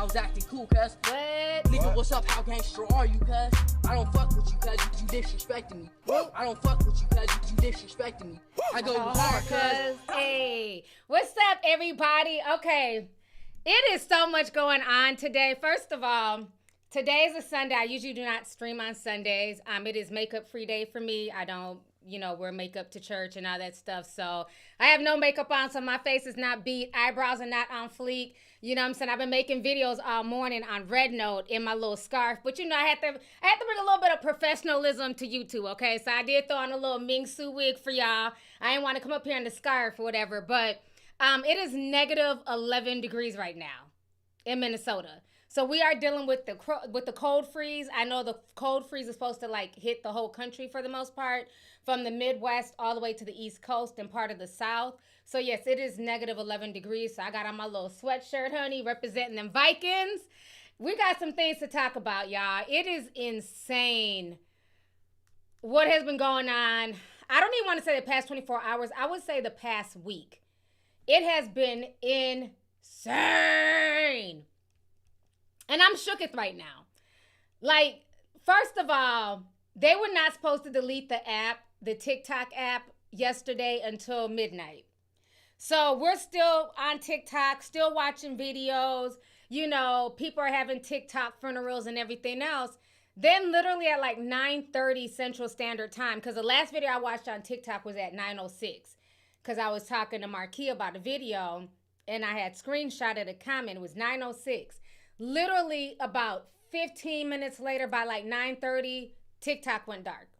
I was acting cool, cuz. What? Nigga, what's up? How gangster are you, cuz? I don't fuck with you, cuz you disrespecting me. I don't fuck with you, cuz you disrespecting me. I go hard, cuz. Hey, what's up, everybody? Okay, it is so much going on today. First of all, today is a Sunday. I usually do not stream on Sundays. It is makeup-free day for me. I don't, wear makeup to church and all that stuff. So I have no makeup on, so my face is not beat. Eyebrows are not on fleek. You know what I'm saying? I've been making videos all morning on Red Note in my little scarf. But, I had to bring a little bit of professionalism to YouTube, okay? So I did throw on a little Ming Su wig for y'all. I didn't want to come up here in the scarf or whatever. But it is negative 11 degrees right now in Minnesota. So we are dealing with the cold freeze. I know the cold freeze is supposed to hit the whole country for the most part, from the Midwest all the way to the East Coast and part of the South. So yes, it is negative 11 degrees. So I got on my little sweatshirt, honey, representing them Vikings. We got some things to talk about, y'all. It is insane what has been going on. I don't even want to say the past 24 hours. I would say the past week. It has been insane. And I'm shooketh right now. First of all, they were not supposed to delete the app, the TikTok app, yesterday until midnight. So we're still on TikTok, still watching videos. People are having TikTok funerals and everything else. Then literally at 9:30 Central Standard Time, because the last video I watched on TikTok was at 9:06, because I was talking to Marquis about a video, and I had screenshotted a comment. It was 9:06. Literally about 15 minutes later, by 9:30, TikTok went dark.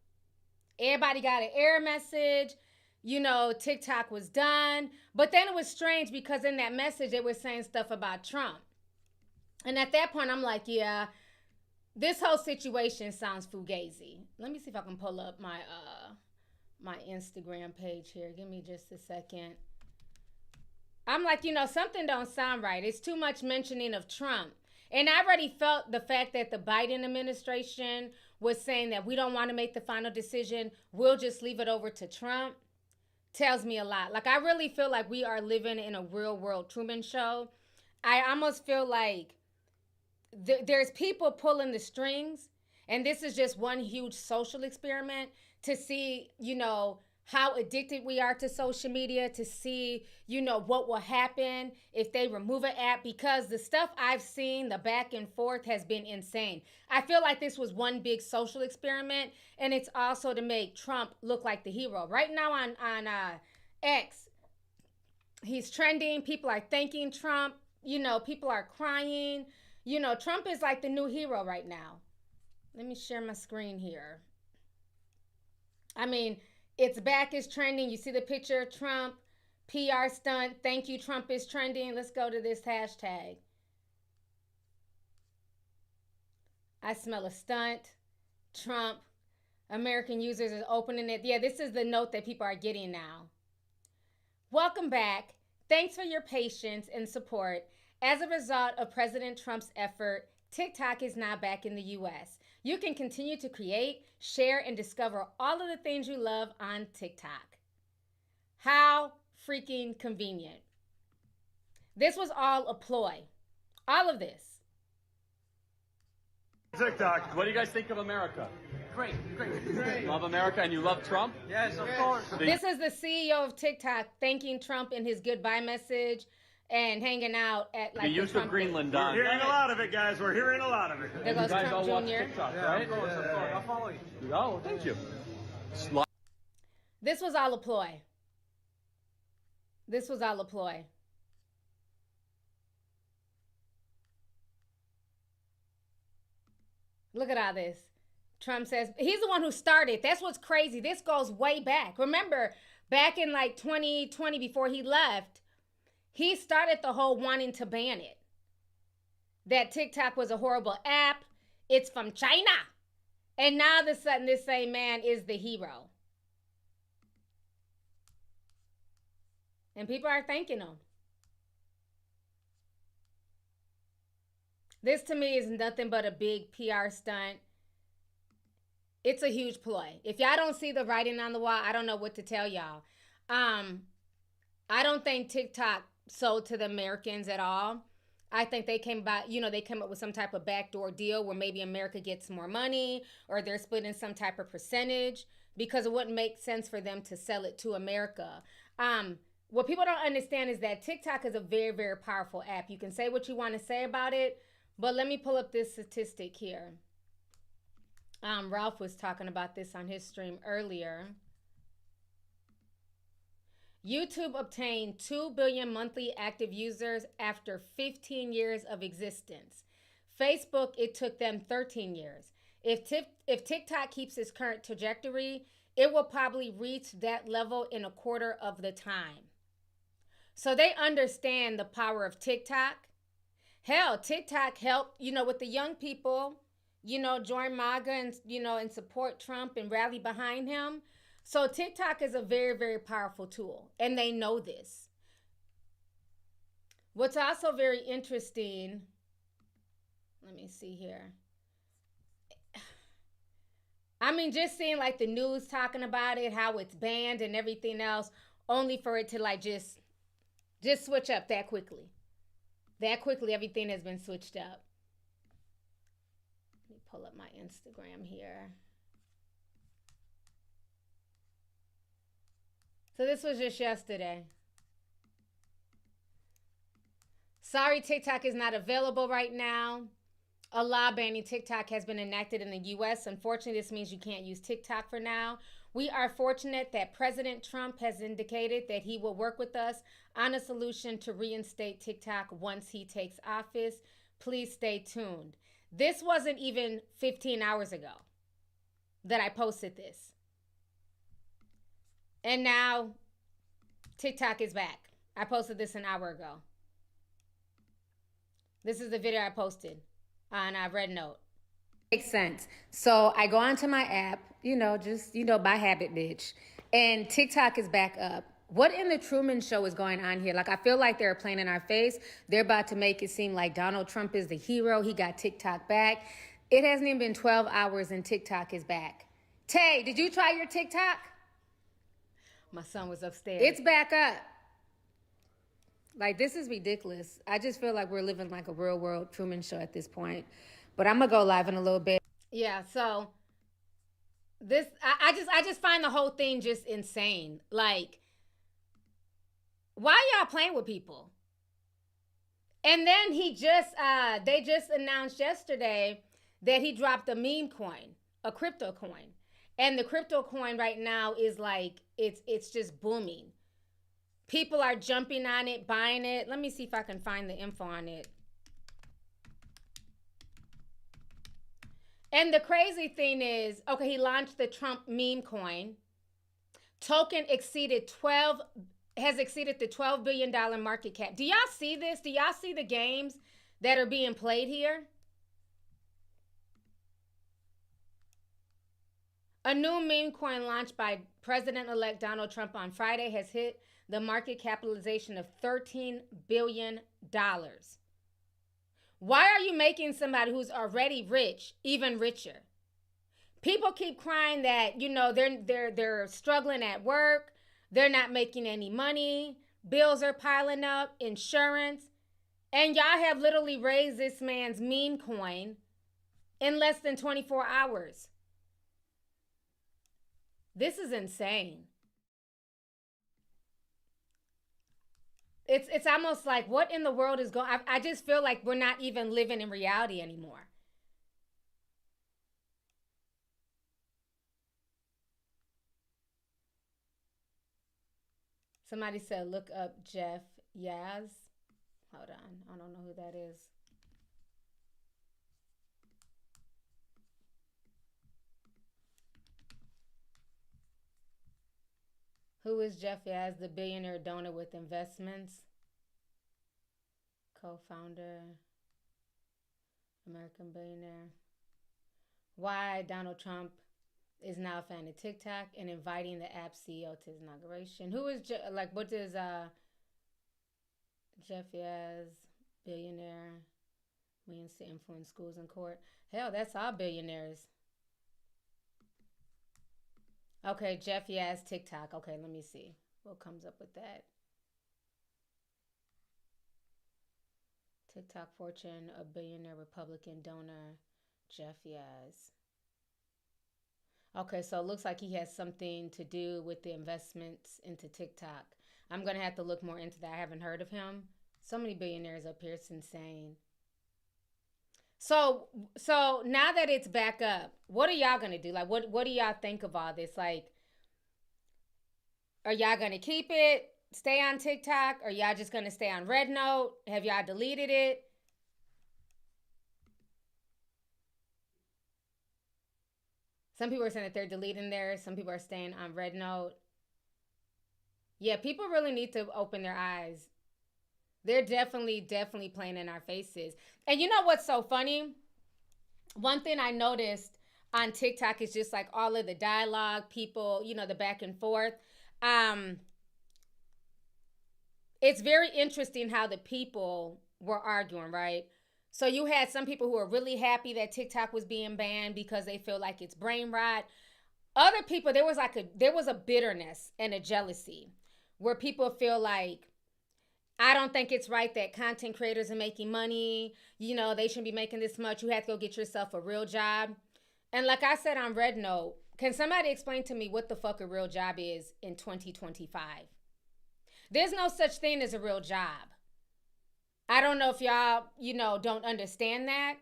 Everybody got an error message. TikTok was done. But then it was strange because in that message, they were saying stuff about Trump. And at that point, I'm like, yeah, this whole situation sounds fugazi. Let me see if I can pull up my my Instagram page here. Give me just a second. I'm like, something don't sound right. It's too much mentioning of Trump. And I already felt the fact that the Biden administration was saying that we don't want to make the final decision. We'll just leave it over to Trump. Tells me a lot. I really feel like we are living in a real world Truman Show. I almost feel like there's people pulling the strings. And this is just one huge social experiment to see, how addicted we are to social media, to see, what will happen if they remove an app, because the stuff I've seen, the back and forth, has been insane. I feel like this was one big social experiment, and it's also to make Trump look like the hero. Right now on X, he's trending. People are thanking Trump. People are crying. Trump is like the new hero right now. Let me share my screen here. It's back is trending. You see the picture, Trump, PR stunt. Thank you, Trump is trending. Let's go to this hashtag. I smell a stunt. Trump. American users is opening it. Yeah, this is the note that people are getting now. Welcome back. Thanks for your patience and support. As a result of President Trump's effort, TikTok is now back in the U.S. You can continue to create, share, and discover all of the things you love on TikTok. How freaking convenient. This was all a ploy. All of this. TikTok. What do you guys think of America? Great. Love America, and you love Trump? Yes, of course. This is the CEO of TikTok thanking Trump in his goodbye message and hanging out at the use of Greenland done. We're hearing a lot of it, guys. We're hearing a lot of it. There goes Trump Trump watch Jr. TikTok, Yeah, right? of course. I'll follow you. Oh, thank you. This was all a ploy. This was all a ploy. Look at all this. Trump says, he's the one who started. That's what's crazy. This goes way back. Remember, back in 2020, before he left, he started the whole wanting to ban it. That TikTok was a horrible app. It's from China. And now all of a sudden, this same man is the hero. And people are thanking him. This to me is nothing but a big PR stunt. It's a huge ploy. If y'all don't see the writing on the wall, I don't know what to tell y'all. I don't think TikTok sold to the Americans at all. I think they came about, they came up with some type of backdoor deal where maybe America gets more money or they're splitting some type of percentage because it wouldn't make sense for them to sell it to America. What people don't understand is that TikTok is a very, very powerful app. You can say what you want to say about it, but let me pull up this statistic here. Ralph was talking about this on his stream earlier. YouTube obtained 2 billion monthly active users after 15 years of existence. Facebook, it took them 13 years. If TikTok keeps its current trajectory, it will probably reach that level in a quarter of the time. So they understand the power of TikTok. Hell, TikTok helped, with the young people, join MAGA and, and support Trump and rally behind him. So TikTok is a very, very powerful tool, and they know this. What's also very interesting, let me see here. I mean, just seeing like the news talking about it, how it's banned and everything else, only for it to like just switch up that quickly. That quickly, everything has been switched up. Let me pull up my Instagram here. So this was just yesterday. Sorry, TikTok is not available right now. A law banning TikTok has been enacted in the U.S. Unfortunately, this means you can't use TikTok for now. We are fortunate that President Trump has indicated that he will work with us on a solution to reinstate TikTok once he takes office. Please stay tuned. This wasn't even 15 hours ago that I posted this. And now TikTok is back. I posted this an hour ago. This is the video I posted on Red Note. Makes sense. So I go onto my app, just, by habit, bitch. And TikTok is back up. What in the Truman Show is going on here? Like, I feel like they're playing in our face. They're about to make it seem like Donald Trump is the hero. He got TikTok back. It hasn't even been 12 hours and TikTok is back. Tay, did you try your TikTok? My son was upstairs. It's back up. Like, this is ridiculous. I just feel like we're living like a real world Truman Show at this point. But I'm going to go live in a little bit. Yeah, so this, I just find the whole thing just insane. Like, why y'all playing with people? And then they just announced yesterday that he dropped a meme coin, a crypto coin. And the crypto coin right now is like, it's just booming. People are jumping on it, buying it. Let me see if I can find the info on it. And the crazy thing is, okay, he launched the Trump meme coin. Token has exceeded the $12 billion market cap. Do y'all see this? Do y'all see the games that are being played here? A new meme coin launched by President-elect Donald Trump on Friday has hit the market capitalization of $13 billion. Why are you making somebody who's already rich even richer? People keep crying that, they're struggling at work, they're not making any money, bills are piling up, insurance, and y'all have literally raised this man's meme coin in less than 24 hours. This is insane. It's almost like, what in the world is going on? I just feel like we're not even living in reality anymore. Somebody said, look up Jeff Yaz. Hold on. I don't know who that is. Who is Jeff Yaz, the billionaire donor with investments? Co-founder, American billionaire. Why Donald Trump is now a fan of TikTok and inviting the app CEO to his inauguration. Who is, what is Jeff Yaz, billionaire, means to influence schools and court? Hell, that's all billionaires. Okay, Jeff Yaz, TikTok. Okay, let me see what comes up with that. TikTok fortune, a billionaire Republican donor, Jeff Yaz. Okay, so it looks like he has something to do with the investments into TikTok. I'm going to have to look more into that. I haven't heard of him. So many billionaires up here. It's insane. So now that it's back up, what are y'all going to do? Like, what do y'all think of all this? Like, are y'all going to keep it, stay on TikTok? Or y'all just going to stay on Red Note? Have y'all deleted it? Some people are saying that they're deleting theirs. Some people are staying on Red Note. Yeah, people really need to open their eyes. They're definitely playing in our faces. And you know what's so funny? One thing I noticed on TikTok is just like all of the dialogue, people, you know, the back and forth. It's very interesting how the people were arguing, right? So you had some people who are really happy that TikTok was being banned because they feel like it's brain rot. Other people, there was a bitterness and a jealousy where people feel like, I don't think it's right that content creators are making money. You know, they shouldn't be making this much. You have to go get yourself a real job. And like I said on Red Note, can somebody explain to me what the fuck a real job is in 2025? There's no such thing as a real job. I don't know if y'all, you know, don't understand that.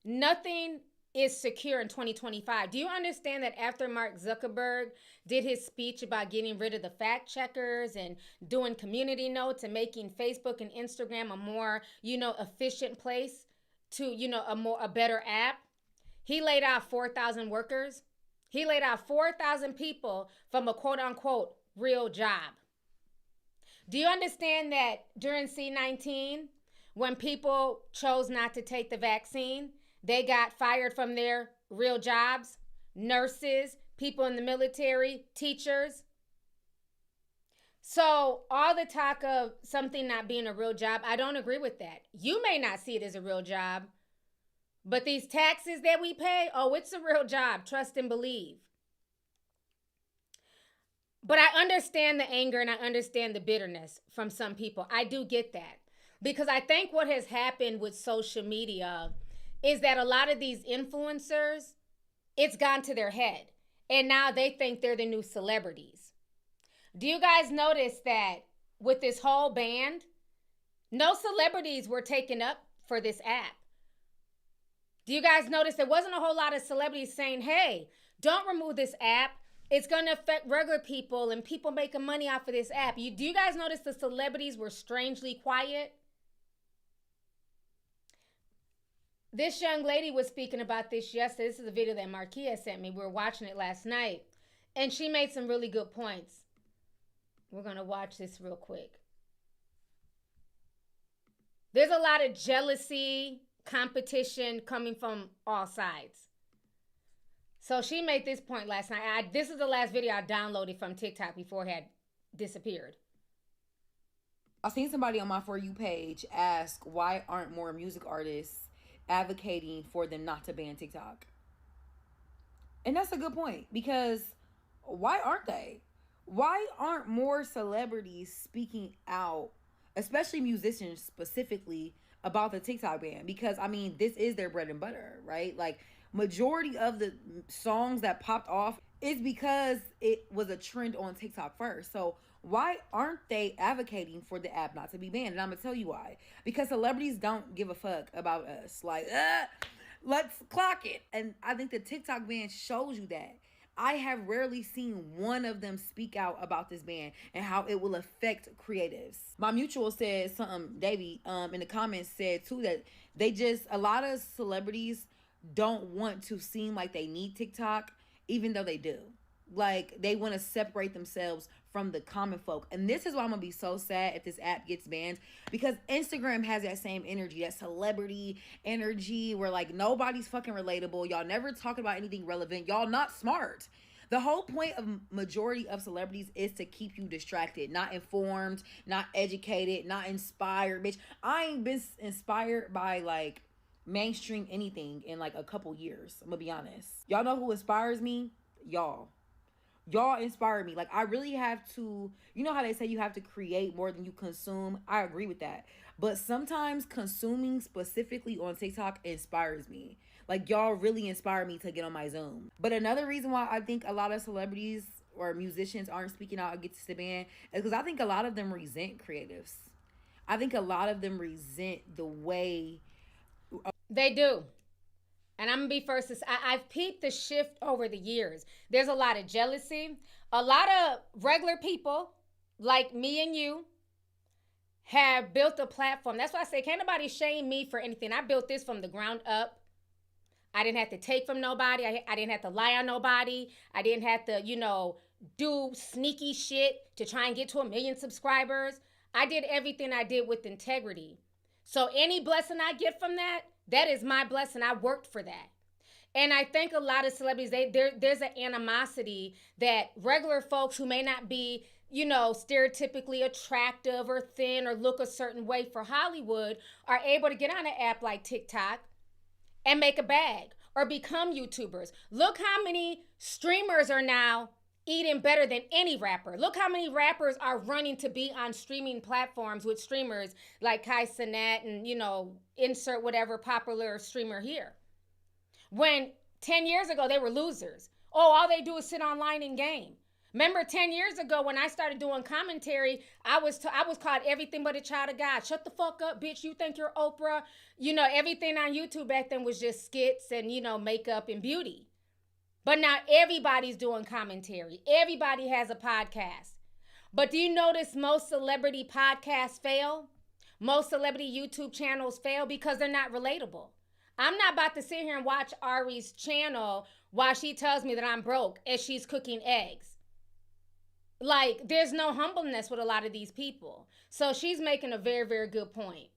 Nothing is secure in 2025. Do you understand that after Mark Zuckerberg did his speech about getting rid of the fact checkers and doing community notes and making Facebook and Instagram a more, you know, efficient place to, you know, a better app? He laid out 4,000 workers. He laid out 4,000 people from a quote unquote real job. Do you understand that during C-19, when people chose not to take the vaccine, they got fired from their real jobs? Nurses, people in the military, teachers. So all the talk of something not being a real job, I don't agree with that. You may not see it as a real job, but these taxes that we pay, oh, it's a real job. Trust and believe. But I understand the anger and I understand the bitterness from some people. I do get that. Because I think what has happened with social media is that a lot of these influencers, it's gone to their head. And now they think they're the new celebrities. Do you guys notice that with this whole ban, no celebrities were taken up for this app? Do you guys notice there wasn't a whole lot of celebrities saying, hey, don't remove this app. It's going to affect regular people and people making money off of this app. Do you guys notice the celebrities were strangely quiet? This young lady was speaking about this yesterday. This is a video that Marquia sent me. We were watching it last night. And she made some really good points. We're going to watch this real quick. There's a lot of jealousy, competition coming from all sides. So she made this point last night. This is the last video I downloaded from TikTok before it had disappeared. I seen somebody on my For You page ask, why aren't more music artists advocating for them not to ban TikTok? And that's a good point, because why aren't they? Why aren't more celebrities speaking out, especially musicians specifically, about the TikTok ban? Because, I mean, this is their bread and butter, right? Like, majority of the songs that popped off is because it was a trend on TikTok first. So why aren't they advocating for the app not to be banned? And I'm going to tell you why. Because celebrities don't give a fuck about us. Like, let's clock it. And I think the TikTok ban shows you that. I have rarely seen one of them speak out about this ban and how it will affect creatives. My mutual said something, Davey, in the comments said too, that a lot of celebrities don't want to seem like they need TikTok, even though they do. Like, they want to separate themselves from the common folk. And this is why I'm going to be so sad if this app gets banned, because Instagram has that same energy, that celebrity energy where, like, nobody's fucking relatable. Y'all never talk about anything relevant. Y'all not smart. The whole point of majority of celebrities is to keep you distracted, not informed, not educated, not inspired. Bitch, I ain't been inspired by, like, mainstream anything in, like, a couple years. I'm going to be honest. Y'all know who inspires me? Y'all. Y'all inspire me. Like, I really have to, you know how they say you have to create more than you consume? I agree with that. But sometimes consuming specifically on TikTok inspires me. Like, y'all really inspire me to get on my Zoom. But another reason why I think a lot of celebrities or musicians aren't speaking out against the ban is because I think a lot of them resent creatives. I think a lot of them resent the way they do. And I'm gonna be first to say, I've peeped the shift over the years. There's a lot of jealousy. A lot of regular people like me and you have built a platform. That's why I say, can't nobody shame me for anything. I built this from the ground up. I didn't have to take from nobody. I didn't have to lie on nobody. I didn't have to, do sneaky shit to try and get to 1 million subscribers. I did everything I did with integrity. So any blessing I get from that, that is my blessing. I worked for that. And I think a lot of celebrities, there's an animosity that regular folks who may not be, stereotypically attractive or thin or look a certain way for Hollywood are able to get on an app like TikTok and make a bag or become YouTubers. Look how many streamers are now eating better than any rapper. Look how many rappers are running to be on streaming platforms with streamers like Kai Cenat and, insert whatever popular streamer here. When 10 years ago, they were losers. Oh, all they do is sit online and game. Remember 10 years ago when I started doing commentary, I was called everything but a child of God. Shut the fuck up, bitch. You think you're Oprah? Everything on YouTube back then was just skits and, makeup and beauty. But now everybody's doing commentary. Everybody has a podcast. But do you notice most celebrity podcasts fail? Most celebrity YouTube channels fail because they're not relatable. I'm not about to sit here and watch Ari's channel while she tells me that I'm broke as she's cooking eggs. Like, there's no humbleness with a lot of these people. So she's making a very, very good point.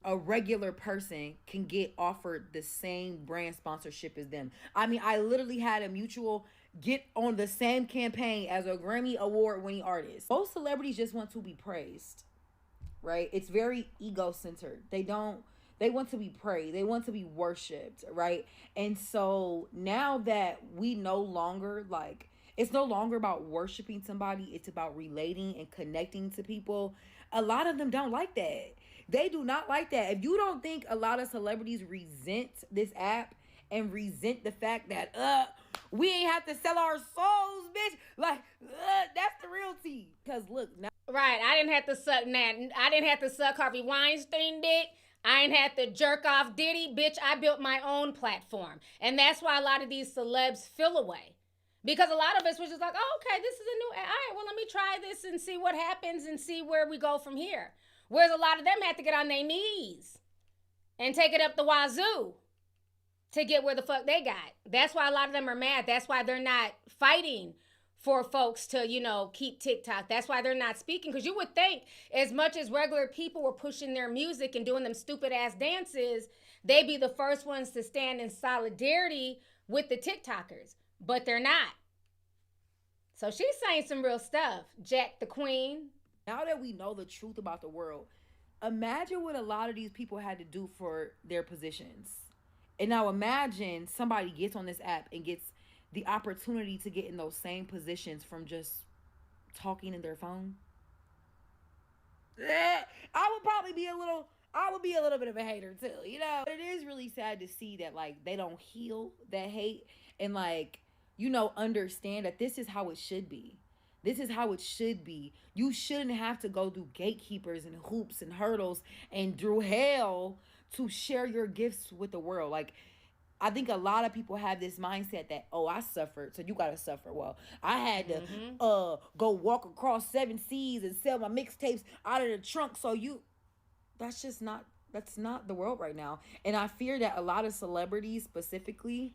A regular person can get offered the same brand sponsorship as them. I mean, I literally had a mutual get on the same campaign as a Grammy award-winning artist. Most celebrities just want to be praised, right? It's very ego-centered. They want to be praised. They want to be worshipped, right? And so now that we no longer, it's no longer about worshiping somebody. It's about relating and connecting to people. A lot of them don't like that. They do not like that. If you don't think a lot of celebrities resent this app and resent the fact that, we ain't have to sell our souls, bitch. That's the real tea. Because look, now. Right, I didn't have to suck that. I didn't have to suck Harvey Weinstein dick. I ain't had to jerk off Diddy. Bitch, I built my own platform. And that's why a lot of these celebs feel away. Because a lot of us was just like, oh, okay, this is a new, all right, well, let me try this and see what happens and see where we go from here. Whereas a lot of them had to get on their knees and take it up the wazoo to get where the fuck they got. That's why a lot of them are mad. That's why they're not fighting for folks to, keep TikTok. That's why they're not speaking. Because you would think as much as regular people were pushing their music and doing them stupid ass dances, they'd be the first ones to stand in solidarity with the TikTokers. But they're not. So she's saying some real stuff. Jack the Queen. Now that we know the truth about the world, imagine what a lot of these people had to do for their positions. And now imagine somebody gets on this app and gets the opportunity to get in those same positions from just talking in their phone. I would probably be a little bit of a hater too, But it is really sad to see that they don't heal that hate and understand that this is how it should be. This is how it should be. You shouldn't have to go through gatekeepers and hoops and hurdles and through hell to share your gifts with the world. I think a lot of people have this mindset that, oh, I suffered, so you got to suffer. Well, I had to go walk across 7 seas and sell my mixtapes out of the trunk, so that's not the world right now. And I fear that a lot of celebrities specifically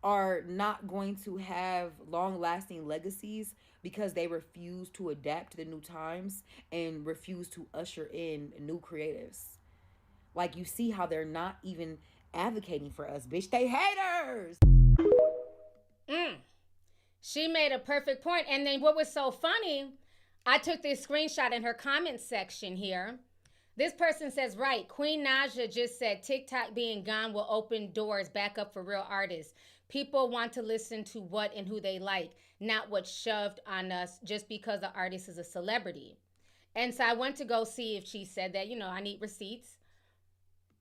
are not going to have long-lasting legacies because they refuse to adapt to the new times and refuse to usher in new creatives. You see how they're not even advocating for us, bitch. They haters. She made a perfect point. And then what was so funny, I took this screenshot in her comment section here. This person says, right, Queen Naja just said TikTok being gone will open doors back up for real artists. People want to listen to what and who they like. not what's shoved on us just because the artist is a celebrity. And so I went to go see if she said that, I need receipts.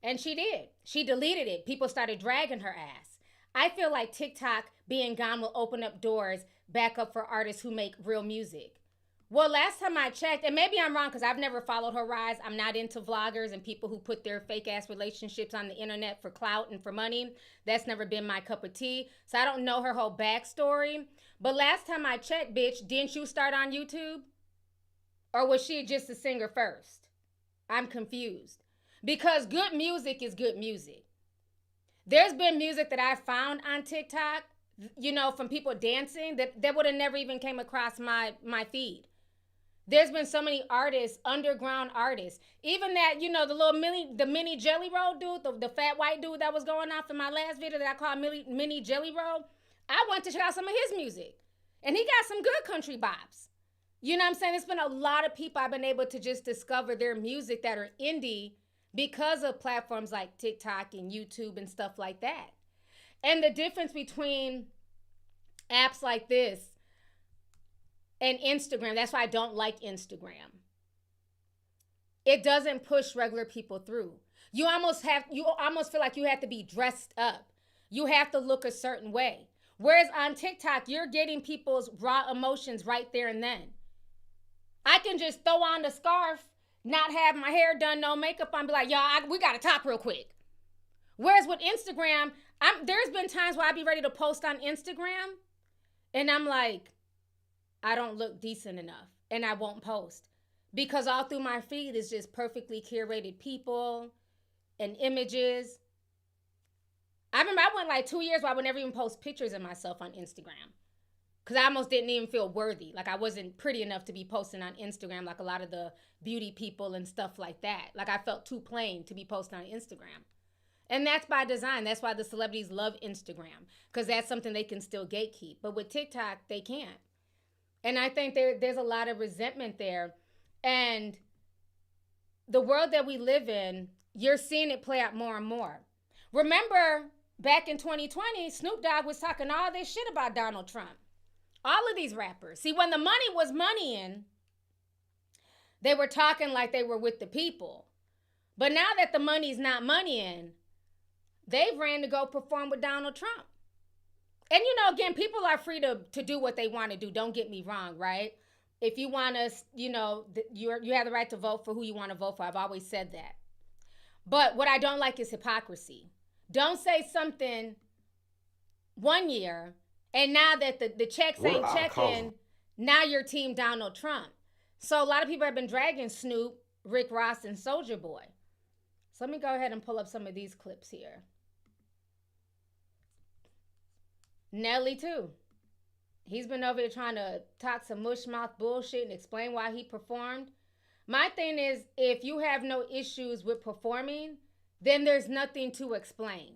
And she did. She deleted it. People started dragging her ass. I feel like TikTok being gone will open up doors back up for artists who make real music. Well, last time I checked, and maybe I'm wrong because I've never followed her rise. I'm not into vloggers and people who put their fake ass relationships on the internet for clout and for money. That's never been my cup of tea. So I don't know her whole backstory. But last time I checked, bitch, didn't you start on YouTube? Or was she just a singer first? I'm confused. Because good music is good music. There's been music that I found on TikTok, from people dancing that would have never even came across my feed. There's been so many artists, underground artists. Even that, the mini Jelly Roll dude, the fat white dude that was going off in my last video that I called mini Jelly Roll. I went to check out some of his music. And he got some good country bops. You know what I'm saying? It's been a lot of people I've been able to just discover their music that are indie because of platforms like TikTok and YouTube and stuff like that. And the difference between apps like this and Instagram, that's why I don't like Instagram. It doesn't push regular people through. You almost feel like you have to be dressed up. You have to look a certain way. Whereas on TikTok, you're getting people's raw emotions right there and then. I can just throw on the scarf, not have my hair done, no makeup on, be like, y'all, we got to talk real quick. Whereas with Instagram, there's been times where I be ready to post on Instagram, and I'm like, I don't look decent enough, and I won't post. Because all through my feed is just perfectly curated people and images. I remember I went like 2 years where I would never even post pictures of myself on Instagram. Because I almost didn't even feel worthy. Like I wasn't pretty enough to be posting on Instagram like a lot of the beauty people and stuff like that. Like I felt too plain to be posting on Instagram. And that's by design. That's why the celebrities love Instagram. Because that's something they can still gatekeep. But with TikTok, they can't. And I think there's a lot of resentment there. And the world that we live in, you're seeing it play out more and more. Remember, back in 2020, Snoop Dogg was talking all this shit about Donald Trump. All of these rappers. See, when the money was moneying, they were talking like they were with the people. But now that the money's not moneying, they've ran to go perform with Donald Trump. And, again, people are free to do what they want to do. Don't get me wrong, right? If you want to, you have the right to vote for who you want to vote for. I've always said that. But what I don't like is hypocrisy. Don't say something one year, and now that the checks ain't checking, now you're team Donald Trump. So a lot of people have been dragging Snoop, Rick Ross, and Soulja Boy. So let me go ahead and pull up some of these clips here. Nelly, too. He's been over here trying to talk some mush-mouth bullshit and explain why he performed. My thing is, if you have no issues with performing, then there's nothing to explain.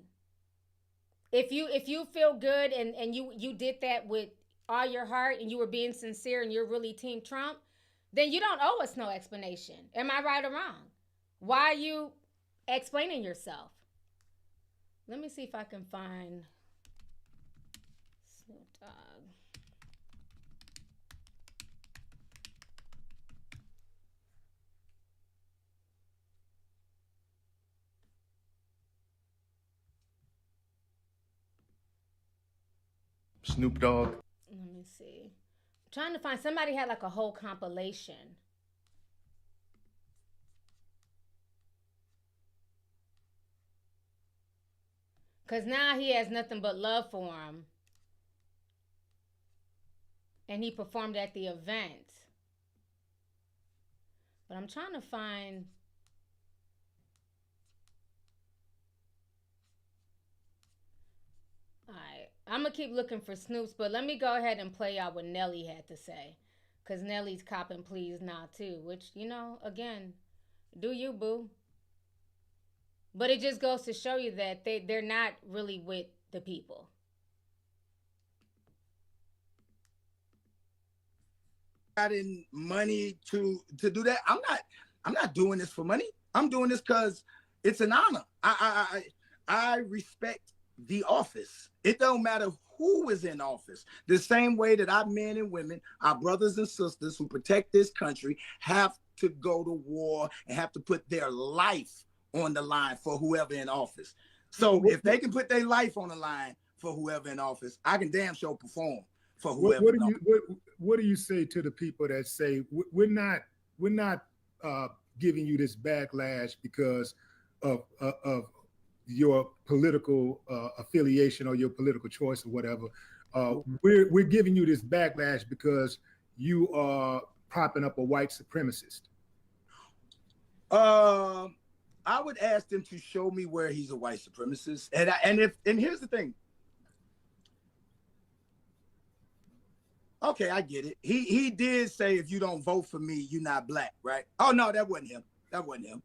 If you feel good and you did that with all your heart and you were being sincere and you're really Team Trump, then you don't owe us no explanation. Am I right or wrong? Why are you explaining yourself? Let me see if I can find Snoop Dogg. Snoop Dogg. Let me see. I'm trying to find somebody had like a whole compilation. Because now he has nothing but love for him. And he performed at the event. But I'm trying to find... Alright, I'm going to keep looking for Snoops, but let me go ahead and play out what Nelly had to say. Because Nelly's copping please now too, which, again, do you, boo. But it just goes to show you that they're not really with the people. Gotten money to do that. I'm not doing this for money. I'm doing this because it's an honor. I respect the office. It don't matter who is in office. The same way that our men and women, our brothers and sisters who protect this country have to go to war and have to put their life on the line for whoever in office. So if they can put their life on the line for whoever in office, I can damn sure perform for whoever. What do you say to the people that say we're not giving you this backlash because of your political affiliation or your political choice or whatever? We're giving you this backlash because you are propping up a white supremacist. I would ask them to show me where he's a white supremacist, and here's the thing. Okay, I get it. He did say if you don't vote for me, you're not black, right? Oh no, that wasn't him. That wasn't him.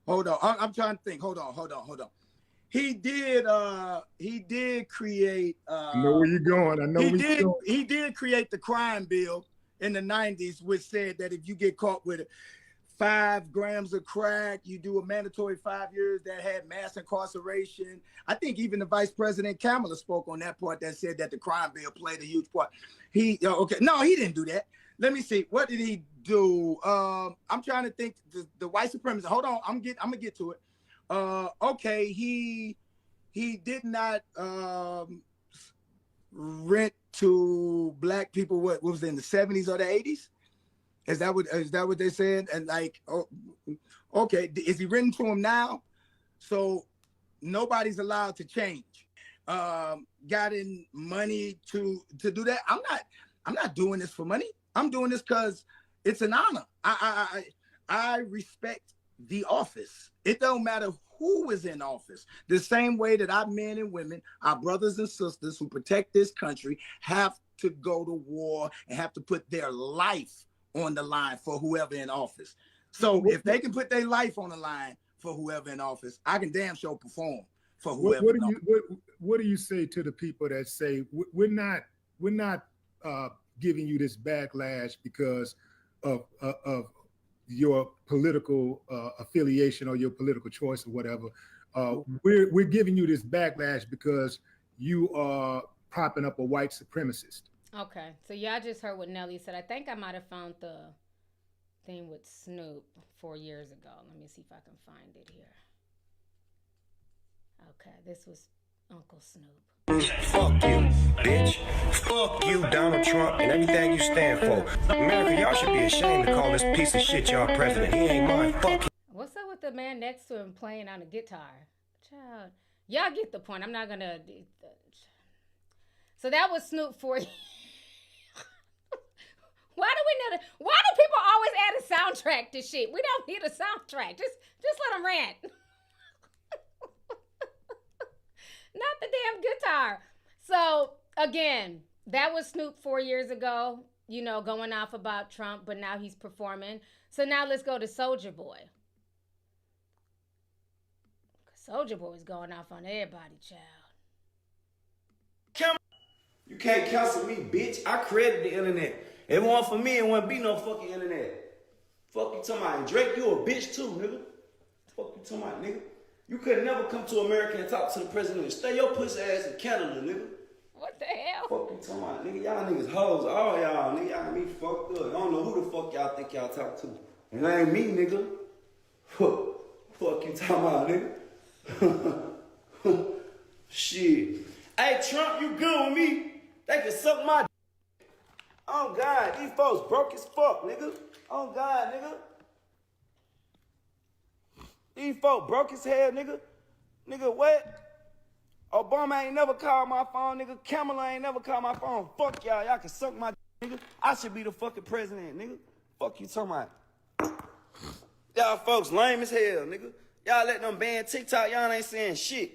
Hold on, I'm trying to think. Hold on. He did create. I know where you're going. He did create the crime bill in the 90s, which said that if you get caught with 5 grams of crack, you do a mandatory 5 years. That had mass incarceration. I think even the Vice President Kamala spoke on that part that said that the crime bill played a huge part. He didn't do that. Let me see. What did he do? I'm trying to think. The white supremacist. Hold on. I'm gonna get to it. Okay. He did not rent to black people. What was it, in the 70s or the 80s? Is that what they said? And like, oh, okay, is he written to him now? So nobody's allowed to change. Got in money to do that. I'm not doing this for money. I'm doing this because it's an honor. I respect the office. It don't matter who is in office. The same way that our men and women, our brothers and sisters who protect this country have to go to war and have to put their life on the line for whoever in office. So if they can put their life on the line for whoever in office, I can damn sure perform for whoever. What do you say to the people that say we're not giving you this backlash because of your political affiliation or your political choice or whatever? We're giving you this backlash because you are propping up a white supremacist. Okay, so y'all just heard what Nelly said. I think I might have found the thing with Snoop 4 years ago. Let me see if I can find it here. Okay, this was Uncle Snoop. Fuck you, bitch. Fuck you, Donald Trump, and everything you stand for. America, y'all should be ashamed to call this piece of shit y'all president. He ain't mine. Fuck you. What's up with the man next to him playing on a guitar? Child, y'all get the point. I'm not gonna. So that was Snoop 4 years. Why do people always add a soundtrack to shit? We don't need a soundtrack. Just let them rant. Not the damn guitar. So again, that was Snoop 4 years ago, going off about Trump, but now he's performing. So now let's go to Soulja Boy. Soulja Boy is going off on everybody, child. You can't cancel me, bitch. I created the internet. If it wasn't for me, it wouldn't be no fucking internet. Fuck you talking about. And Drake, you a bitch too, nigga. Fuck you talking about, nigga. You could never come to America and talk to the president and stay your pussy ass in Canada, nigga. What the hell? Fuck you talking about, nigga. Y'all niggas hoes. All y'all, nigga. Y'all got me fucked up. I don't know who the fuck y'all think y'all talk to. And that ain't me, nigga. Fuck you talking about, nigga. Shit. Hey, Trump, you good with me? They can suck my. Oh, God, these folks broke as fuck, nigga. Oh, God, nigga. These folks broke as hell, nigga. Nigga, what? Obama ain't never called my phone, nigga. Kamala ain't never called my phone. Fuck y'all. Y'all can suck my nigga. I should be the fucking president, nigga. Fuck you talking about. Y'all folks lame as hell, nigga. Y'all let them ban TikTok. Y'all ain't saying shit.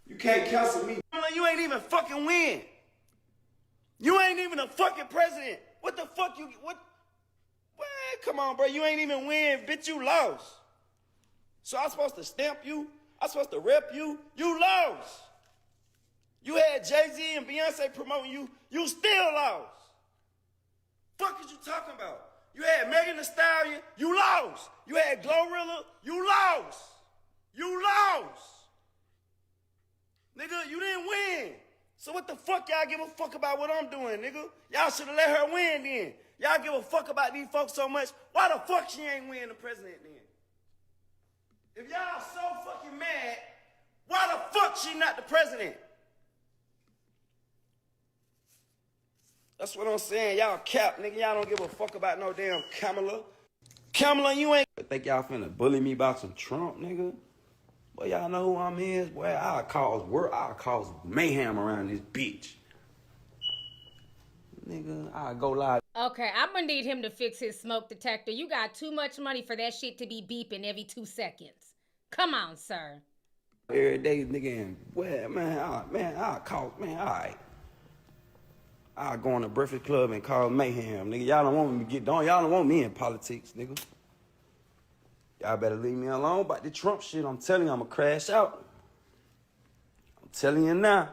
You can't cancel me. You ain't even fucking win. You ain't even a fucking president. What the fuck you, what? Well, come on, bro. You ain't even win, bitch. You lost. So I'm supposed to stamp you? I'm supposed to rep you? You lost. You had Jay-Z and Beyonce promoting you. You still lost. Fuck is you talking about? You had Megan Thee Stallion. You lost. You had Glorilla. You lost. You lost. Nigga, So what the fuck y'all give a fuck about what I'm doing, nigga? Y'all should have let her win then. Y'all give a fuck about these folks so much. Why the fuck she ain't win the president then? If y'all so fucking mad, why the fuck she not the president? That's what I'm saying. Y'all cap, nigga. Y'all don't give a fuck about no damn Kamala. Kamala, you ain't think y'all finna bully me about some Trump, nigga? Well, y'all know who I'm is. Boy, I'll cause mayhem around this bitch. Nigga, I'll go live. Okay, I'm gonna need him to fix his smoke detector. You got too much money for that shit to be beeping every 2 seconds. Come on, sir. Every day, nigga, and well, I'll call, man, all right. I'll go on the Breakfast Club and call mayhem, nigga. Y'all don't want me to get done. Y'all don't want me in politics, nigga. Y'all better leave me alone about the Trump shit. I'm telling you, I'm gonna crash out. I'm telling you now.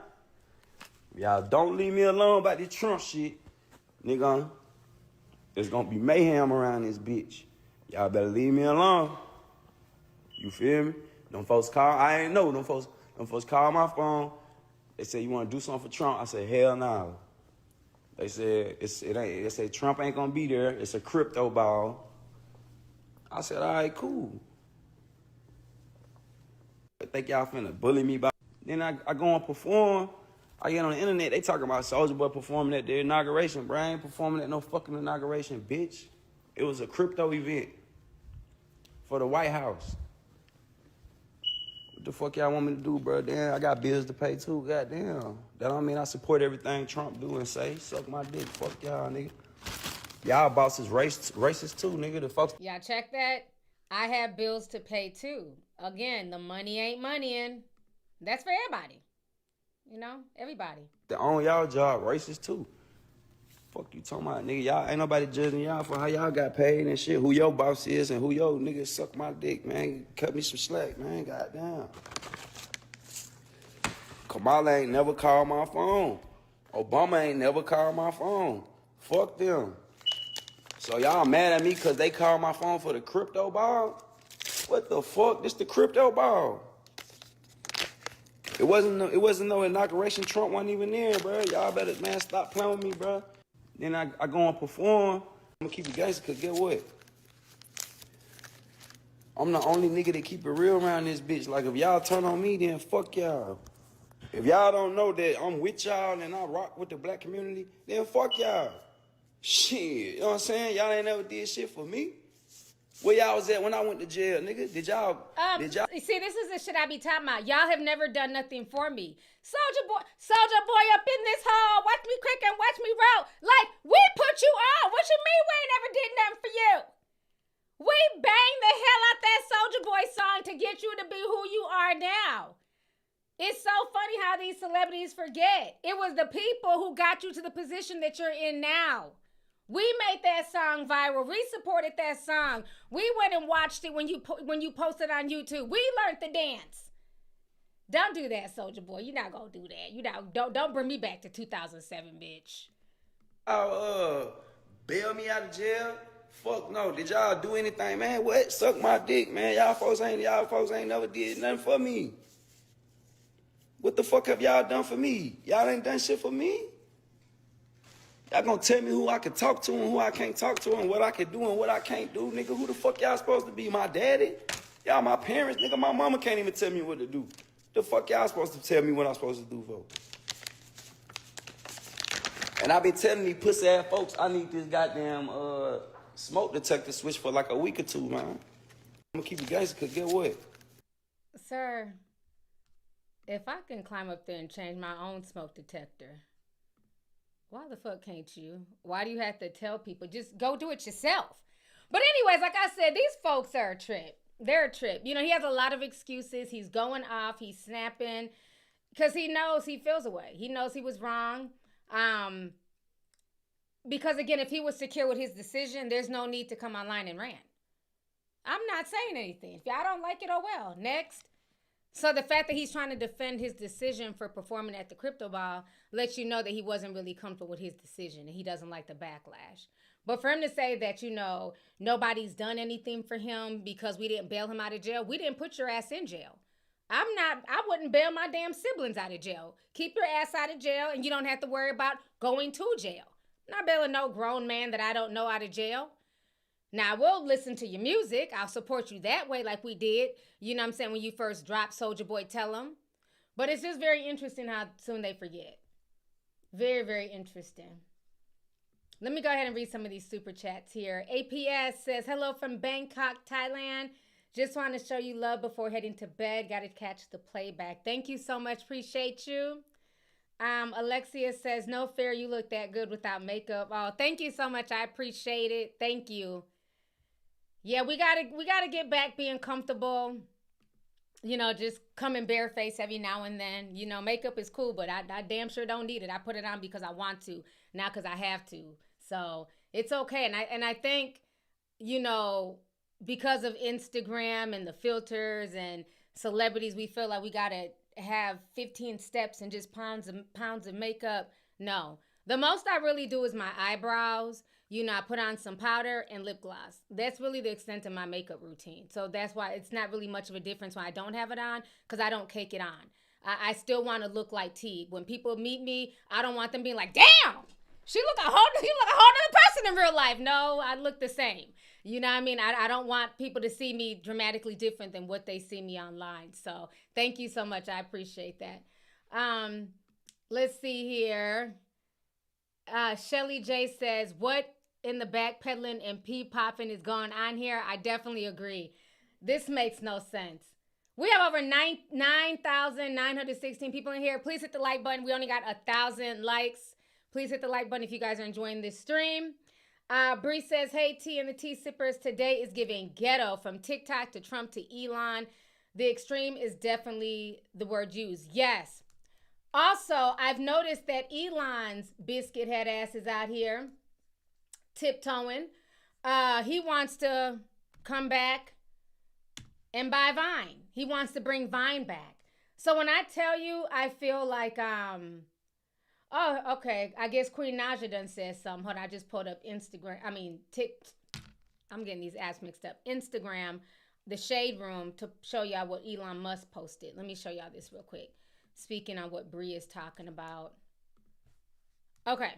If y'all don't leave me alone about the Trump shit, nigga, there's gonna be mayhem around this bitch. Y'all better leave me alone. You feel me? Them folks call, I ain't know. Them folks call my phone. They say, you wanna do something for Trump? I said, hell no. They said, they said Trump ain't gonna be there. It's a crypto ball. I said, all right, cool. I think y'all finna bully me about. Then I go and perform. I get on the internet, they talking about Soulja Boy performing at the inauguration. Bro, I ain't performing at no fucking inauguration, bitch. It was a crypto event for the White House. What the fuck y'all want me to do, bro? Damn, I got bills to pay too, goddamn. That don't mean I support everything Trump do and say. Suck my dick, fuck y'all, nigga. Y'all bosses racist too, nigga. The folks. Y'all check that? I have bills to pay too. Again, the money ain't moneying. That's for everybody. You know, everybody. That own y'all job racist too. Fuck you talking about, nigga. Y'all ain't nobody judging y'all for how y'all got paid and shit. Who your boss is and who your niggas suck my dick, man. Cut me some slack, man. Goddamn. Kamala ain't never called my phone. Obama ain't never called my phone. Fuck them. So y'all mad at me because they called my phone for the crypto ball? What the fuck? This the crypto ball. It wasn't no inauguration. Trump wasn't even there, bro. Y'all better, man, stop playing with me, bro. Then I go and perform. I'm gonna keep it gangster, because get what? I'm the only nigga that keep it real around this bitch. Like, if y'all turn on me, then fuck y'all. If y'all don't know that I'm with y'all and I rock with the black community, then fuck y'all. Shit, you know what I'm saying? Y'all ain't never did shit for me. Where y'all was at when I went to jail, nigga? Did y'all? See, this is the shit I be talking about. Y'all have never done nothing for me. Soulja Boy up in this hole. Watch me quick and watch me roll. Like, we put you on. What you mean we ain't never did nothing for you? We banged the hell out that Soulja Boy song to get you to be who you are now. It's so funny how these celebrities forget. It was the people who got you to the position that you're in now. We made that song viral. We supported that song. We went and watched it when you posted on YouTube. We learned the dance. Don't do that, Soulja Boy. You're not gonna do that. You know, don't bring me back to 2007, bitch. Bail me out of jail? Fuck no. Did y'all do anything, man? What? Suck my dick, man. Y'all folks ain't never did nothing for me. What the fuck have y'all done for me? Y'all ain't done shit for me. Y'all gonna tell me who I can talk to and who I can't talk to and what I can do and what I can't do, nigga? Who the fuck y'all supposed to be? My daddy? Y'all my parents, nigga. My mama can't even tell me what to do. The fuck y'all supposed to tell me what I'm supposed to do for? And I been telling these pussy ass folks I need this goddamn smoke detector switch for like a week or two, man. I'm gonna keep it gangster, cause get what? Sir, if I can climb up there and change my own smoke detector, why the fuck can't you? Why do you have to tell people? Just go do it yourself. But anyways, like I said, these folks are a trip. They're a trip. You know, he has a lot of excuses. He's going off. He's snapping because he knows he feels away. He knows he was wrong. Because, again, if he was secure with his decision, there's no need to come online and rant. I'm not saying anything. If y'all don't like it, oh well. Next. So the fact that he's trying to defend his decision for performing at the crypto ball lets you know that he wasn't really comfortable with his decision and he doesn't like the backlash. But for him to say that, you know, nobody's done anything for him because we didn't bail him out of jail, we didn't put your ass in jail. I wouldn't bail my damn siblings out of jail. Keep your ass out of jail and you don't have to worry about going to jail. I'm not bailing no grown man that I don't know out of jail. Now, I will listen to your music. I'll support you that way like we did. You know what I'm saying? When you first dropped Soulja Boy, Tell 'em. But it's just very interesting how soon they forget. Very, very interesting. Let me go ahead and read some of these super chats here. APS says, hello from Bangkok, Thailand. Just want to show you love before heading to bed. Got to catch the playback. Thank you so much. Appreciate you. Alexia says, no fair. You look that good without makeup. Oh, thank you so much. I appreciate it. Thank you. Yeah, we gotta get back being comfortable. You know, just coming barefaced every now and then. You know, makeup is cool, but I damn sure don't need it. I put it on because I want to, not because I have to. So it's okay. And I think, you know, because of Instagram and the filters and celebrities, we feel like we gotta have 15 steps and just pounds of makeup. No. The most I really do is my eyebrows. You know, I put on some powder and lip gloss. That's really the extent of my makeup routine. So that's why it's not really much of a difference when I don't have it on, because I don't cake it on. I still want to look like T. When people meet me, I don't want them being like, damn, you look a whole other person in real life. No, I look the same. You know what I mean? I don't want people to see me dramatically different than what they see me online. So thank you so much. I appreciate that. Let's see here. Shelly J says, what in the backpedaling and pee popping is going on here? I definitely agree. This makes no sense. We have over 9,916 people in here. Please hit the like button. We only got 1,000 likes. Please hit the like button if you guys are enjoying this stream. Bree says, hey, T and the Tea Sippers, today is giving ghetto from TikTok to Trump to Elon. The extreme is definitely the word used. Yes. Also, I've noticed that Elon's biscuit head ass is out here tiptoeing. He wants to come back and buy Vine. He wants to bring Vine back. So when I tell you, I feel like, oh, okay. I guess Queen Naja done said something. Hold on, I just pulled up Instagram. I'm getting these apps mixed up. Instagram, the Shade Room, to show y'all what Elon Musk posted. Let me show y'all this real quick. Speaking on what Bree is talking about. Okay.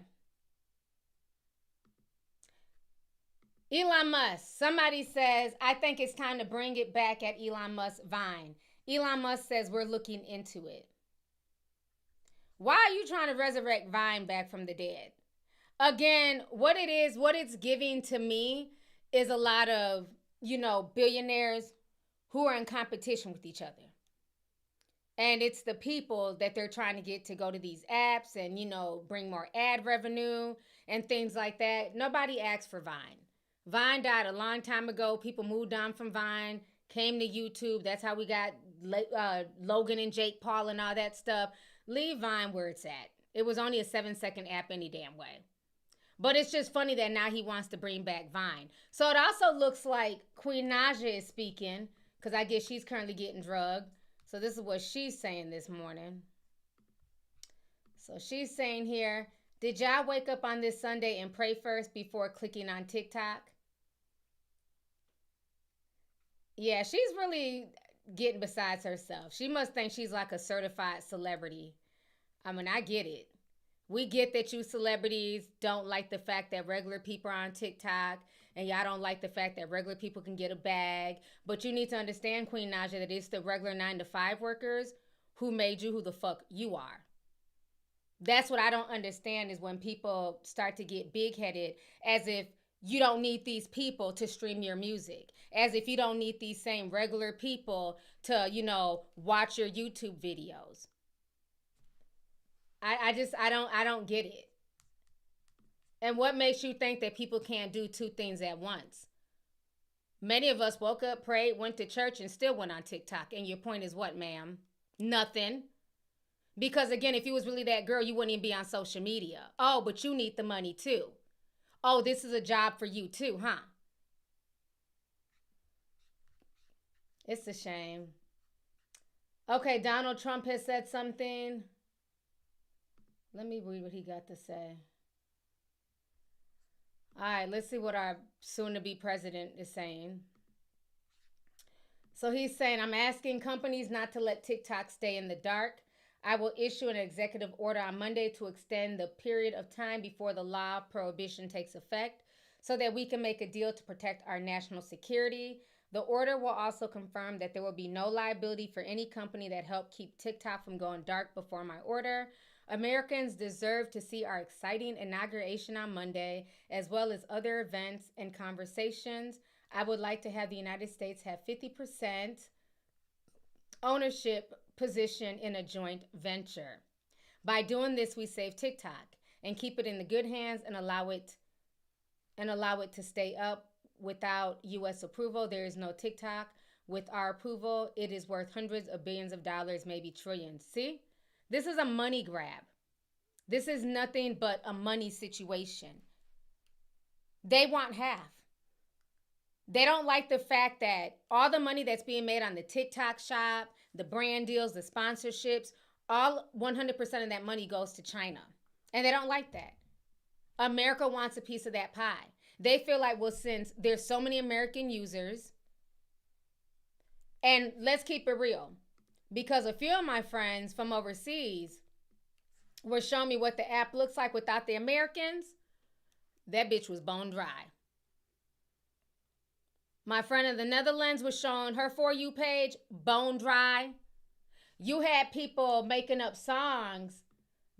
Elon Musk. Somebody says, I think it's time to bring it back at Elon Musk's Vine. Elon Musk says we're looking into it. Why are you trying to resurrect Vine back from the dead? Again, what it's giving to me is a lot of, you know, billionaires who are in competition with each other. And it's the people that they're trying to get to go to these apps and, you know, bring more ad revenue and things like that. Nobody asked for Vine. Vine died a long time ago. People moved on from Vine, came to YouTube. That's how we got Logan and Jake Paul and all that stuff. Leave Vine where it's at. It was only a 7-second app any damn way. But it's just funny that now he wants to bring back Vine. So it also looks like Queen Naja is speaking, because I guess she's currently getting drugged. So this is what she's saying this morning. So she's saying here, did y'all wake up on this Sunday and pray first before clicking on TikTok? Yeah, she's really getting besides herself. She must think she's like a certified celebrity. I mean, I get it. We get that you celebrities don't like the fact that regular people are on TikTok, and y'all don't like the fact that regular people can get a bag. But you need to understand, Queen Naja, that it's the regular 9-to-5 workers who made you who the fuck you are. That's what I don't understand, is when people start to get big-headed, as if you don't need these people to stream your music, as if you don't need these same regular people to, you know, watch your YouTube videos. I don't get it. And what makes you think that people can't do two things at once? Many of us woke up, prayed, went to church, and still went on TikTok. And your point is what, ma'am? Nothing. Because again, if you was really that girl, you wouldn't even be on social media. Oh, but you need the money too. Oh, this is a job for you too, huh? It's a shame. Okay, Donald Trump has said something. Let me read what he got to say. All right, let's see what our soon-to-be president is saying. So he's saying, I'm asking companies not to let TikTok stay in the dark. I will issue an executive order on Monday to extend the period of time before the law prohibition takes effect so that we can make a deal to protect our national security. The order will also confirm that there will be no liability for any company that helped keep TikTok from going dark before my order. Americans deserve to see our exciting inauguration on Monday, as well as other events and conversations. I would like to have the United States have 50% ownership position in a joint venture. By doing this, we save TikTok and keep it in the good hands and allow it to stay up. Without U.S. approval, there is no TikTok. With our approval, it is worth hundreds of billions of dollars, maybe trillions. See? This is a money grab. This is nothing but a money situation. They want half. They don't like the fact that all the money that's being made on the TikTok shop, the brand deals, the sponsorships, all 100% of that money goes to China. And they don't like that. America wants a piece of that pie. They feel like, well, since there's so many American users, and let's keep it real, because a few of my friends from overseas were showing me what the app looks like without the Americans. That bitch was bone dry. My friend in the Netherlands was showing her For You page, bone dry. You had people making up songs.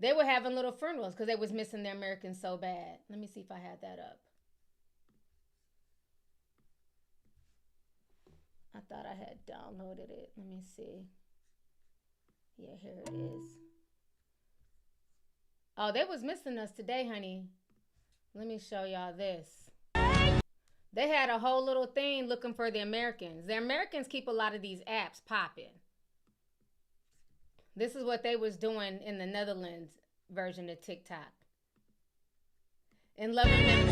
They were having little funerals because they was missing their Americans so bad. Let me see if I had that up. I thought I had downloaded it. Let me see. Yeah, here it is. Oh, they was missing us today, honey. Let me show y'all this. They had a whole little thing looking for the Americans. The Americans keep a lot of these apps popping. This is what they was doing in the Netherlands version of TikTok. In love and memory.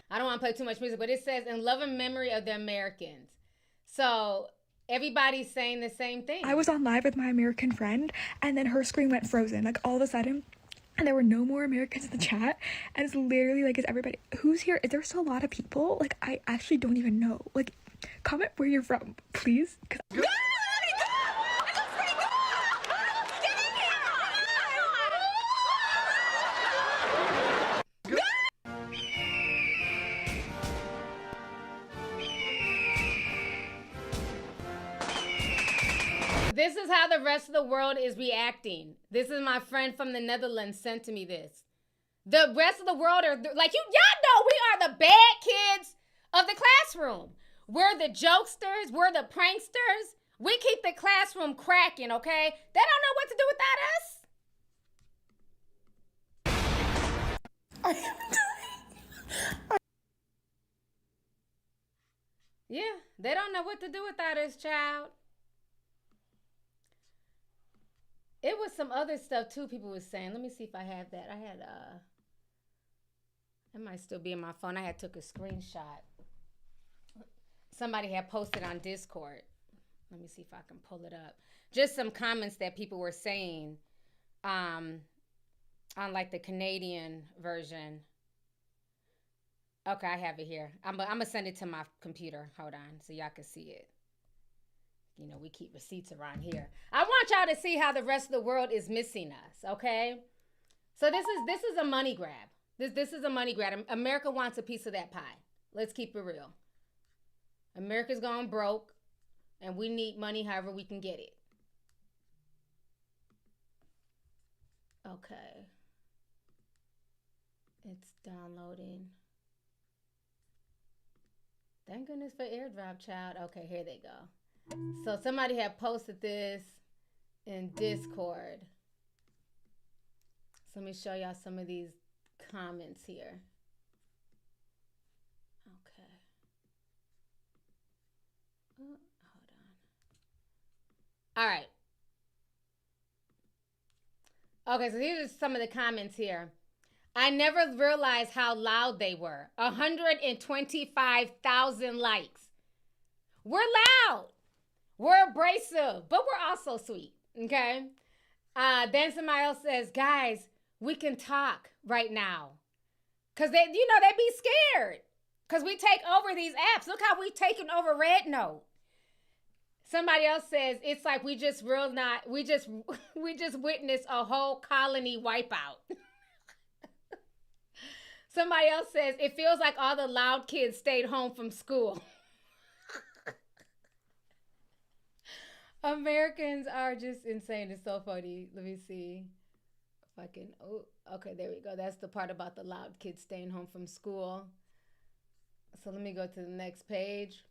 I don't want to play too much music, but it says in love and memory of the Americans. So everybody's saying the same thing. I was on live with my American friend, and then her screen went frozen, like all of a sudden, and there were no more Americans in the chat, and it's literally like, is everybody, who's here? Is there still a lot of people? Like, I actually don't even know. Like, comment where you're from, please. This is how the rest of the world is reacting. This is my friend from the Netherlands sent to me this. The rest of the world are like, y'all know we are the bad kids of the classroom. We're the jokesters. We're the pranksters. We keep the classroom cracking, okay? They don't know what to do without us. Yeah, they don't know what to do without us, child. It was some other stuff too people were saying. Let me see if I have that. It might still be in my phone. I had took a screenshot. Somebody had posted on Discord. Let me see if I can pull it up. Just some comments that people were saying on like the Canadian version. Okay, I have it here. I'm going to send it to my computer. Hold on so y'all can see it. You know, we keep receipts around here. I want y'all to see how the rest of the world is missing us, okay? So this is a money grab. This is a money grab. America wants a piece of that pie. Let's keep it real. America's gone broke, and we need money however we can get it. Okay. It's downloading. Thank goodness for AirDrop, child. Okay, here they go. So somebody had posted this in Discord. So let me show y'all some of these comments here. Okay. Oh, hold on. All right. Okay, so here's some of the comments here. I never realized how loud they were. 125,000 likes. We're loud. We're abrasive, but we're also sweet, okay? Then somebody else says, guys, we can talk right now. Because they be scared. Because we take over these apps. Look how we've taken over Red Note. Somebody else says it's like we just witnessed a whole colony wipeout. Somebody else says it feels like all the loud kids stayed home from school. Americans are just insane. It's so funny. Let me see. Okay, there we go. That's the part about the loud kids staying home from school. So let me go to the next page.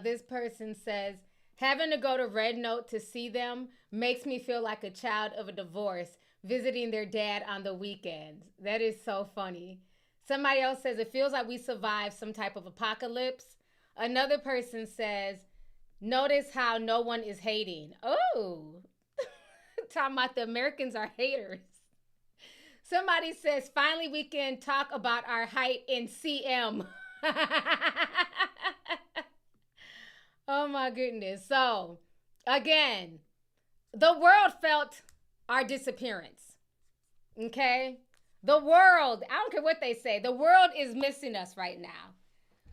This person says, having to go to Red Note to see them makes me feel like a child of a divorce visiting their dad on the weekends. That is so funny. Somebody else says, it feels like we survived some type of apocalypse. Another person says, notice how no one is hating. Oh, talking about the Americans are haters. Somebody says, finally we can talk about our height in CM. Oh my goodness. So, again, the world felt our disappearance. Okay? The world, I don't care what they say, the world is missing us right now.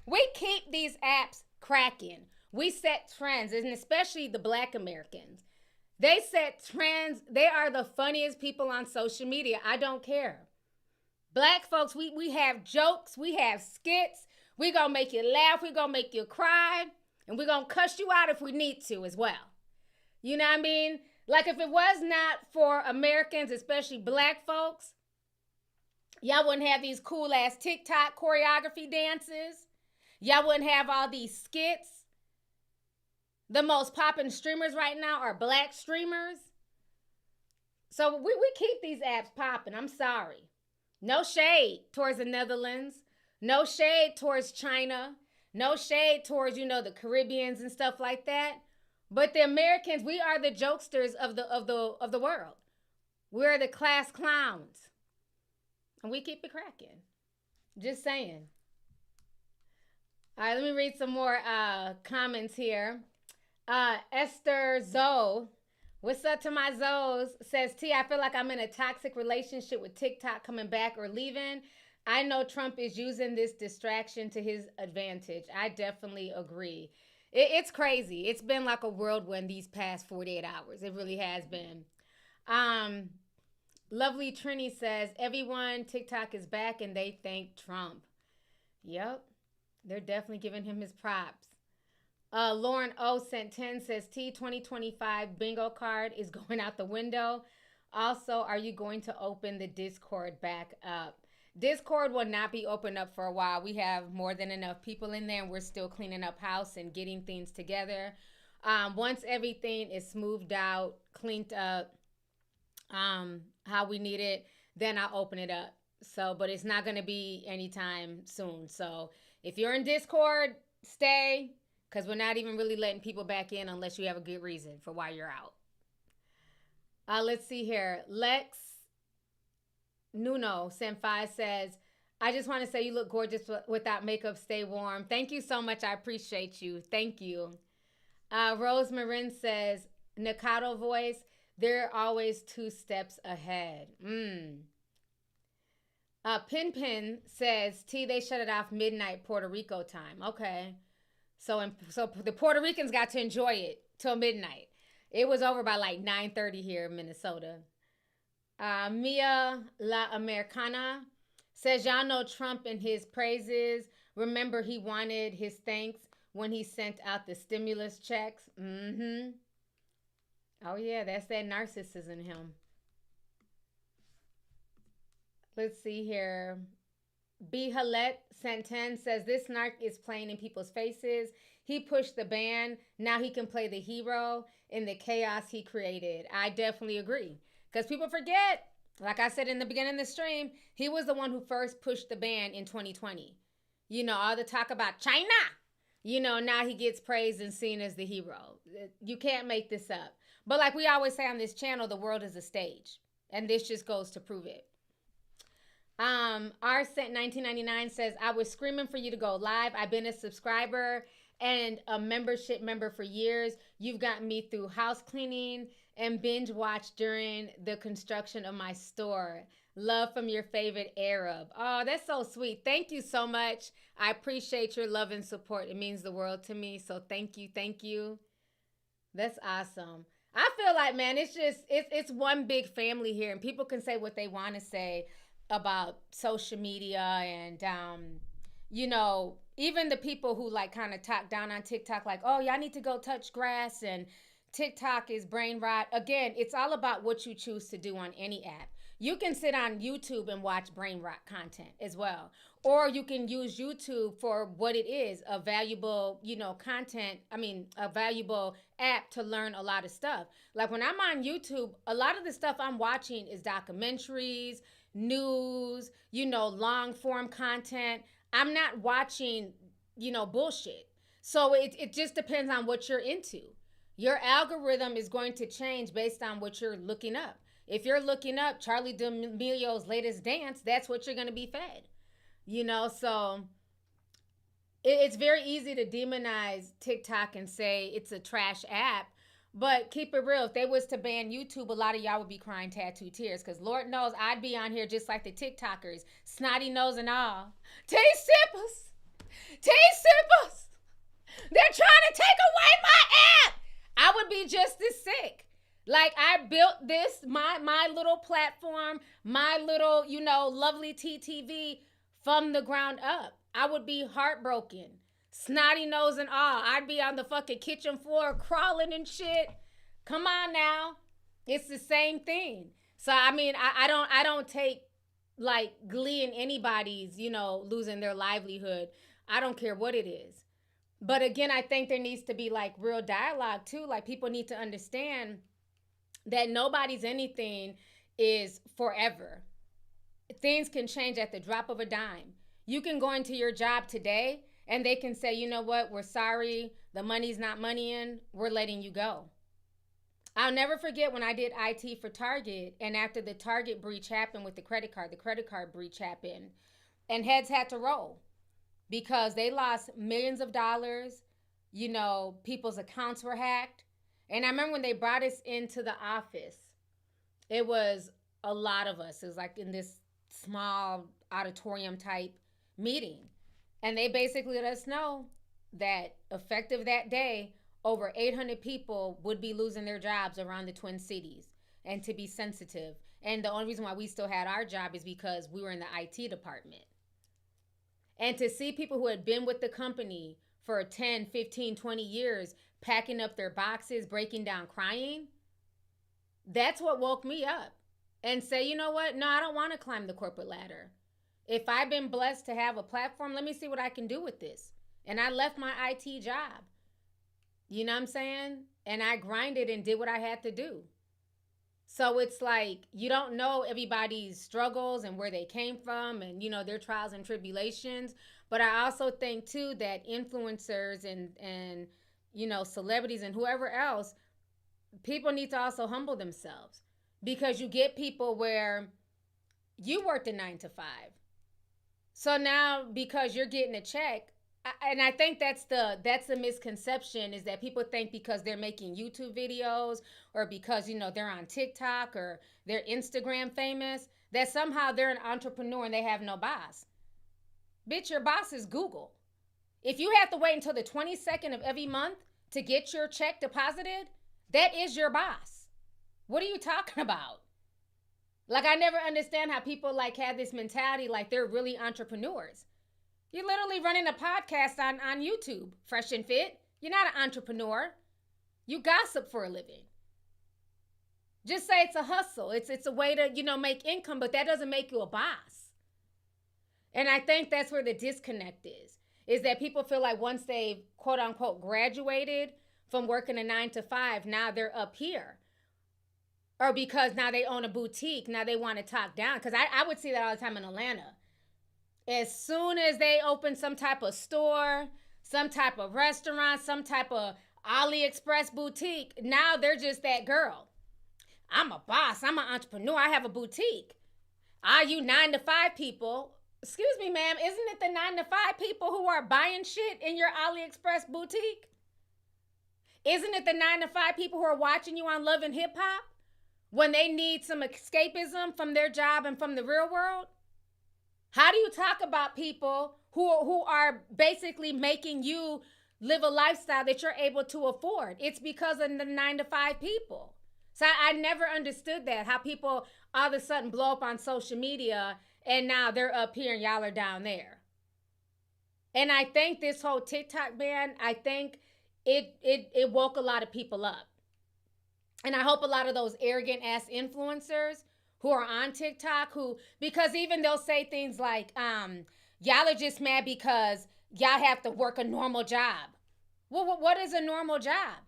We keep these apps cracking. We set trends, and especially the Black Americans. They set trends. They are the funniest people on social media. I don't care. Black folks, we have jokes. We have skits. We're going to make you laugh. We're going to make you cry. And we're going to cuss you out if we need to as well. You know what I mean? Like if it was not for Americans, especially Black folks, y'all wouldn't have these cool ass TikTok choreography dances. Y'all wouldn't have all these skits. The most popping streamers right now are Black streamers. So we keep these apps popping. I'm sorry. No shade towards the Netherlands. No shade towards China. No shade towards, the Caribbeans and stuff like that. But the Americans, we are the jokesters of the world. We're the class clowns. And we keep it cracking. Just saying. All right, let me read some more comments here. Esther Zoe, what's up to my Zoes? Says, T, I feel like I'm in a toxic relationship with TikTok coming back or leaving. I know Trump is using this distraction to his advantage. I definitely agree. It's crazy. It's been like a whirlwind these past 48 hours. It really has been. Lovely Trini says, everyone, TikTok is back and they thank Trump. Yep. They're definitely giving him his props. Lauren O sent 10 says, T, 2025 bingo card is going out the window. Also, are you going to open the Discord back up? Discord will not be opened up for a while. We have more than enough people in there, and we're still cleaning up house and getting things together. Once everything is smoothed out, cleaned up, how we need it, then I'll open it up. So, but it's not going to be anytime soon. So if you're in Discord, stay, because we're not even really letting people back in unless you have a good reason for why you're out. Let's see here. Lex Nuno Senpai says, I just want to say you look gorgeous without makeup. Stay warm. Thank you so much. I appreciate you. Thank you. Rose Marin says, Nikado voice, they're always 2 steps ahead. Pin Pin says, T, they shut it off midnight Puerto Rico time. Okay. So the Puerto Ricans got to enjoy it till midnight. It was over by like 9:30 here in Minnesota. Mia La Americana says, y'all know Trump and his praises. Remember, he wanted his thanks when he sent out the stimulus checks. Oh, yeah, that's that narcissism in him. Let's see here. B. Halette Santen says, this narc is playing in people's faces. He pushed the ban. Now he can play the hero in the chaos he created. I definitely agree. Because people forget, like I said in the beginning of the stream, he was the one who first pushed the ban in 2020. All the talk about China. Now he gets praised and seen as the hero. You can't make this up. But like we always say on this channel, the world is a stage. And this just goes to prove it. Rcent1999 says, I was screaming for you to go live. I've been a subscriber and a membership member for years. You've gotten me through house cleaning and binge watch during the construction of my store. Love from your favorite Arab. Oh, that's so sweet. Thank you so much. I appreciate your love and support. It means the world to me. So thank you. Thank you. That's awesome. I feel like, man, it's one big family here, and people can say what they want to say about social media and even the people who like kind of talk down on TikTok, like, oh, y'all need to go touch grass and TikTok is brain rot. Again, it's all about what you choose to do on any app. You can sit on YouTube and watch brain rot content as well. Or you can use YouTube for what it is, a valuable, a valuable app to learn a lot of stuff. Like when I'm on YouTube, a lot of the stuff I'm watching is documentaries, news, long form content. I'm not watching, bullshit. So it just depends on what you're into. Your algorithm is going to change based on what you're looking up. If you're looking up Charlie D'Amelio's latest dance, that's what you're going to be fed. So it's very easy to demonize TikTok and say it's a trash app. But keep it real, if they was to ban YouTube, a lot of y'all would be crying tattoo tears. Because Lord knows I'd be on here just like the TikTokers, snotty nose and all. Taste sippers. They're trying to take away my app. I would be just as sick. Like I built this, my little platform, my little, lovely TTV from the ground up. I would be heartbroken, snotty nose and all. I'd be on the fucking kitchen floor crawling and shit. Come on now. It's the same thing. So, I mean, I don't take like glee in anybody's, losing their livelihood. I don't care what it is. But again, I think there needs to be like real dialogue too. Like people need to understand that nobody's anything is forever. Things can change at the drop of a dime. You can go into your job today and they can say, you know what, we're sorry, the money's not money in, we're letting you go. I'll never forget when I did IT for Target, and after the Target breach happened with the credit card breach happened, and heads had to roll because they lost millions of dollars, people's accounts were hacked. And I remember when they brought us into the office, it was a lot of us. It was like in this small auditorium type meeting. And they basically let us know that effective that day, over 800 people would be losing their jobs around the Twin Cities, and to be sensitive. And the only reason why we still had our job is because we were in the IT department. And to see people who had been with the company for 10, 15, 20 years, packing up their boxes, breaking down, crying, that's what woke me up and say, you know what? No, I don't want to climb the corporate ladder. If I've been blessed to have a platform, let me see what I can do with this. And I left my IT job. You know what I'm saying? And I grinded and did what I had to do. So it's like, you don't know everybody's struggles and where they came from and, their trials and tribulations. But I also think too that influencers and celebrities and whoever else, people need to also humble themselves, because you get people where you worked a 9 to 5. So now because you're getting a check, and I think that's the misconception, is that people think because they're making YouTube videos or because, they're on TikTok or they're Instagram famous, that somehow they're an entrepreneur and they have no boss. Bitch, your boss is Google. If you have to wait until the 22nd of every month to get your check deposited, that is your boss. What are you talking about? Like, I never understand how people like have this mentality like they're really entrepreneurs. You're literally running a podcast on YouTube, Fresh and Fit. You're not an entrepreneur. You gossip for a living. Just say it's a hustle. It's a way to, make income, but that doesn't make you a boss. And I think that's where the disconnect is that people feel like once they've, quote unquote, graduated from working a 9 to 5, now they're up here. Or because now they own a boutique, now they want to talk down. Because I would see that all the time in Atlanta. As soon as they open some type of store, some type of restaurant, some type of AliExpress boutique, now they're just that girl. I'm a boss. I'm an entrepreneur. I have a boutique. Are you 9 to 5 people? Excuse me, ma'am. Isn't it the 9 to 5 people who are buying shit in your AliExpress boutique? Isn't it the 9 to 5 people who are watching you on Love and Hip Hop? when they need some escapism from their job and from the real world? How do you talk about people who are basically making you live a lifestyle that you're able to afford? It's because of the 9-to-5 people. So I never understood that, how people all of a sudden blow up on social media and now they're up here and y'all are down there. And I think this whole TikTok ban, I think it woke a lot of people up. And I hope a lot of those arrogant ass influencers who are on TikTok, because even they'll say things like, y'all are just mad because y'all have to work a normal job. Well, what is a normal job?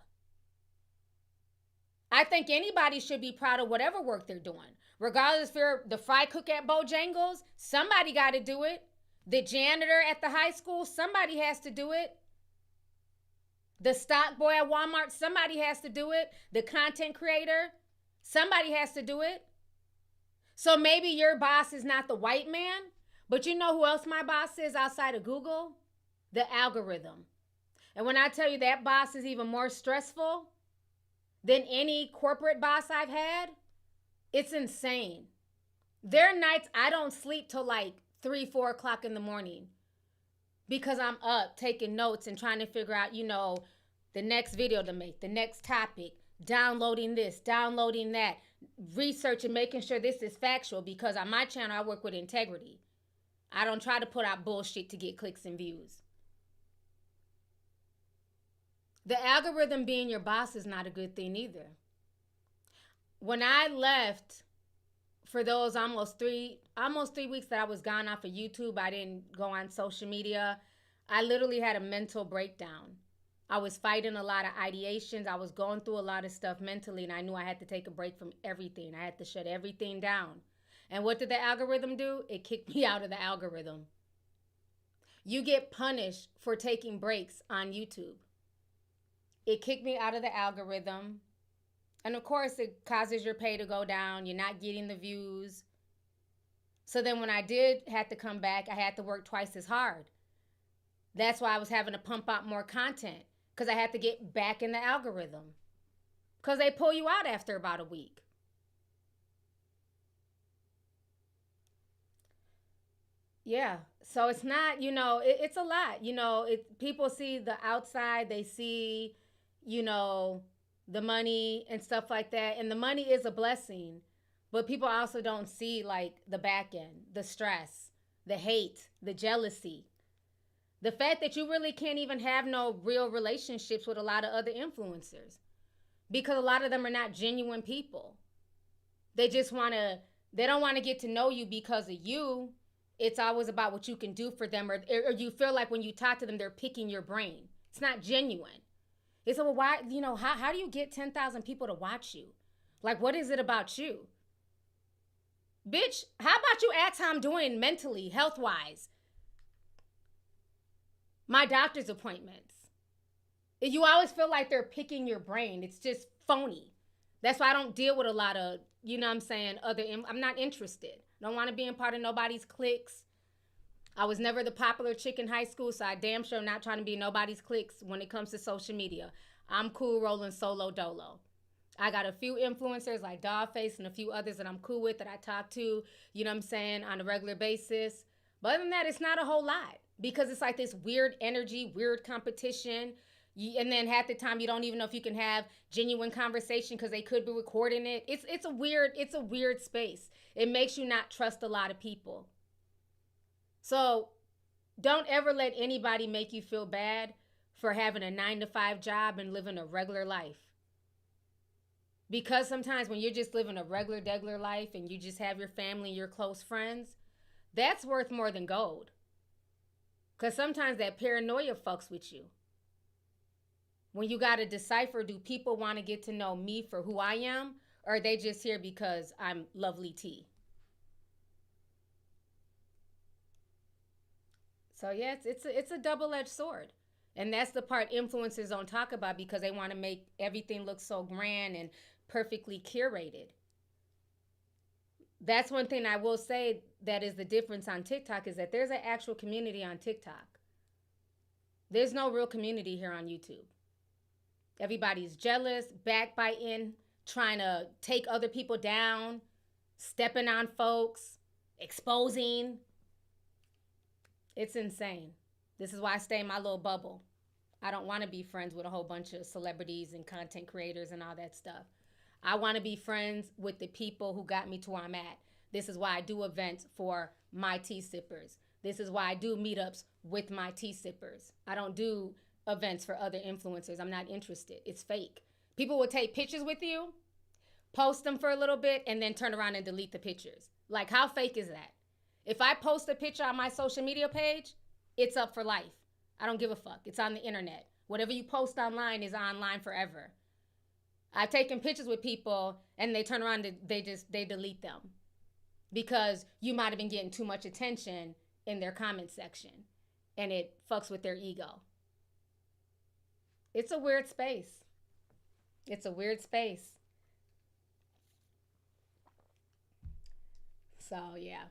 I think anybody should be proud of whatever work they're doing. Regardless if you're the fry cook at Bojangles, somebody got to do it. The janitor at the high school, somebody has to do it. The stock boy at Walmart, somebody has to do it. The content creator, somebody has to do it. So maybe your boss is not the white man, but you know who else my boss is outside of Google? The algorithm. And when I tell you that boss is even more stressful than any corporate boss I've had, it's insane. There are nights I don't sleep till like 3-4 o'clock in the morning because I'm up taking notes and trying to figure out, the next video to make, the next topic, downloading this, downloading that, researching, making sure this is factual, because on my channel, I work with integrity. I don't try to put out bullshit to get clicks and views. The algorithm being your boss is not a good thing either. When I left, for those almost three weeks that I was gone off of YouTube, I didn't go on social media. I literally had a mental breakdown. I was fighting a lot of ideations. I was going through a lot of stuff mentally, and I knew I had to take a break from everything. I had to shut everything down. And what did the algorithm do? It kicked me out of the algorithm. You get punished for taking breaks on YouTube. It kicked me out of the algorithm. And of course, it causes your pay to go down. You're not getting the views. So then when I did have to come back, I had to work twice as hard. That's why I was having to pump out more content, because I had to get back in the algorithm. Because they pull you out after about a week. Yeah, so it's not, it's a lot. People see the outside, they see, the money and stuff like that. And the money is a blessing, but people also don't see like the back end, the stress, the hate, the jealousy. The fact that you really can't even have no real relationships with a lot of other influencers, because a lot of them are not genuine people. They don't want to get to know you because of you. It's always about what you can do for them, or you feel like when you talk to them, they're picking your brain. It's not genuine. It's like, well, why, how do you get 10,000 people to watch you? Like, what is it about you? Bitch, how about you ask how I'm doing mentally, health-wise? My doctor's appointments. You always feel like they're picking your brain. It's just phony. That's why I don't deal with a lot of, I'm not interested. Don't want to be in part of nobody's cliques. I was never the popular chick in high school, so I damn sure not trying to be nobody's cliques when it comes to social media. I'm cool rolling solo dolo. I got a few influencers like Dogface and a few others that I'm cool with that I talk to, on a regular basis. But other than that, it's not a whole lot, because it's like this weird energy, weird competition. And then half the time you don't even know if you can have genuine conversation because they could be recording it. It's a weird space. It makes you not trust a lot of people. So don't ever let anybody make you feel bad for having a 9-to-5 job and living a regular life. Because sometimes when you're just living a regular life and you just have your family and your close friends, that's worth more than gold. Because sometimes that paranoia fucks with you. When you got to decipher, do people want to get to know me for who I am, or are they just here because I'm lovely T? So yeah, it's a double-edged sword. And that's the part influencers don't talk about, because they want to make everything look so grand and perfectly curated. That's one thing I will say that is the difference on TikTok, is that there's an actual community on TikTok. There's no real community here on YouTube. Everybody's jealous, backbiting, trying to take other people down, stepping on folks, exposing. It's insane. This is why I stay in my little bubble. I don't want to be friends with a whole bunch of celebrities and content creators and all that stuff. I want to be friends with the people who got me to where I'm at. This is why I do events for my tea sippers. This is why I do meetups with my tea sippers. I don't do events for other influencers. I'm not interested. It's fake. People will take pictures with you, post them for a little bit, and then turn around and delete the pictures. Like, how fake is that? If I post a picture on my social media page, it's up for life. I don't give a fuck. It's on the internet. Whatever you post online is online forever. I've taken pictures with people and they turn around and they delete them because you might have been getting too much attention in their comment section and it fucks with their ego. It's a weird space. It's a weird space. So, yeah.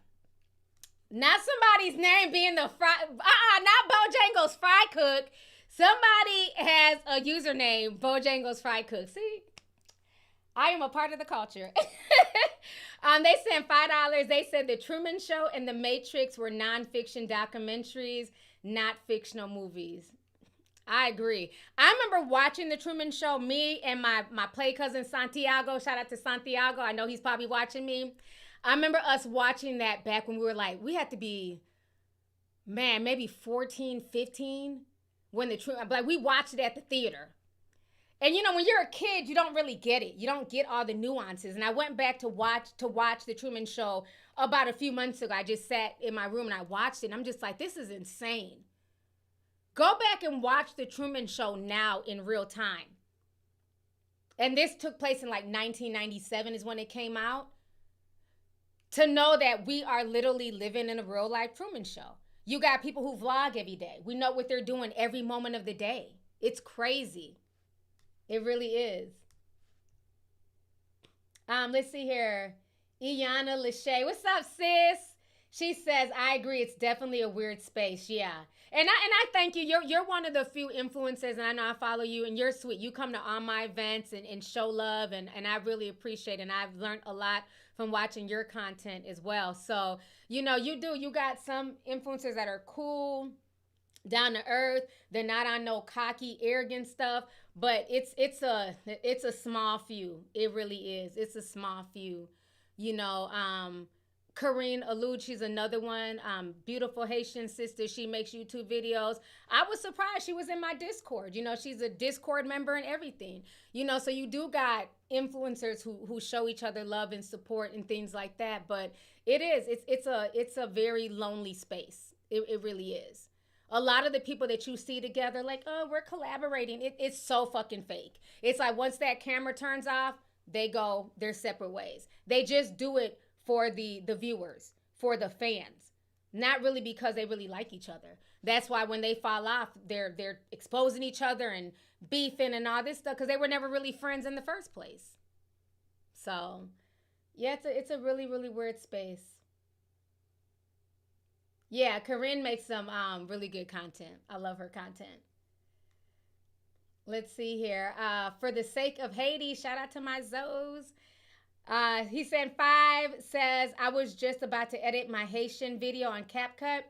Not somebody's name being the not Bojangles Fry Cook. Somebody has a username, Bojangles Fry Cook. See, I am a part of the culture. They sent $5. They said the Truman Show and The Matrix were nonfiction documentaries, not fictional movies. I agree. I remember watching the Truman Show, me and my play cousin Santiago. Shout out to Santiago. I know he's probably watching me. I remember us watching that back when we were like, we had to be, man, maybe 14, 15 when we watched it at the theater. And you know, when you're a kid, you don't really get it. You don't get all the nuances. And I went back to watch the Truman Show about a few months ago. I just sat in my room and I watched it. And I'm just like, this is insane. Go back and watch the Truman Show now in real time. And this took place in like 1997 is when it came out. To know that we are literally living in a real life Truman Show. You got people who vlog every day. We know what they're doing every moment of the day. It's crazy. It really is. Let's see here. Iana Lachey. What's up, sis? She says, I agree. It's definitely a weird space. Yeah. And I thank you. You're one of the few influencers, and I know I follow you, and you're sweet. You come to all my events and show love, and I really appreciate it. And I've learned a lot from watching your content as well. So, you know, you got some influencers that are cool, down to earth. They're not on no cocky, arrogant stuff, but it's a small few. It really is. It's a small few. You know, Karine Allude, she's another one. Beautiful Haitian sister. She makes YouTube videos. I was surprised she was in my Discord. You know, she's a Discord member and everything. You know, so you do got influencers who show each other love and support and things like that. But it's a very lonely space. It really is. A lot of the people that you see together, like, oh, we're collaborating. It's so fucking fake. It's like once that camera turns off, they go their separate ways. They just do it for the viewers, for the fans, not really because they really like each other. That's why when they fall off, they're exposing each other and beefing and all this stuff because they were never really friends in the first place. So, yeah, it's a really, really weird space. Yeah, Corinne makes some really good content. I love her content. Let's see here. For the sake of Haiti, shout out to my Zoes. He sent 5, says, I was just about to edit my Haitian video on CapCut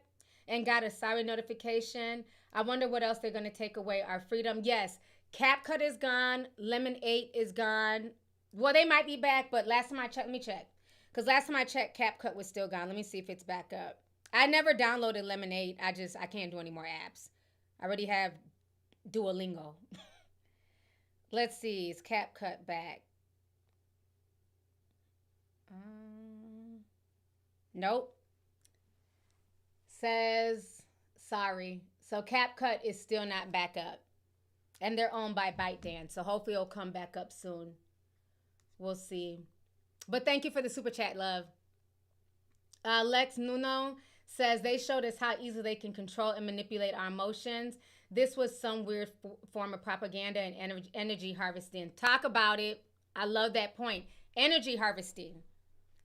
and got a sorry notification. I wonder what else they're going to take away our freedom. Yes, CapCut is gone. Lemon 8 is gone. Well, they might be back, but last time I checked, let me check. Because last time I checked, CapCut was still gone. Let me see if it's back up. I never downloaded Lemon 8. I can't do any more apps. I already have Duolingo. Let's see. Is CapCut back? Nope. Says sorry. So CapCut is still not back up. And they're owned by ByteDance. So hopefully it'll come back up soon. We'll see. But thank you for the super chat, love. Lex Nuno says they showed us how easily they can control and manipulate our emotions. This was some weird form of propaganda and energy harvesting. Talk about it. I love that point. Energy harvesting.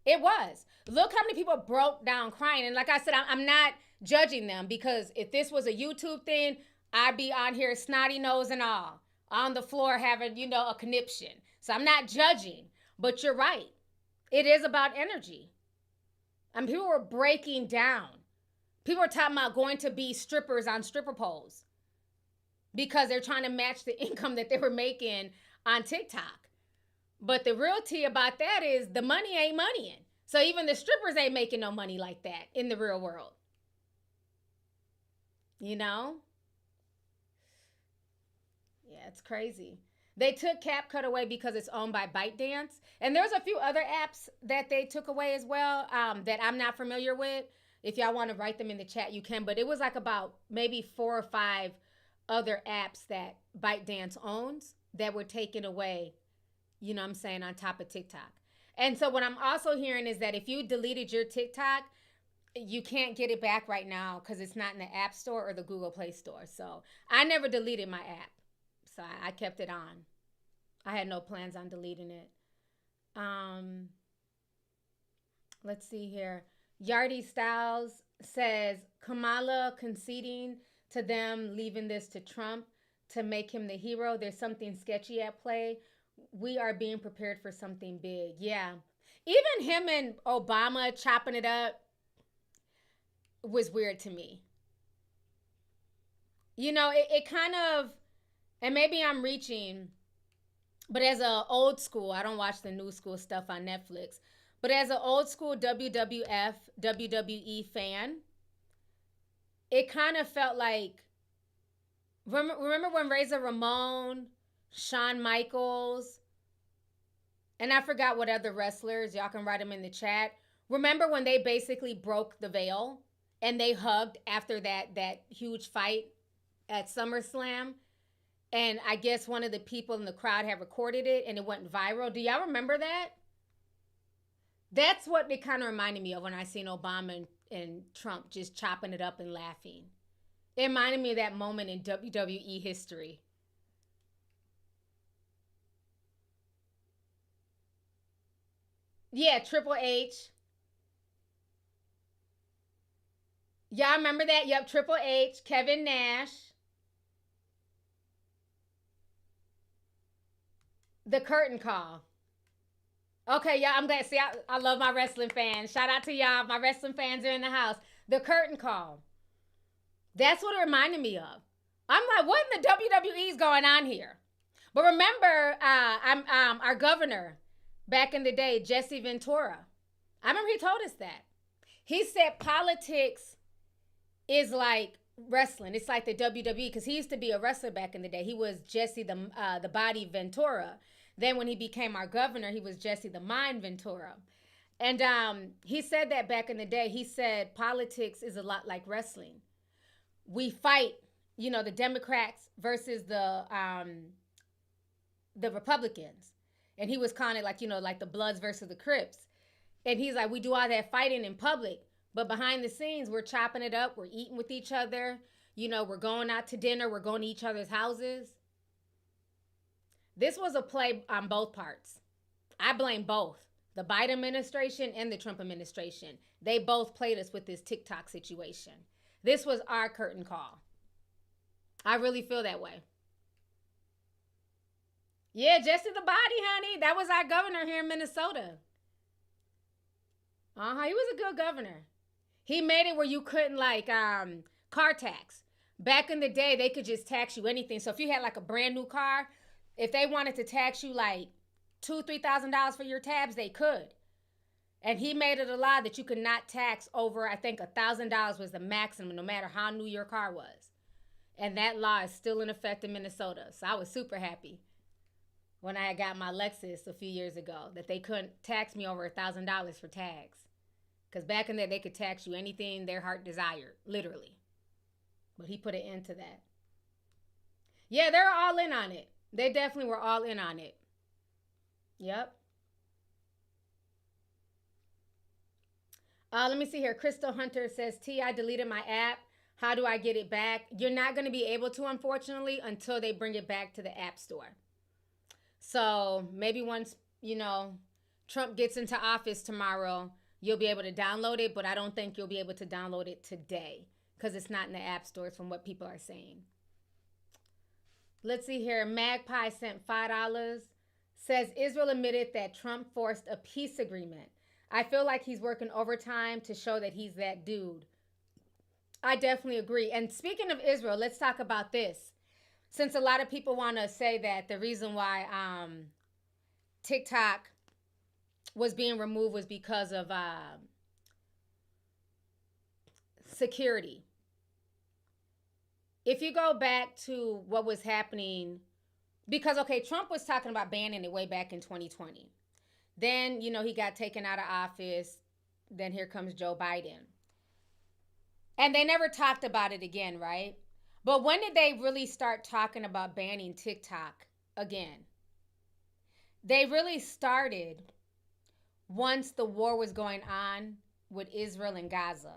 It was. Look how many people broke down crying. And like I said, I'm not judging them because if this was a YouTube thing, I'd be on here snotty nose and all on the floor having, a conniption. So I'm not judging, but you're right. It is about energy. I mean, people were breaking down. People were talking about going to be strippers on stripper poles because they're trying to match the income that they were making on TikTok. But the real tea about that is the money ain't moneying. So even the strippers ain't making no money like that in the real world. Yeah, it's crazy. They took CapCut away because it's owned by ByteDance. And there's a few other apps that they took away as well that I'm not familiar with. If y'all want to write them in the chat, you can. But it was like about maybe 4 or 5 other apps that ByteDance owns that were taken away, on top of TikTok. And so what I'm also hearing is that if you deleted your TikTok, you can't get it back right now because it's not in the App Store or the Google Play Store. So I never deleted my app. So I kept it on. I had no plans on deleting it. Let's see here. Yardy Styles says, Kamala conceding to them, leaving this to Trump to make him the hero. There's something sketchy at play. We are being prepared for something big. Yeah. Even him and Obama chopping it up was weird to me. It kind of, and maybe I'm reaching, but as a old school, I don't watch the new school stuff on Netflix, but as an old school WWF, WWE fan, it kind of felt like, remember when Razor Ramon, Shawn Michaels, and I forgot what other wrestlers, y'all can write them in the chat. Remember when they basically broke the veil and they hugged after that huge fight at SummerSlam? And I guess one of the people in the crowd had recorded it and it went viral. Do y'all remember that? That's what it kind of reminded me of when I seen Obama and Trump just chopping it up and laughing. It reminded me of that moment in WWE history. Yeah, Triple H. Y'all remember that? Yep, Triple H, Kevin Nash. The curtain call. Okay, y'all, I'm glad. See, I love my wrestling fans. Shout out to y'all. My wrestling fans are in the house. The curtain call. That's what it reminded me of. I'm like, what in the WWE is going on here? But remember, our governor back in the day, Jesse Ventura. I remember he told us that. He said politics is like wrestling. It's like the WWE because he used to be a wrestler back in the day. He was Jesse the Body Ventura. Then when he became our governor, he was Jesse the Mind Ventura. And he said that back in the day. He said politics is a lot like wrestling. We fight, the Democrats versus the Republicans. And he was calling it like the Bloods versus the Crips. And he's like, we do all that fighting in public. But behind the scenes, we're chopping it up. We're eating with each other. We're going out to dinner. We're going to each other's houses. This was a play on both parts. I blame both. The Biden administration and the Trump administration. They both played us with this TikTok situation. This was our curtain call. I really feel that way. Yeah, Jesse the Body, honey. That was our governor here in Minnesota. He was a good governor. He made it where you couldn't car tax. Back in the day, they could just tax you anything. So if you had a brand new car, if they wanted to tax you $2,000-$3,000 for your tabs, they could. And he made it a law that you could not tax over, I think $1,000 was the maximum, no matter how new your car was. And that law is still in effect in Minnesota. So I was super happy when I got my Lexus a few years ago that they couldn't tax me over $1,000 for tags. Because back in there, they could tax you anything their heart desired, literally. But he put an end to that. Yeah, they're all in on it. They definitely were all in on it. Yep. Let me see here. Crystal Hunter says, T, I deleted my app. How do I get it back? You're not going to be able to, unfortunately, until they bring it back to the App Store. So maybe once, Trump gets into office tomorrow, you'll be able to download it, but I don't think you'll be able to download it today because it's not in the App Stores from what people are saying. Let's see here. Magpie sent $5. Says Israel admitted that Trump forced a peace agreement. I feel like he's working overtime to show that he's that dude. I definitely agree. And speaking of Israel, let's talk about this. Since a lot of people want to say that the reason why TikTok was being removed was because of security. If you go back to what was happening, because, okay, Trump was talking about banning it way back in 2020. Then, you know, he got taken out of office. Then here comes Joe Biden. And they never talked about it again, right? But when did they really start talking about banning TikTok again? They really started once the war was going on with Israel and Gaza.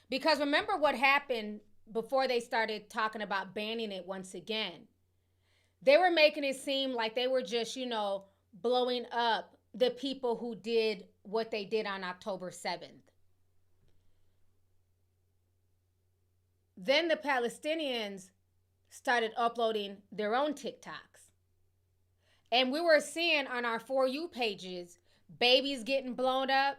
Because remember what happened before they started talking about banning it once again. They were making it seem like they were just, you know, blowing up the people who did what they did on October 7th. Then the Palestinians started uploading their own TikToks. And we were seeing on our For You pages, babies getting blown up,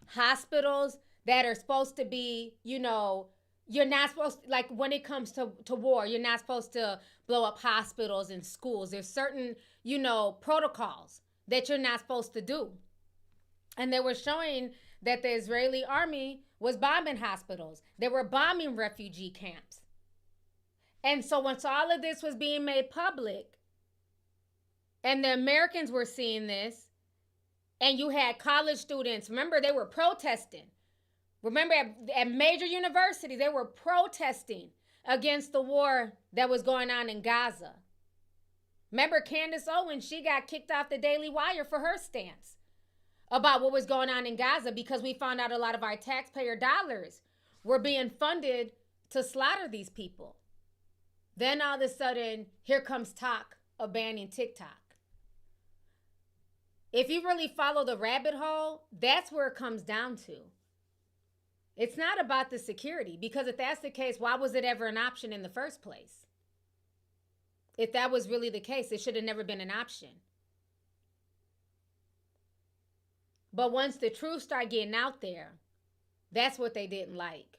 hospitals that are supposed to be, you know, you're not supposed to, like when it comes to war, you're not supposed to blow up hospitals and schools. There's certain, you know, protocols that you're not supposed to do. And they were showing that the Israeli army was bombing hospitals. They were bombing refugee camps. And so once all of this was being made public, and the Americans were seeing this, and you had college students, remember they were protesting. Remember at major universities, they were protesting against the war that was going on in Gaza. Remember Candace Owens, she got kicked off the Daily Wire for her stance about what was going on in Gaza because we found out a lot of our taxpayer dollars were being funded to slaughter these people. Then all of a sudden, here comes talk of banning TikTok. If you really follow the rabbit hole, that's where it comes down to. It's not about the security, because if that's the case, why was it ever an option in the first place? If that was really the case, it should have never been an option. But once the truth started getting out there, that's what they didn't like.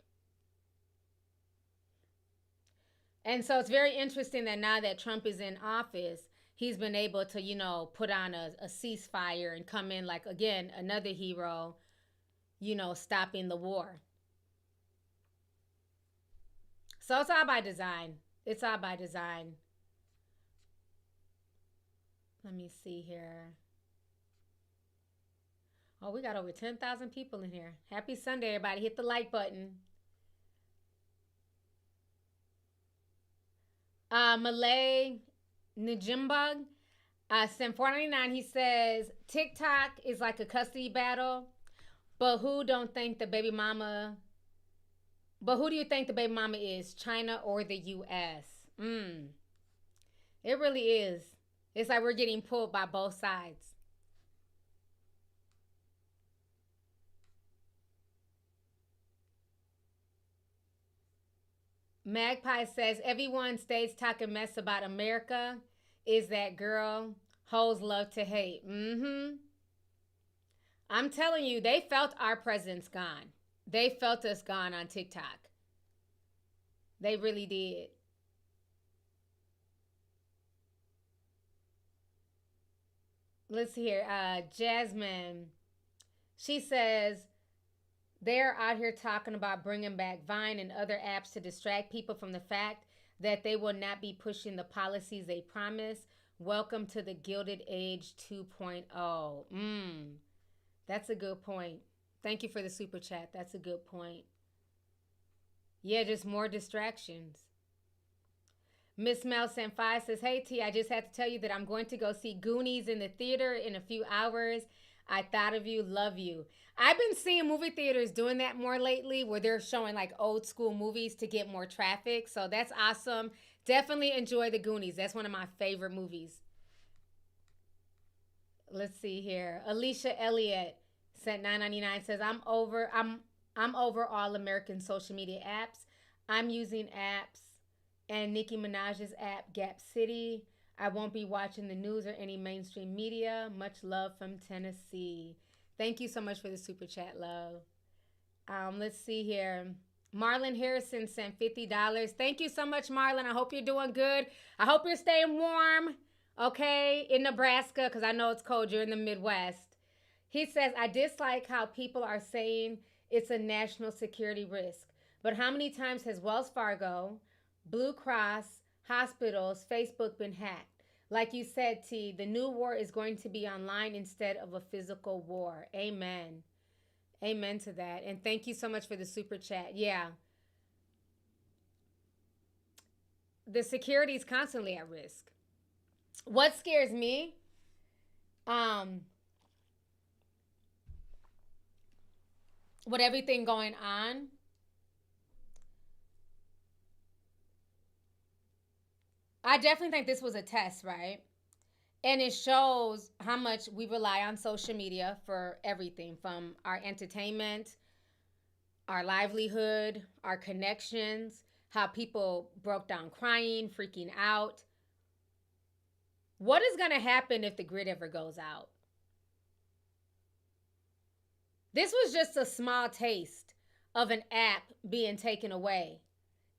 And so it's very interesting that now that Trump is in office, he's been able to, you know, put on a ceasefire and come in like, again, another hero, you know, stopping the war. So it's all by design. It's all by design. Let me see here. Oh, we got over 10,000 people in here. Happy Sunday, everybody. Hit the like button. Malay Njimbug sent $4.99. He says, TikTok is like a custody battle, but who do you think the baby mama is, China or the U.S.? It really is. It's like we're getting pulled by both sides. Magpie says, everyone stays talking mess about America. Is that girl? Hoes love to hate. I'm telling you, they felt our presence gone. They felt us gone on TikTok. They really did. Let's see here. Jasmine, she says, they're out here talking about bringing back Vine and other apps to distract people from the fact that they will not be pushing the policies they promise. Welcome to the Gilded Age 2.0. That's a good point. Thank you for the super chat. That's a good point. Yeah, just more distractions. Miss Mel sent 5 says, hey T, I just had to tell you that I'm going to go see Goonies in the theater in a few hours. I thought of you, love you. I've been seeing movie theaters doing that more lately, where they're showing like old school movies to get more traffic. So that's awesome. Definitely enjoy the Goonies. That's one of my favorite movies. Let's see here. Alicia Elliott sent $9.99, says, I'm over all American social media apps. I'm using apps and Nicki Minaj's app, Gap City. I won't be watching the news or any mainstream media. Much love from Tennessee. Thank you so much for the super chat, love. Let's see here. Marlon Harrison sent $50. Thank you so much, Marlon. I hope you're doing good. I hope you're staying warm, okay, in Nebraska, because I know it's cold. You're in the Midwest. He says, I dislike how people are saying it's a national security risk. But how many times has Wells Fargo, Blue Cross, hospitals, Facebook been hacked? Like you said, T, the new war is going to be online instead of a physical war. Amen. Amen to that. And thank you so much for the super chat. Yeah. The security is constantly at risk. What scares me? With everything going on, I definitely think this was a test, right? And it shows how much we rely on social media for everything, from our entertainment, our livelihood, our connections, how people broke down crying, freaking out. What is going to happen if the grid ever goes out? This was just a small taste of an app being taken away.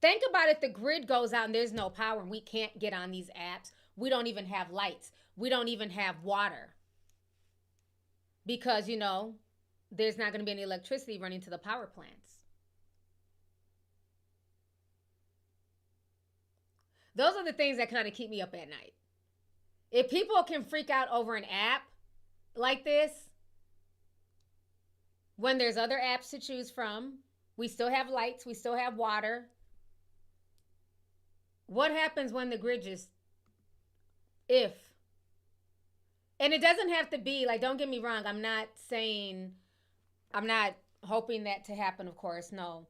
Think about if the grid goes out and there's no power and we can't get on these apps. We don't even have lights. We don't even have water. Because, there's not going to be any electricity running to the power plants. Those are the things that kind of keep me up at night. If people can freak out over an app like this, when there's other apps to choose from, we still have lights, we still have water. What happens when the grid if? And it doesn't have to be, don't get me wrong, I'm not hoping that to happen, of course, no.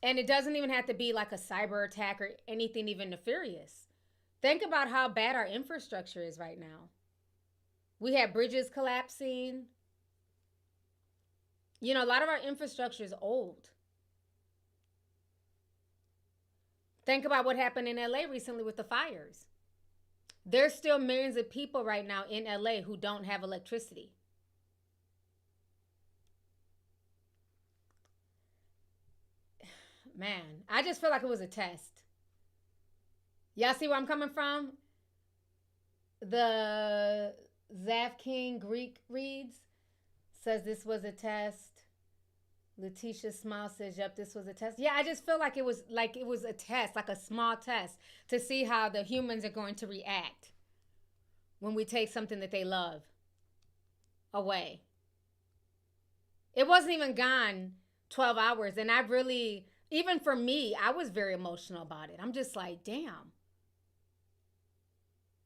And it doesn't even have to be like a cyber attack or anything even nefarious. Think about how bad our infrastructure is right now. We have bridges collapsing. A lot of our infrastructure is old. Think about what happened in LA recently with the fires. There's still millions of people right now in LA who don't have electricity. Man, I just feel like it was a test. Y'all see where I'm coming from? The Zaf King Greek reads says this was a test. Letitia Smile says, yep, this was a test. Yeah, I just feel like it was a test, like a small test to see how the humans are going to react when we take something that they love away. It wasn't even gone 12 hours. And I really, even for me, I was very emotional about it. I'm just like, damn.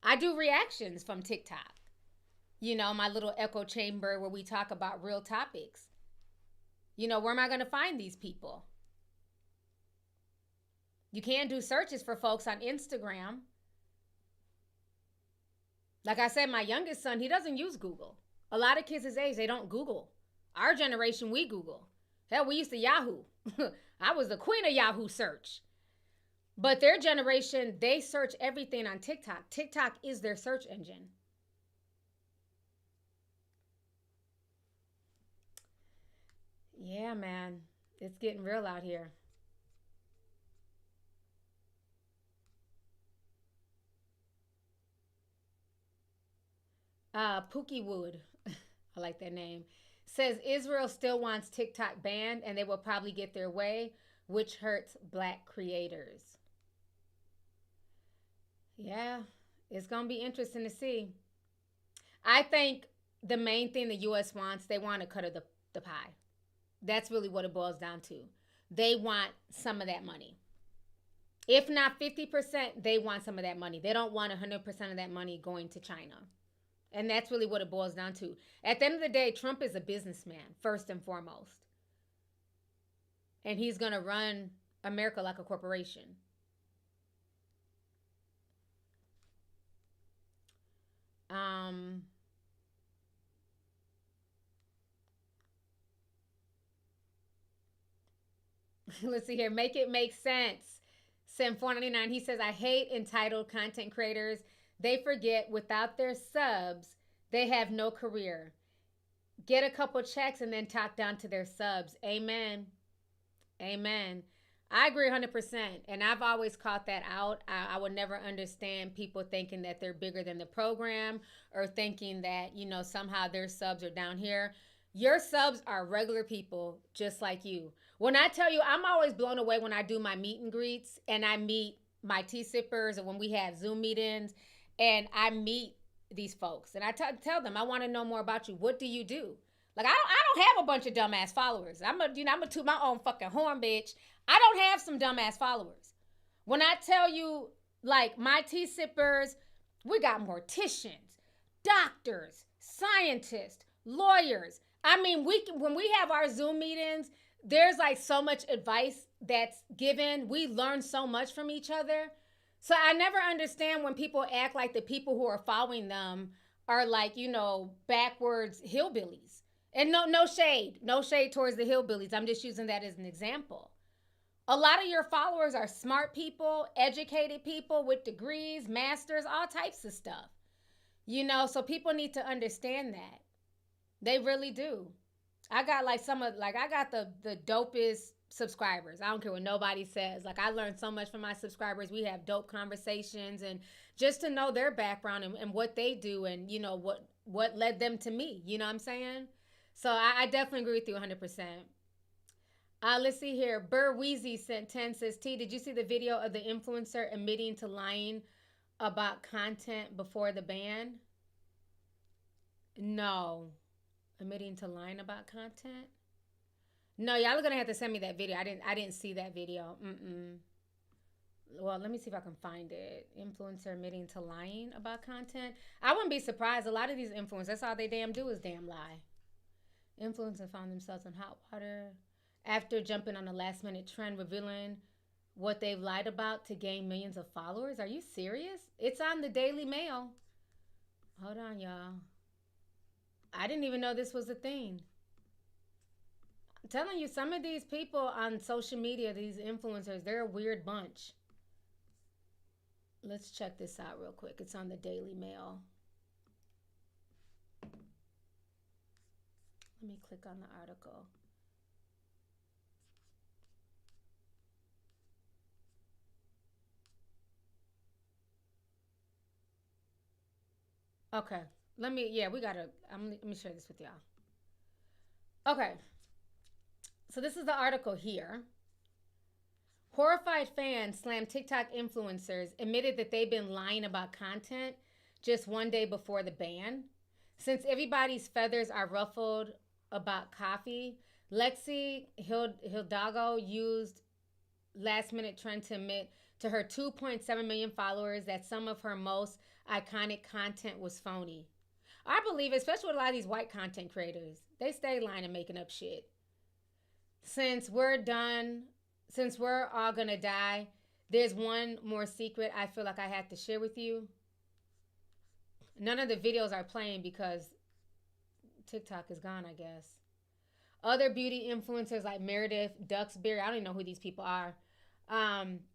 I do reactions from TikTok. My little echo chamber where we talk about real topics. Where am I going to find these people? You can do searches for folks on Instagram. Like I said, my youngest son, he doesn't use Google. A lot of kids his age, they don't Google. Our generation, we Google. Hell, we used to Yahoo. I was the queen of Yahoo search. But their generation, they search everything on TikTok. TikTok is their search engine. Yeah, man. It's getting real out here. Pookie Wood, I like that name, says Israel still wants TikTok banned and they will probably get their way, which hurts black creators. Yeah, it's going to be interesting to see. I think the main thing the U.S. wants, they want a cut of the pie. That's really what it boils down to. They want some of that money. If not 50%, they want some of that money. They don't want 100% of that money going to China. And that's really what it boils down to. At the end of the day, Trump is a businessman, first and foremost. And he's going to run America like a corporation. Let's see here. Make it make sense, Sim 499, he says, I hate entitled content creators. They forget without their subs, they have no career. Get a couple checks and then talk down to their subs. Amen. Amen. I agree 100%. And I've always caught that out. I would never understand people thinking that they're bigger than the program or thinking that, you know, somehow their subs are down here. Your subs are regular people just like you. When I tell you, I'm always blown away when I do my meet and greets and I meet my tea sippers, or when we have Zoom meetings and I meet these folks and I tell them, I want to know more about you. What do you do? Like, I don't have a bunch of dumbass followers. I'm gonna toot my own fucking horn, bitch. I don't have some dumbass followers. When I tell you, like, my tea sippers, we got morticians, doctors, scientists, lawyers. I mean, when we have our Zoom meetings, there's like so much advice that's given. We learn so much from each other. So I never understand when people act like the people who are following them are like, you know, backwards hillbillies. And no shade towards the hillbillies. I'm just using that as an example. A lot of your followers are smart people, educated people with degrees, masters, all types of stuff. You know, so people need to understand that. They really do. I got like I got the dopest subscribers. I don't care what nobody says. Like, I learned so much from my subscribers. We have dope conversations, and just to know their background and what they do, and, you know, what led them to me. You know what I'm saying? So I definitely agree with you 100%. Let's see here. Burr Weezy sent 10, says, T, did you see the video of the influencer admitting to lying about content before the ban? No. Admitting to lying about content? No, y'all are going to have to send me that video. I didn't see that video. Well, let me see if I can find it. Influencer admitting to lying about content. I wouldn't be surprised. A lot of these influencers, that's all they damn do is damn lie. Influencers found themselves in hot water after jumping on a last-minute trend, revealing what they've lied about to gain millions of followers. Are you serious? It's on the Daily Mail. Hold on, y'all. I didn't even know this was a thing. I'm telling you, some of these people on social media, these influencers, they're a weird bunch. Let's check this out real quick. It's on the Daily Mail. Let me click on the article. Okay. Let me share this with y'all. Okay. So this is the article here. Horrified fans slam TikTok influencers admitted that they've been lying about content just one day before the ban. Since everybody's feathers are ruffled about coffee, Lexi Hidalgo used last-minute trend to admit to her 2.7 million followers that some of her most iconic content was phony. I believe, especially with a lot of these white content creators, they stay lying and making up shit. Since we're all gonna die, there's one more secret I feel like I have to share with you. None of the videos are playing because TikTok is gone, I guess. Other beauty influencers like Meredith Duxbury, I don't even know who these people are,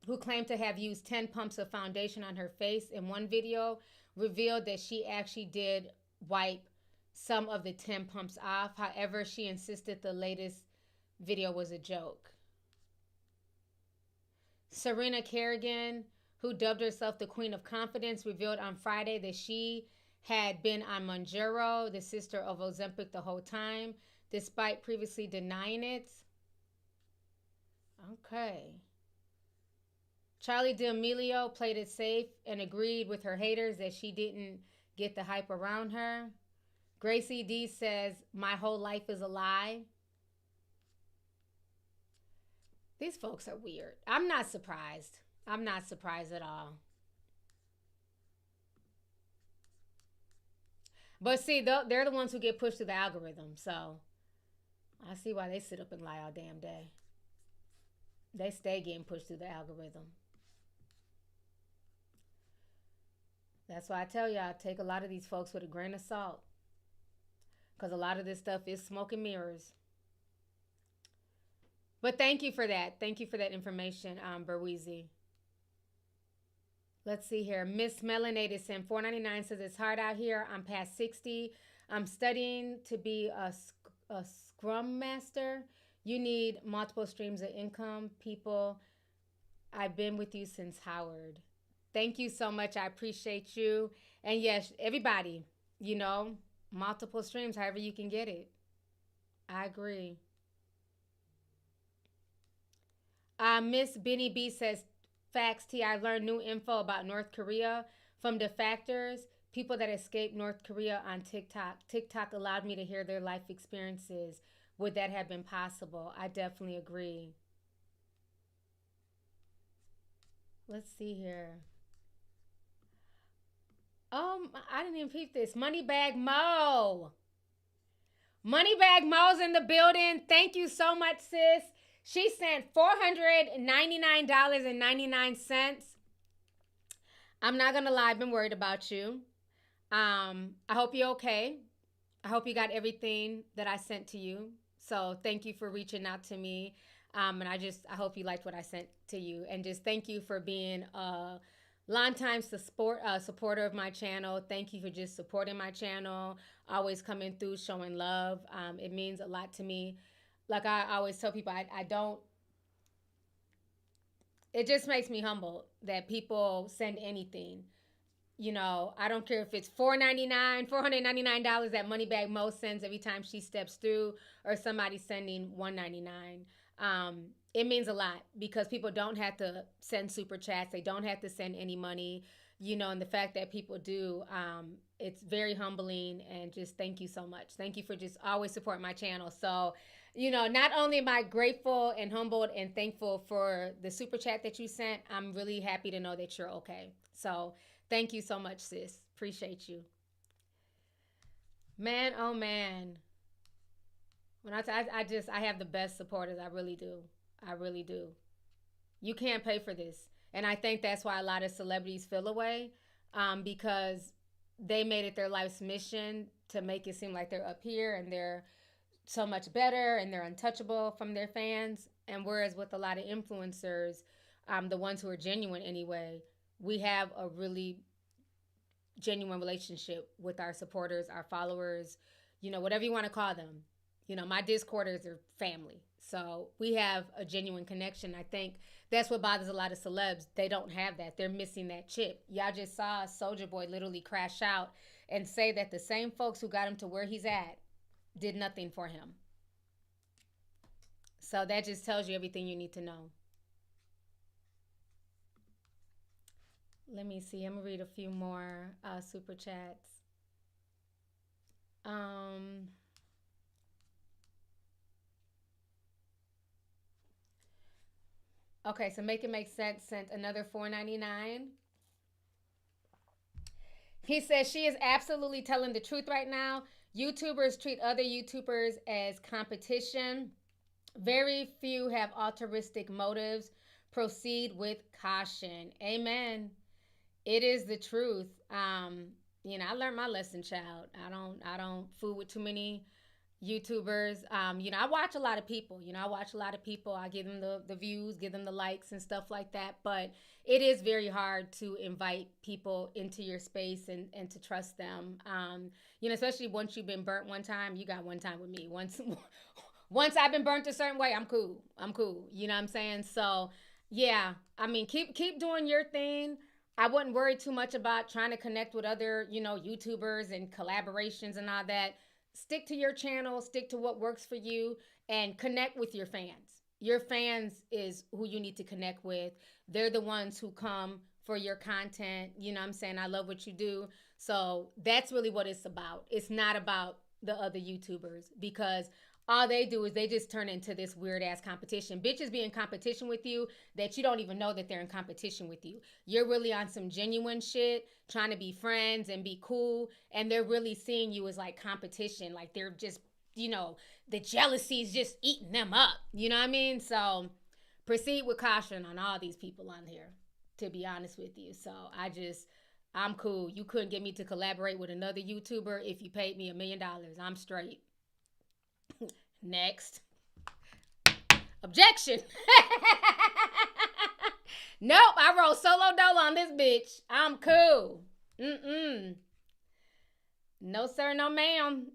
who claim to have used 10 pumps of foundation on her face in one video, revealed that she actually did wipe some of the 10 pumps off. However, she insisted the latest video was a joke. Serena Kerrigan, who dubbed herself the Queen of Confidence, revealed on Friday that she had been on Mounjaro, the sister of Ozempic, the whole time, despite previously denying it. Okay. Charlie D'Amelio played it safe and agreed with her haters that she didn't get the hype around her. Gracie D says, my whole life is a lie. These folks are weird. I'm not surprised. I'm not surprised at all. But see, they're the ones who get pushed to the algorithm. So I see why they sit up and lie all damn day. They stay getting pushed through the algorithm. That's why I tell y'all, take a lot of these folks with a grain of salt. Because a lot of this stuff is smoke and mirrors. But thank you for that. Thank you for that information, Berweezy. Let's see here. Miss Melanated sent $4.99 says it's hard out here. I'm past 60. I'm studying to be a scrum master. You need multiple streams of income. People, I've been with you since Howard. Thank you so much. I appreciate you. And yes, everybody, multiple streams, however you can get it. I agree. Miss Benny B says, facts, T. I learned new info about North Korea from the factors. People that escaped North Korea on TikTok. TikTok allowed me to hear their life experiences. Would that have been possible? I definitely agree. Let's see here. I didn't even peep this. Moneybag Mo. Moneybag Mo's in the building. Thank you so much, sis. She sent $499.99. I'm not going to lie. I've been worried about you. I hope you're okay. I hope you got everything that I sent to you. So thank you for reaching out to me. And I hope you liked what I sent to you. And just thank you for being a longtime supporter of my channel. Thank you for just supporting my channel. Always coming through, showing love. It means a lot to me. Like I always tell people, I don't, it just makes me humble that people send anything. I don't care if it's $499 that Moneybag Mo sends every time she steps through, or somebody sending $199. It means a lot because people don't have to send super chats. They don't have to send any money, and the fact that people do, it's very humbling, and just thank you so much. Thank you for just always supporting my channel. So, not only am I grateful and humbled and thankful for the super chat that you sent, I'm really happy to know that you're okay. So thank you so much, sis. Appreciate you. Man, oh man. When I have the best supporters. I really do. I really do. You can't pay for this. And I think that's why a lot of celebrities feel away, because they made it their life's mission to make it seem like they're up here and they're so much better and they're untouchable from their fans. And whereas with a lot of influencers, the ones who are genuine anyway, we have a really genuine relationship with our supporters, our followers, whatever you want to call them. My Discorders are family. So we have a genuine connection. I think that's what bothers a lot of celebs. They don't have that. They're missing that chip. Y'all just saw Soulja Boy literally crash out and say that the same folks who got him to where he's at did nothing for him. So that just tells you everything you need to know. Let me see. I'm going to read a few more super chats. Okay, so Make It Make Sense sent another $4.99. He says she is absolutely telling the truth right now. YouTubers treat other YouTubers as competition. Very few have altruistic motives. Proceed with caution. Amen. It is the truth. I learned my lesson, child. I don't fool with too many YouTubers. I watch a lot of people. I give them the views, give them the likes and stuff like that. But it is very hard to invite people into your space and to trust them. Especially once you've been burnt one time, you got one time with me. Once I've been burnt a certain way, I'm cool. You know what I'm saying? So yeah, keep doing your thing. I wouldn't worry too much about trying to connect with other, YouTubers and collaborations and all that. Stick to your channel, stick to what works for you, and connect with your fans. Your fans is who you need to connect with. They're the ones who come for your content. You know what I'm saying? I love what you do. So that's really what it's about. It's not about the other YouTubers, because all they do is they just turn into this weird ass competition. Bitches be in competition with you that you don't even know that they're in competition with you. You're really on some genuine shit, trying to be friends and be cool. And they're really seeing you as like competition. Like they're just, the jealousy is just eating them up. You know what I mean? So proceed with caution on all these people on here, to be honest with you. So I'm cool. You couldn't get me to collaborate with another YouTuber if you paid me $1 million. I'm straight. Next. Objection. Nope, I roll solo dolo on this bitch. I'm cool. No, sir, no, ma'am.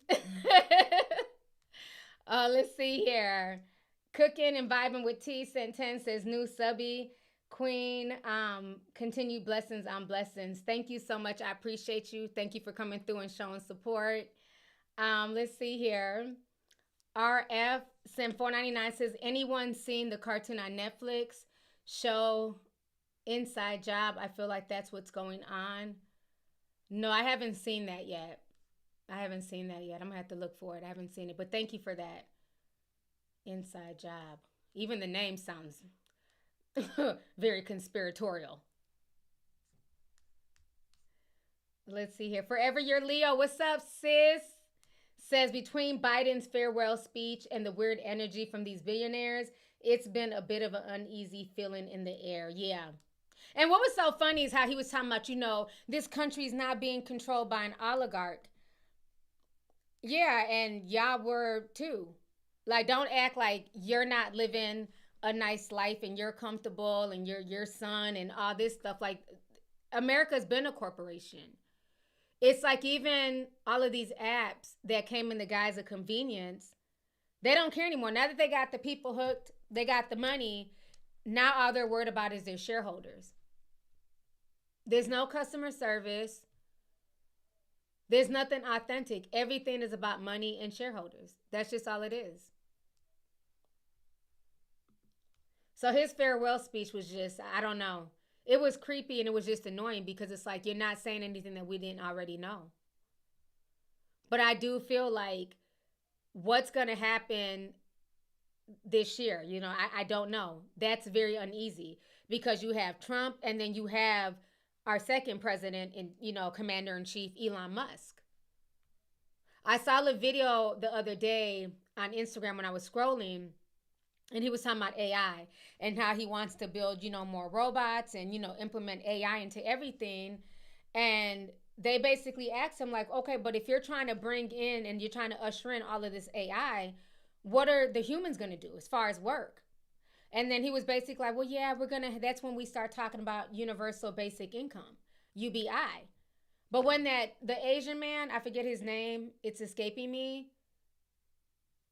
Let's see here. Cooking and vibing with T. Senten says, new subby. Queen, continued blessings on blessings. Thank you so much. I appreciate you. Thank you for coming through and showing support. Let's see here. RF Sim 499 says, anyone seen the cartoon on Netflix show Inside Job? I feel like that's what's going on. No, I haven't seen that yet. I'm gonna have to look for it. I haven't seen it, but thank you for that. Inside Job. Even the name sounds very conspiratorial. Let's see here. Forever Your Leo. What's up, sis? Says, between Biden's farewell speech and the weird energy from these billionaires, it's been a bit of an uneasy feeling in the air. Yeah. And what was so funny is how he was talking about, this country's not being controlled by an oligarch. Yeah, and y'all were too. Like, don't act like you're not living a nice life and you're comfortable and you're your son and all this stuff. Like, America's been a corporation. It's like even all of these apps that came in the guise of convenience, they don't care anymore. Now that they got the people hooked, they got the money, now all they're worried about is their shareholders. There's no customer service. There's nothing authentic. Everything is about money and shareholders. That's just all it is. So his farewell speech was just, I don't know. It was creepy and it was just annoying because it's like you're not saying anything that we didn't already know. But I do feel like what's going to happen this year, I don't know. That's very uneasy because you have Trump and then you have our second president and, Commander-in-Chief Elon Musk. I saw a video the other day on Instagram when I was scrolling, and he was talking about AI and how he wants to build, more robots and, implement AI into everything. And they basically asked him like, okay, but if you're trying to bring in and you're trying to usher in all of this AI, what are the humans going to do as far as work? And then he was basically like, well, yeah, that's when we start talking about universal basic income, UBI. But when the Asian man, I forget his name, it's escaping me,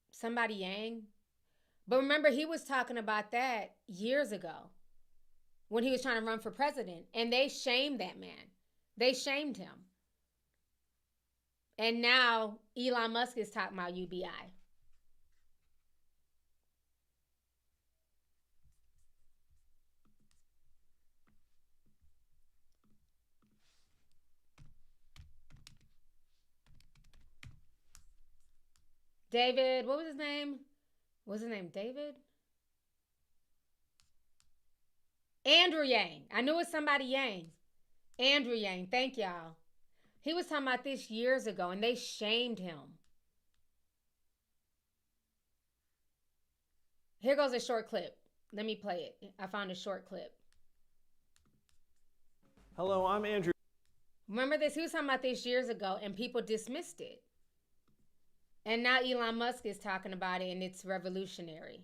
somebody Yang. But remember, he was talking about that years ago when he was trying to run for president. And they shamed that man. They shamed him. And now Elon Musk is talking about UBI. David, what was his name? What's his name? David? Andrew Yang. I knew it was somebody Yang. Andrew Yang. Thank y'all. He was talking about this years ago and they shamed him. Here goes a short clip. Let me play it. I found a short clip. Hello, I'm Andrew. Remember this? He was talking about this years ago and people dismissed it. And now Elon Musk is talking about it and it's revolutionary.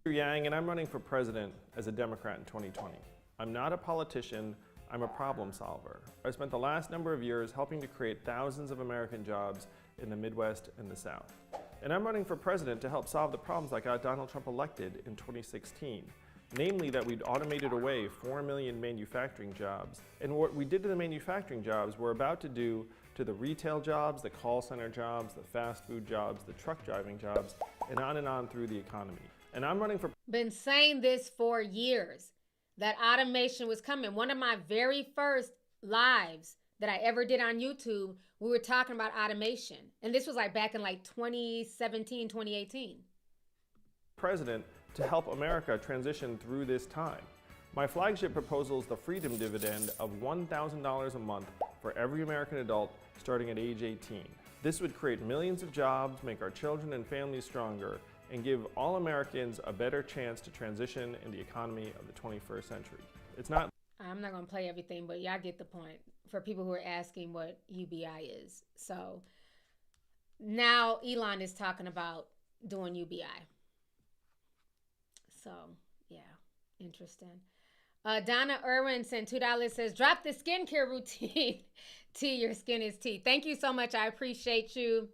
Yang, and I'm running for president as a Democrat in 2020. I'm not a politician, I'm a problem solver. I spent the last number of years helping to create thousands of American jobs in the Midwest and the South. And I'm running for president to help solve the problems that got Donald Trump elected in 2016. Namely that we'd automated away 4 million manufacturing jobs. And what we did to the manufacturing jobs, we're about to do to the retail jobs, the call center jobs, the fast food jobs, the truck driving jobs, and on through the economy. And I'm running for... Been saying this for years, that automation was coming. One of my very first lives that I ever did on YouTube, we were talking about automation. And this was like back in like 2017, 2018. President to help America transition through this time. My flagship proposal is the freedom dividend of $1,000 a month for every American adult starting at age 18. This would create millions of jobs, make our children and families stronger, and give all Americans a better chance to transition in the economy of the 21st century. It's not... I'm not going to play everything, but y'all get the point for people who are asking what UBI is. So now Elon is talking about doing UBI. So, yeah, interesting. Donna Irwin sent $2, says, drop the skincare routine. T, your skin is tea. Thank you so much. I appreciate you.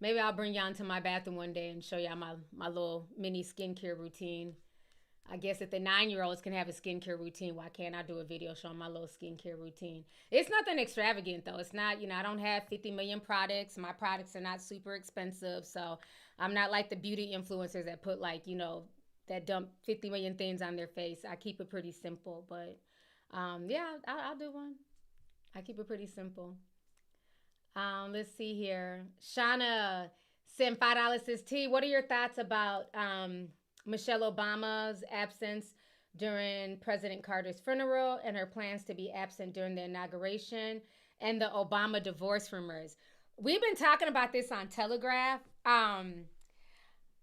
Maybe I'll bring y'all into my bathroom one day and show y'all my little mini skincare routine. I guess if the 9-year-olds can have a skincare routine, why can't I do a video showing my little skincare routine? It's nothing extravagant, though. It's not, I don't have 50 million products. My products are not super expensive. So I'm not like the beauty influencers that put that dump 50 million things on their face. I keep it pretty simple. But yeah, I'll do one. I keep it pretty simple. Let's see here. Shauna sent $5, says, T, what are your thoughts about Michelle Obama's absence during President Carter's funeral and her plans to be absent during the inauguration and the Obama divorce rumors? We've been talking about this on Telegraph. I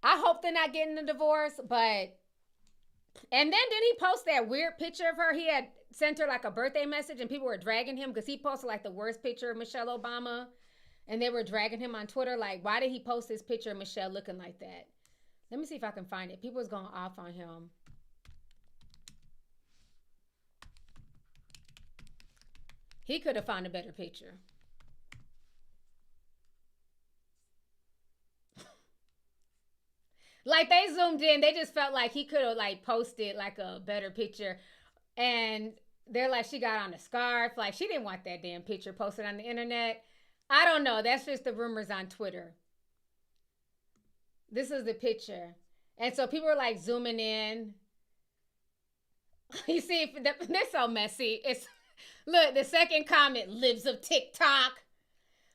hope they're not getting a divorce, but... And then did he post that weird picture of her? He had sent her like a birthday message and people were dragging him because he posted like the worst picture of Michelle Obama and they were dragging him on Twitter. Like, why did he post this picture of Michelle looking like that? Let me see if I can find it. People was going off on him. He could have found a better picture. Like, they zoomed in. They just felt like he could have, posted, a better picture. And they're like, she got on a scarf. Like, she didn't want that damn picture posted on the internet. I don't know. That's just the rumors on Twitter. This is the picture. And so people were, zooming in. You see, they're so messy. Look, the second comment, libs of TikTok.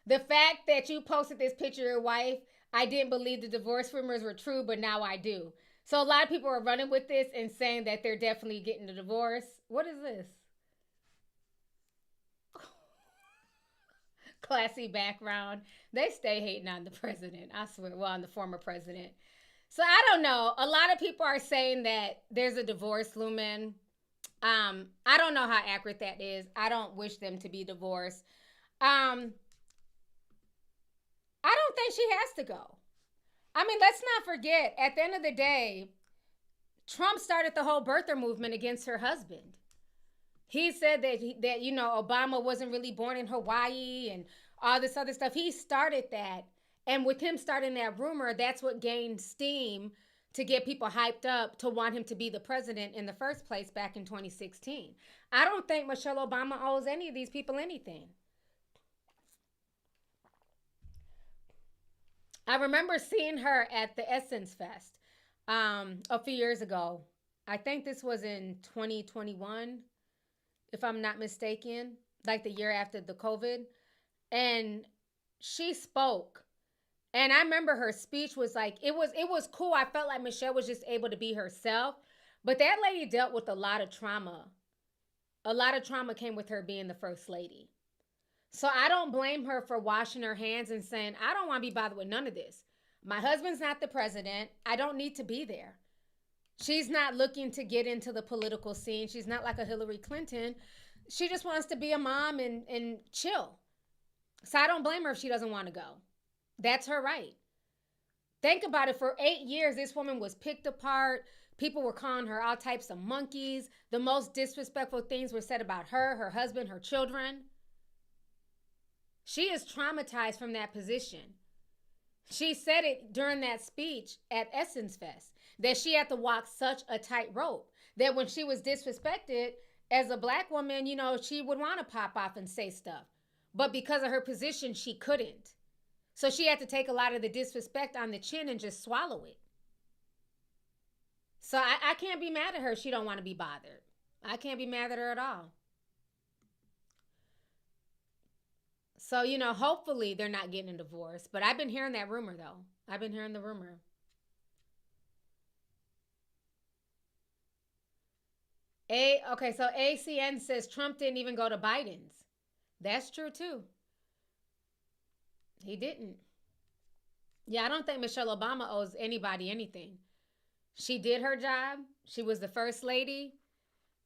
The fact that you posted this picture of your wife, I didn't believe the divorce rumors were true, but now I do. So a lot of people are running with this and saying that they're definitely getting a divorce. What is this? Classy background. They stay hating on the president. I swear. Well, on the former president. So I don't know. A lot of people are saying that there's a divorce looming. I don't know how accurate that is. I don't wish them to be divorced. I don't think she has to go. I mean, let's not forget, at the end of the day, Trump started the whole birther movement against her husband. He said that Obama wasn't really born in Hawaii and all this other stuff. He started that. And with him starting that rumor, that's what gained steam to get people hyped up to want him to be the president in the first place back in 2016. I don't think Michelle Obama owes any of these people anything. I remember seeing her at the Essence Fest a few years ago. I think this was in 2021, if I'm not mistaken, like the year after the COVID. And she spoke. And I remember her speech was it was cool. I felt like Michelle was just able to be herself. But that lady dealt with a lot of trauma. A lot of trauma came with her being the first lady. So I don't blame her for washing her hands and saying, I don't want to be bothered with none of this. My husband's not the president. I don't need to be there. She's not looking to get into the political scene. She's not like a Hillary Clinton. She just wants to be a mom and chill. So I don't blame her if she doesn't want to go. That's her right. Think about it. For 8 years, this woman was picked apart. People were calling her all types of monkeys. The most disrespectful things were said about her, her husband, her children. She is traumatized from that position. She said it during that speech at Essence Fest, that she had to walk such a tightrope, that when she was disrespected as a black woman, she would want to pop off and say stuff. But because of her position, she couldn't. So she had to take a lot of the disrespect on the chin and just swallow it. So I can't be mad at her if she don't want to be bothered. I can't be mad at her at all. So, hopefully they're not getting a divorce. But I've been hearing that rumor, though. I've been hearing the rumor. Okay, so ACN says Trump didn't even go to Biden's. That's true, too. He didn't. Yeah, I don't think Michelle Obama owes anybody anything. She did her job. She was the first lady.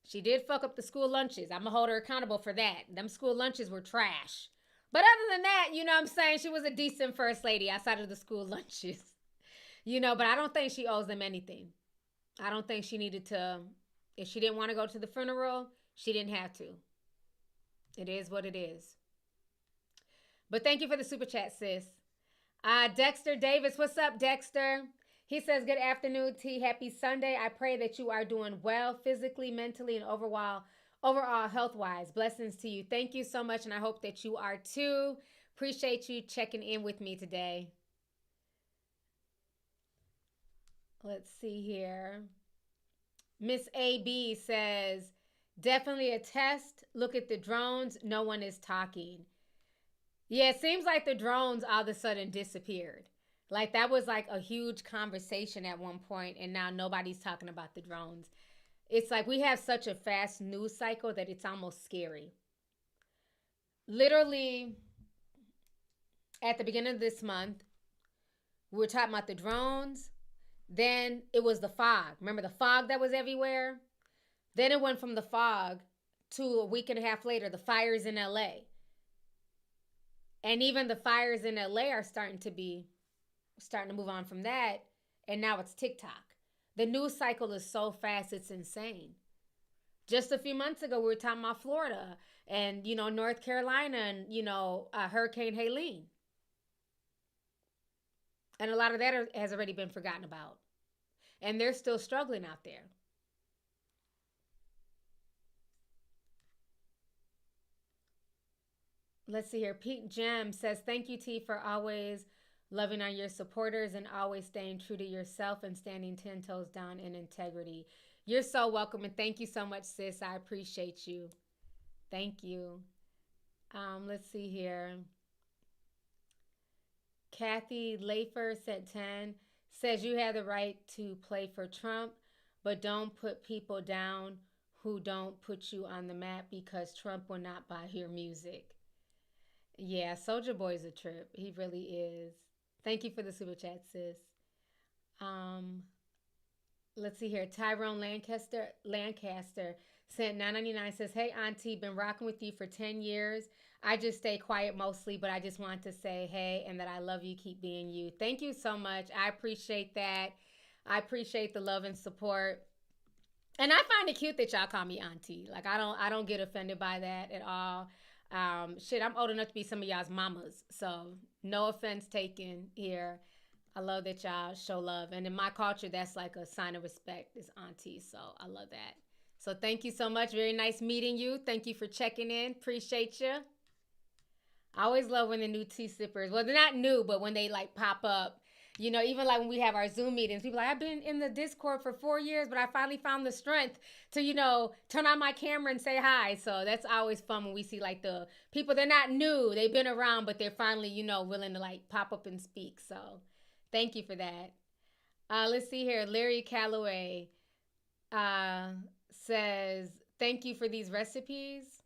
She did fuck up the school lunches. I'm going to hold her accountable for that. Them school lunches were trash. But other than that, what I'm saying, she was a decent first lady outside of the school lunches. But I don't think she owes them anything. I don't think she needed to If she didn't want to go to the funeral, she didn't have to. It is what it is. But thank you for the super chat, sis. Dexter Davis, what's up, Dexter? He says, good afternoon, T. Happy Sunday. I pray that you are doing well physically, mentally, and overall health-wise. Blessings to you. Thank you so much, and I hope that you are too. Appreciate you checking in with me today. Let's see here. Miss AB says, definitely a test. Look at the drones. No one is talking. Yeah, it seems like the drones all of a sudden disappeared. Like that was like a huge conversation at one point, and now nobody's talking about the drones. It's like we have such a fast news cycle that it's almost scary. Literally, at the beginning of this month, we were talking about the drones. Then it was the fog. Remember the fog that was everywhere? Then it went from the fog to a week and a half later, the fires in LA. And even the fires in LA are starting to move on from that. And now it's TikTok. The news cycle is so fast, it's insane. Just a few months ago, we were talking about Florida and, North Carolina and, Hurricane Helene. And a lot of that has already been forgotten about. And they're still struggling out there. Let's see here. Pete Gem says, thank you, T, for always loving on your supporters and always staying true to yourself and standing 10 toes down in integrity. You're so welcome, and thank you so much, sis. I appreciate you. Thank you. Let's see here. Kathy Lafer said 10, says you have the right to play for Trump, but don't put people down who don't put you on the map because Trump will not buy your music. Yeah, Soulja Boy is a trip. He really is. Thank you for the super chat, sis. Let's see here. Tyrone Lancaster sent $9.99, says, hey, Auntie, been rocking with you for 10 years. I just stay quiet mostly, but I just want to say hey and that I love you. Keep being you. Thank you so much. I appreciate that. I appreciate the love and support. And I find it cute that y'all call me Auntie. Like, I don't get offended by that at all. I'm old enough to be some of y'all's mamas. So no offense taken here. I love that y'all show love. And in my culture, that's like a sign of respect is Auntie. So I love that. So thank you so much. Very nice meeting you. Thank you for checking in. Appreciate you. I always love when the new tea sippers, well, they're not new, but when they like pop up, even like when we have our Zoom meetings, people are like, I've been in the Discord for 4 years, but I finally found the strength to, turn on my camera and say hi. So that's always fun when we see like the people, they're not new, they've been around, but they're finally, willing to like pop up and speak. So thank you for that. Let's see here. Larry Calloway says, thank you for these recipes.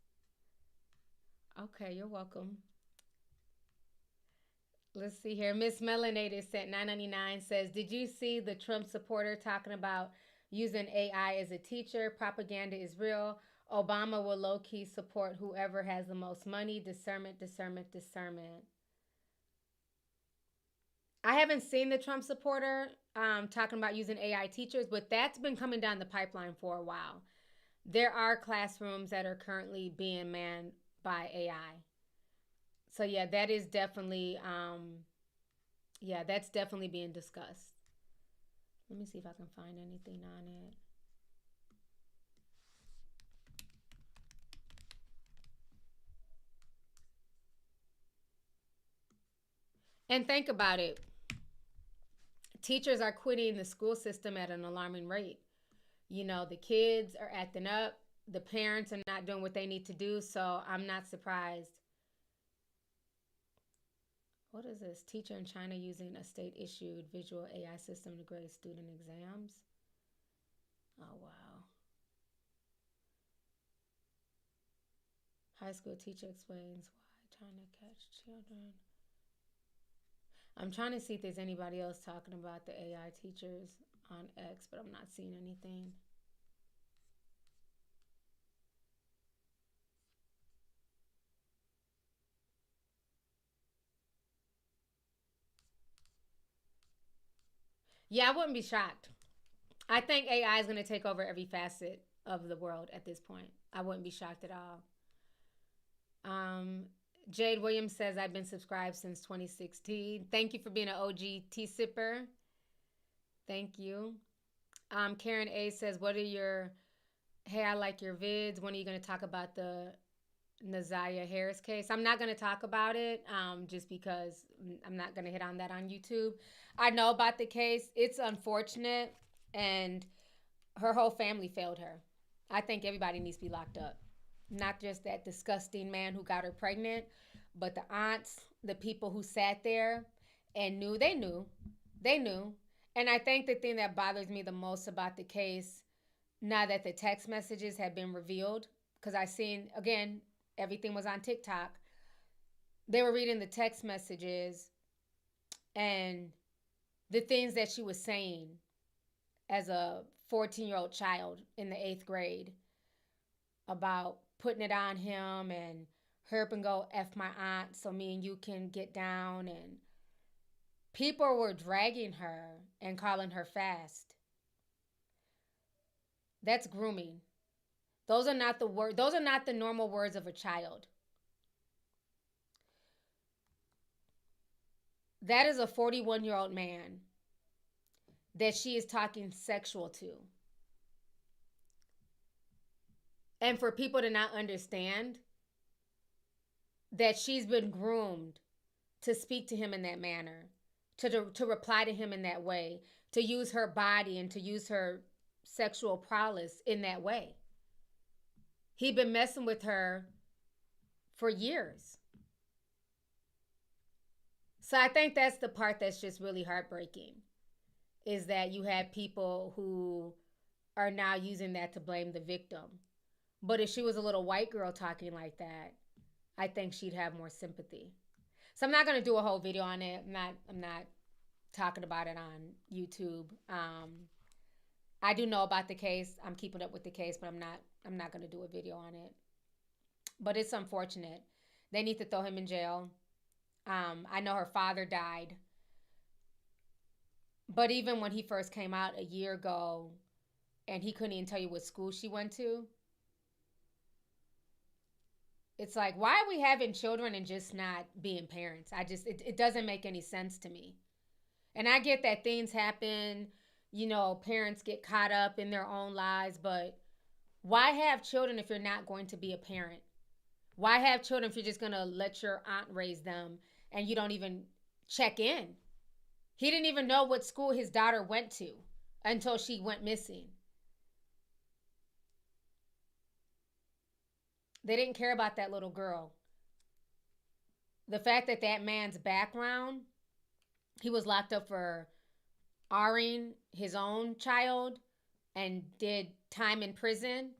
Okay, you're welcome. Let's see here. Miss Melanated sent $9.99, says, did you see the Trump supporter talking about using AI as a teacher? Propaganda is real. Obama will low-key support whoever has the most money. Discernment, discernment, discernment. I haven't seen the Trump supporter talking about using AI teachers, but that's been coming down the pipeline for a while. There are classrooms that are currently being manned by AI. So yeah, that is definitely, that's definitely being discussed. Let me see if I can find anything on it. And think about it. Teachers are quitting the school system at an alarming rate. The kids are acting up. The parents are not doing what they need to do. So I'm not surprised. What is this? Teacher in China using a state-issued visual AI system to grade student exams. Oh, wow. High school teacher explains why trying to catch children. I'm trying to see if there's anybody else talking about the AI teachers on X, but I'm not seeing anything. Yeah, I wouldn't be shocked. I think AI is going to take over every facet of the world at this point. I wouldn't be shocked at all. Jade Williams says, I've been subscribed since 2016. Thank you for being an OG tea sipper. Thank you. Karen A says, what are your, hey, I like your vids. When are you going to talk about the Naziah Harris case? I'm not going to talk about it just because I'm not going to hit on that on YouTube. I know about the case. It's unfortunate, and her whole family failed her. I think everybody needs to be locked up. Not just that disgusting man who got her pregnant, but the aunts, the people who sat there and knew. And I think the thing that bothers me the most about the case, now that the text messages have been revealed, because I seen, again, everything was on TikTok. They were reading the text messages and the things that she was saying as a 14-year-old child in the 8th grade about putting it on him and hurry up and go F my aunt so me and you can get down. And people were dragging her and calling her fast. That's grooming. Those are not the normal words of a child. That is a 41-year-old man that she is talking sexual to. And for people to not understand that she's been groomed to speak to him in that manner, to reply to him in that way, to use her body and to use her sexual prowess in that way. He'd been messing with her for years. So I think that's the part that's just really heartbreaking, is that you have people who are now using that to blame the victim. But if she was a little white girl talking like that, I think she'd have more sympathy. So I'm not going to do a whole video on it. I'm not talking about it on YouTube. I do know about the case. I'm keeping up with the case, but I'm not going to do a video on it. But it's unfortunate. They need to throw him in jail. I know her father died. But even when he first came out a year ago and he couldn't even tell you what school she went to, it's like, why are we having children and just not being parents? It doesn't make any sense to me. And I get that things happen, parents get caught up in their own lives, but why have children if you're not going to be a parent? Why have children if you're just going to let your aunt raise them and you don't even check in? He didn't even know what school his daughter went to until she went missing. They didn't care about that little girl. The fact that that man's background, he was locked up for R-ing his own child and did time in prison.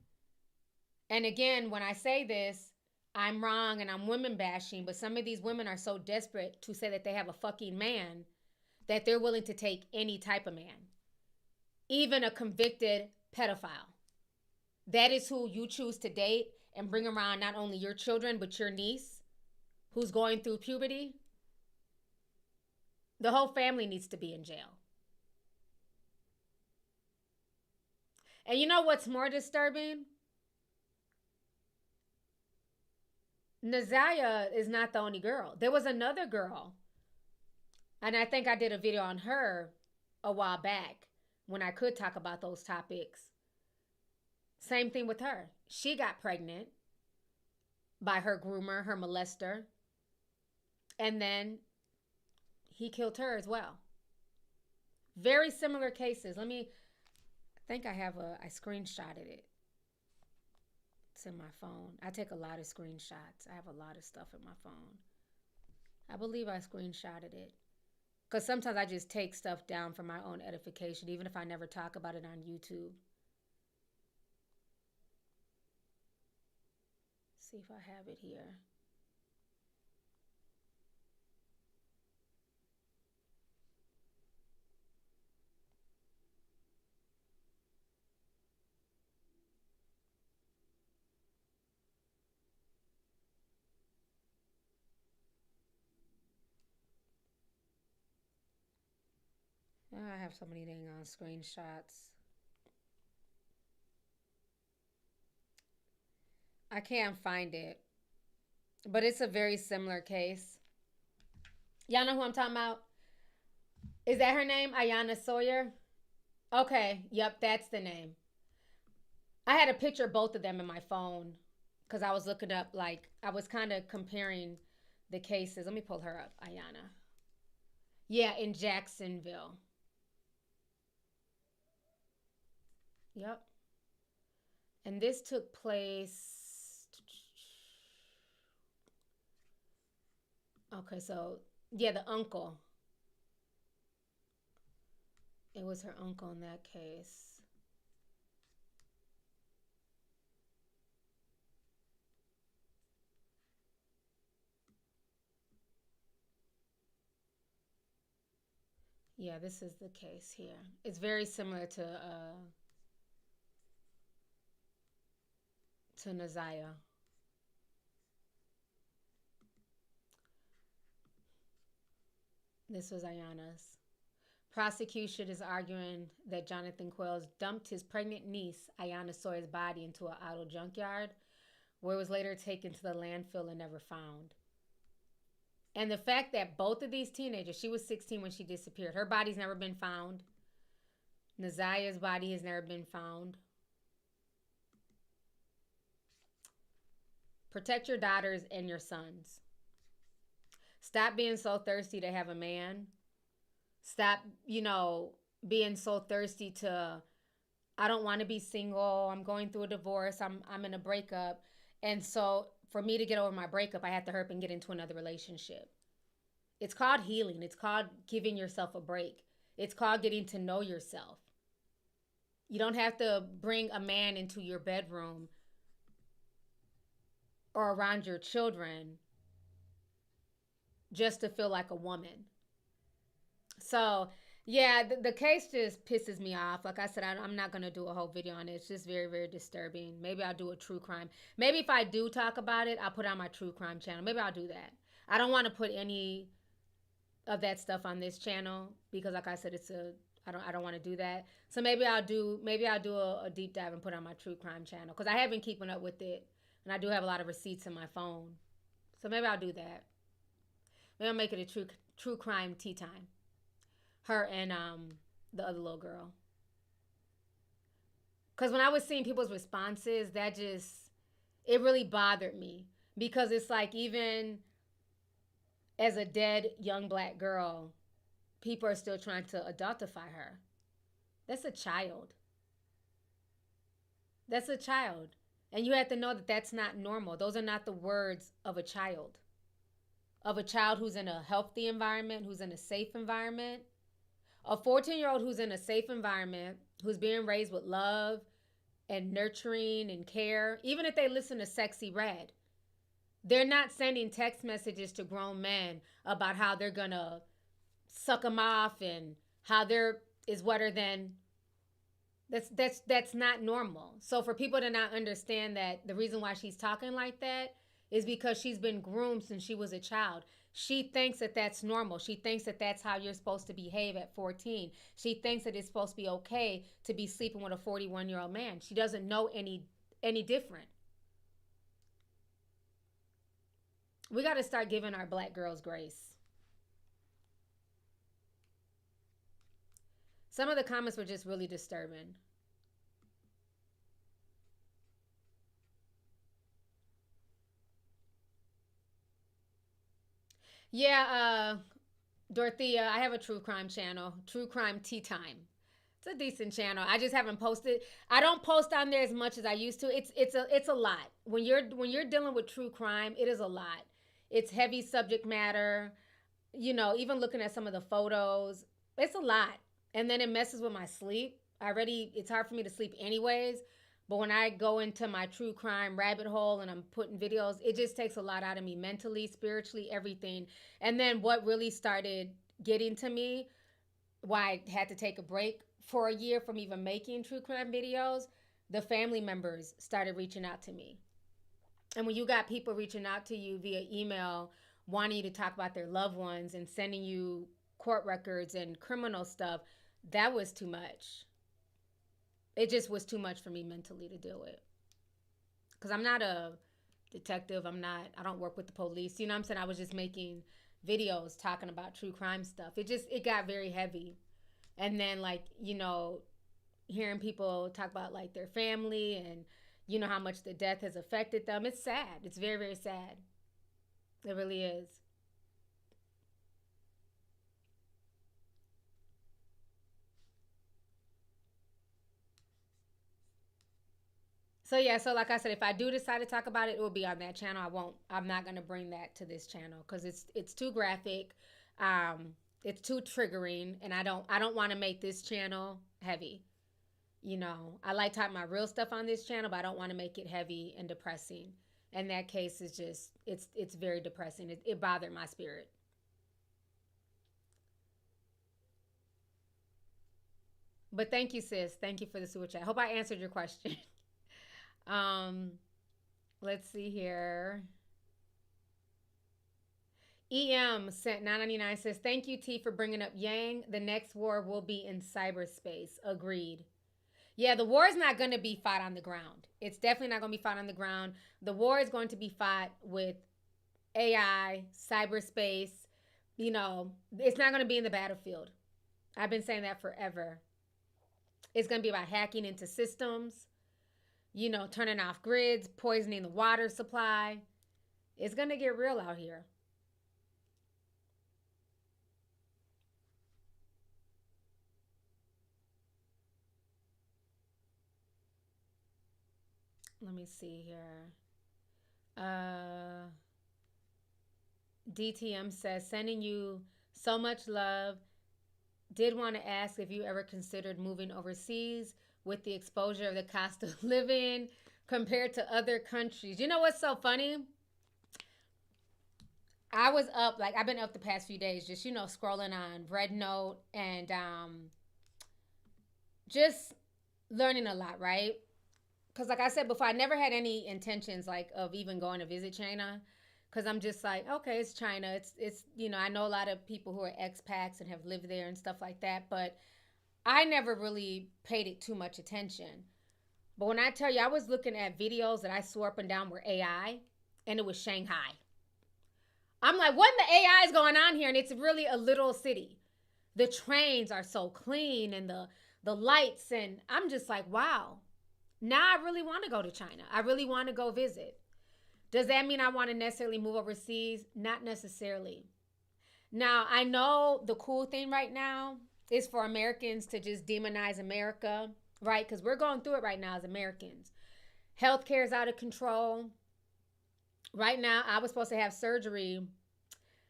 And again, when I say this, I'm wrong and I'm women bashing, but some of these women are so desperate to say that they have a fucking man that they're willing to take any type of man, even a convicted pedophile. That is who you choose to date and bring around not only your children, but your niece who's going through puberty. The whole family needs to be in jail. And you know what's more disturbing? Naziah is not the only girl. There was another girl, and I think I did a video on her a while back when I could talk about those topics. Same thing with her. She got pregnant by her groomer, her molester, and then he killed her as well. Very similar cases. I think I screenshotted it. It's in my phone. I take a lot of screenshots. I have a lot of stuff in my phone. I believe I screenshotted it. Because sometimes I just take stuff down for my own edification, even if I never talk about it on YouTube. See if I have it here. I have so many things on screenshots. I can't find it. But it's a very similar case. Y'all know who I'm talking about? Is that her name? Ayanna Sawyer? Okay. Yep, that's the name. I had a picture of both of them in my phone because I was looking up, like, I was kind of comparing the cases. Let me pull her up, Ayanna. Yeah, in Jacksonville. Yep. And this took place. Okay, so, yeah, the uncle. It was her uncle in that case. Yeah, this is the case here. It's very similar to Naziah. This was Ayanna's. Prosecution is arguing that Jonathan Quayles dumped his pregnant niece, Ayanna Sawyer's body into an auto junkyard, where it was later taken to the landfill and never found. And the fact that both of these teenagers, she was 16 when she disappeared. Her body's never been found. Naziah's body has never been found. Protect your daughters and your sons. Stop being so thirsty to have a man. Stop, being so thirsty to, I don't want to be single. I'm going through a divorce. I'm in a breakup. And so for me to get over my breakup, I have to hurry up and get into another relationship. It's called healing. It's called giving yourself a break. It's called getting to know yourself. You don't have to bring a man into your bedroom or around your children just to feel like a woman. So, yeah, the case just pisses me off. Like I said, I'm not going to do a whole video on it. It's just very, very disturbing. Maybe I'll do a true crime. Maybe if I do talk about it, I'll put it on my true crime channel. Maybe I'll do that. I don't want to put any of that stuff on this channel because, like I said, I don't want to do that. So maybe I'll do a deep dive and put it on my true crime channel because I have been keeping up with it, and I do have a lot of receipts in my phone. So maybe I'll do that. Maybe I'll make it a true crime tea time. Her and the other little girl. Because when I was seeing people's responses, it really bothered me. Because it's like, even as a dead young black girl, people are still trying to adultify her. That's a child. That's a child. And you have to know that that's not normal. Those are not the words of a child. Of a child who's in a healthy environment, who's in a safe environment. A 14-year-old who's in a safe environment, who's being raised with love and nurturing and care, even if they listen to Sexy Red, they're not sending text messages to grown men about how they're going to suck them off and how they're is wetter than. That's not normal. So for people to not understand that the reason why she's talking like that is because she's been groomed since she was a child. She thinks that that's normal. She thinks that that's how you're supposed to behave at 14. She thinks that it's supposed to be okay to be sleeping with a 41-year-old man. She doesn't know any different. We got to start giving our black girls grace. Some of the comments were just really disturbing. Yeah, Dorothea, I have a true crime channel, True Crime Tea Time. It's a decent channel. I just haven't posted. I don't post on there as much as I used to. It's a lot. When you're dealing with true crime, it is a lot. It's heavy subject matter. Even looking at some of the photos, it's a lot. And then it messes with my sleep. It's hard for me to sleep anyways. But when I go into my true crime rabbit hole and I'm putting videos, it just takes a lot out of me mentally, spiritually, everything. And then what really started getting to me, why I had to take a break for a year from even making true crime videos, the family members started reaching out to me. And when you got people reaching out to you via email, wanting you to talk about their loved ones and sending you court records and criminal stuff, that was too much. It just was too much for me mentally to deal with. because I'm not a detective. I don't work with the police. You know what I'm saying? I was just making videos talking about true crime stuff. It got very heavy. And then, like, you know, hearing people talk about, like, their family and, you know, how much the death has affected them. It's sad. It's very, very sad. It really is. So yeah, so like I said, if I do decide to talk about it, it will be on that channel. I'm not gonna bring that to this channel because it's too graphic, it's too triggering, and I don't want to make this channel heavy. You know, I like talking about real stuff on this channel, but I don't want to make it heavy and depressing. And that case is just it's very depressing. It bothered my spirit. But thank you, sis. Thank you for the super chat. Hope I answered your question. Let's see here. EM sent 999 says, thank you, T, for bringing up Yang. The next war will be in cyberspace. Agreed. Yeah, the war is not going to be fought on the ground. It's definitely not going to be fought on the ground. The war is going to be fought with AI, cyberspace. You know, it's not going to be in the battlefield. I've been saying that forever. It's going to be about hacking into systems. You know, turning off grids, poisoning the water supply. It's going to get real out here. Let me see here. DTM says, sending you so much love. Did want to ask if you ever considered moving overseas with the exposure of the cost of living compared to other countries. You know what's so funny? I was up, like, I've been up the past few days, just, you know, scrolling on Red Note and just learning a lot, right? Because like I said before, I never had any intentions, like, of even going to visit China. Because I'm just like, okay, it's China. It's you know, I know a lot of people who are expats and have lived there and stuff like that, but I never really paid it too much attention. But when I tell you, I was looking at videos that I swore up and down were AI, and it was Shanghai. I'm like, what in the AI is going on here? And it's really a little city. The trains are so clean and the lights, and I'm just like, wow. Now I really want to go to China. I really want to go visit. Does that mean I want to necessarily move overseas? Not necessarily. Now, I know the cool thing right now is for Americans to just demonize America, right? Because we're going through it right now as Americans. Healthcare is out of control. Right now, I was supposed to have surgery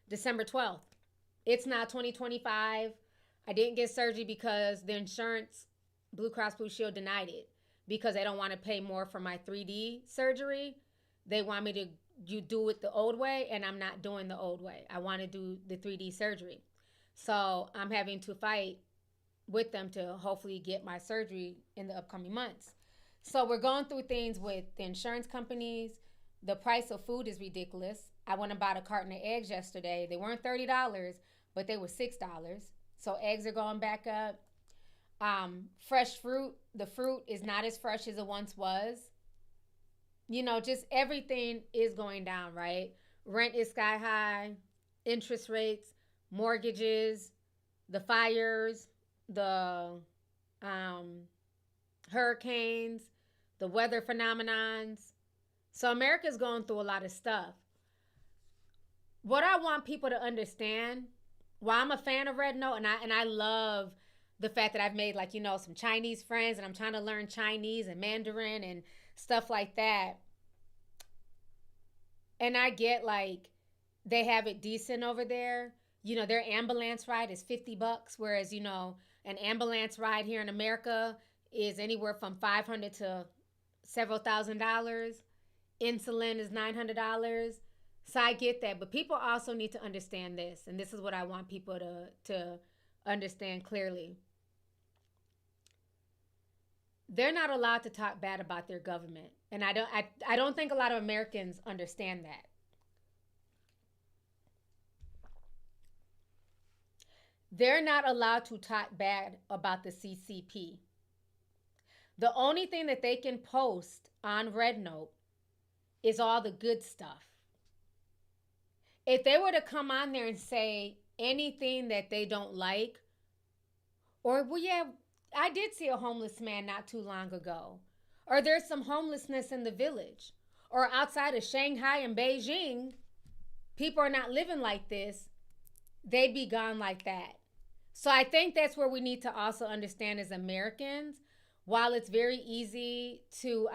December 12th. It's now 2025. I didn't get surgery because the insurance, Blue Cross Blue Shield, denied it because they don't want to pay more for my 3D surgery. They want me to do it the old way, and I'm not doing the old way. I want to do the 3D surgery. So I'm having to fight with them to hopefully get my surgery in the upcoming months. So we're going through things with the insurance companies. The price of food is ridiculous. I went and bought a carton of eggs yesterday. They weren't $30, but they were $6. So eggs are going back up. Fresh fruit, the fruit is not as fresh as it once was. You know, just everything is going down, right? Rent is sky high, interest rates, mortgages, the fires, the hurricanes, the weather phenomenons. So America's going through a lot of stuff. What I want people to understand, while I'm a fan of Red Note, and I love the fact that I've made, like, you know, some Chinese friends, and I'm trying to learn Chinese and Mandarin and stuff like that. And I get, like, they have it decent over there. You know, their ambulance ride is $50, whereas, you know, an ambulance ride here in America is anywhere from $500 to several $1,000s. Insulin is $900. So I get that. But people also need to understand this. And this is what I want people to understand clearly. They're not allowed to talk bad about their government. And I don't think a lot of Americans understand that. They're not allowed to talk bad about the CCP. The only thing that they can post on Red Note is all the good stuff. If they were to come on there and say anything that they don't like, or, well, yeah, I did see a homeless man not too long ago, or there's some homelessness in the village, or outside of Shanghai and Beijing, people are not living like this, they'd be gone like that. So I think that's where we need to also understand as Americans, while it's very easy to,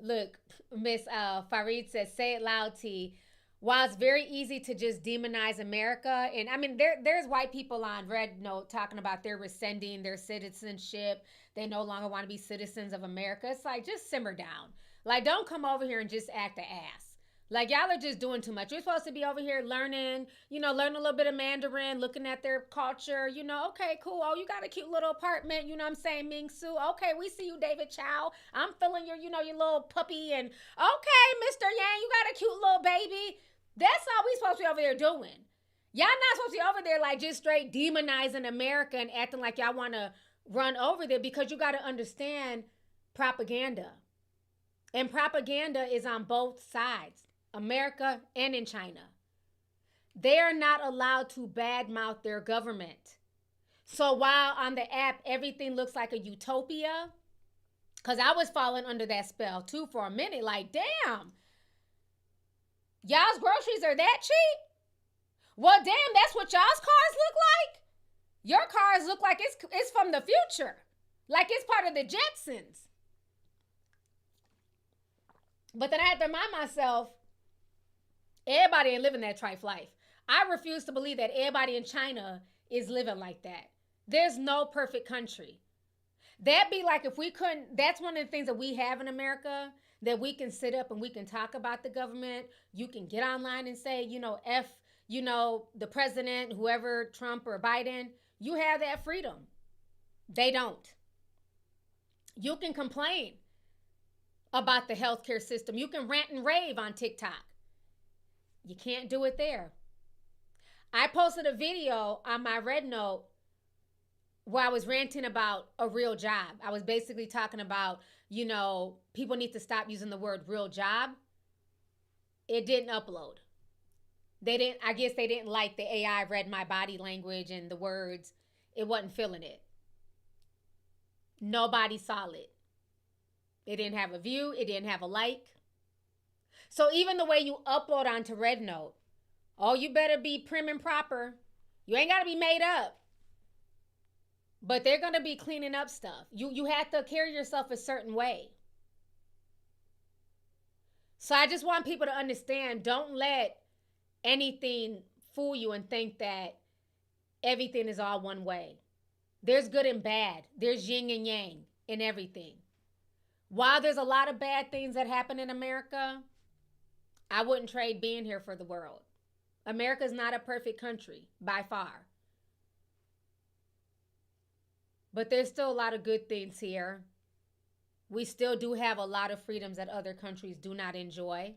look, Miss Farid says, say it loud, T. While it's very easy to just demonize America, and I mean, there's white people on Red Note talking about they're rescinding their citizenship. They no longer want to be citizens of America. It's like, just simmer down. Like, don't come over here and just act the ass. Like, y'all are just doing too much. You're supposed to be over here learning, learn a little bit of Mandarin, looking at their culture, okay, cool. Oh, you got a cute little apartment, you know what I'm saying, Ming Su. Okay, we see you, David Chow. I'm feeling your, your little puppy. And okay, Mr. Yang, you got a cute little baby. That's all we supposed to be over there doing. Y'all not supposed to be over there like just straight demonizing America and acting like y'all want to run over there, because you got to understand propaganda. And propaganda is on both sides, America and in China. They are not allowed to badmouth their government. So while on the app everything looks like a utopia, because I was falling under that spell too for a minute, like, damn, y'all's groceries are that cheap? Well, damn, that's what y'all's cars look like? Your cars look like it's from the future. Like it's part of the Jetsons. But then I had to remind myself, everybody ain't living that trife life. I refuse to believe that everybody in China is living like that. There's no perfect country. That'd be like if we couldn't, that's one of the things that we have in America, that we can sit up and we can talk about the government. You can get online and say, F, the president, whoever, Trump or Biden. You have that freedom. They don't. You can complain about the healthcare system. You can rant and rave on TikTok. You can't do it there. I posted a video on my Red Note where I was ranting about a real job. I was basically talking about, people need to stop using the word real job. It didn't upload. I guess they didn't like the AI read my body language and the words. It wasn't feeling it. Nobody saw it. It didn't have a view. It didn't have a like. So even the way you upload onto Red Note, oh, you better be prim and proper. You ain't got to be made up. But they're going to be cleaning up stuff. You have to carry yourself a certain way. So I just want people to understand, don't let anything fool you and think that everything is all one way. There's good and bad. There's yin and yang in everything. While there's a lot of bad things that happen in America, I wouldn't trade being here for the world. America's not a perfect country, by far. But there's still a lot of good things here. We still do have a lot of freedoms that other countries do not enjoy.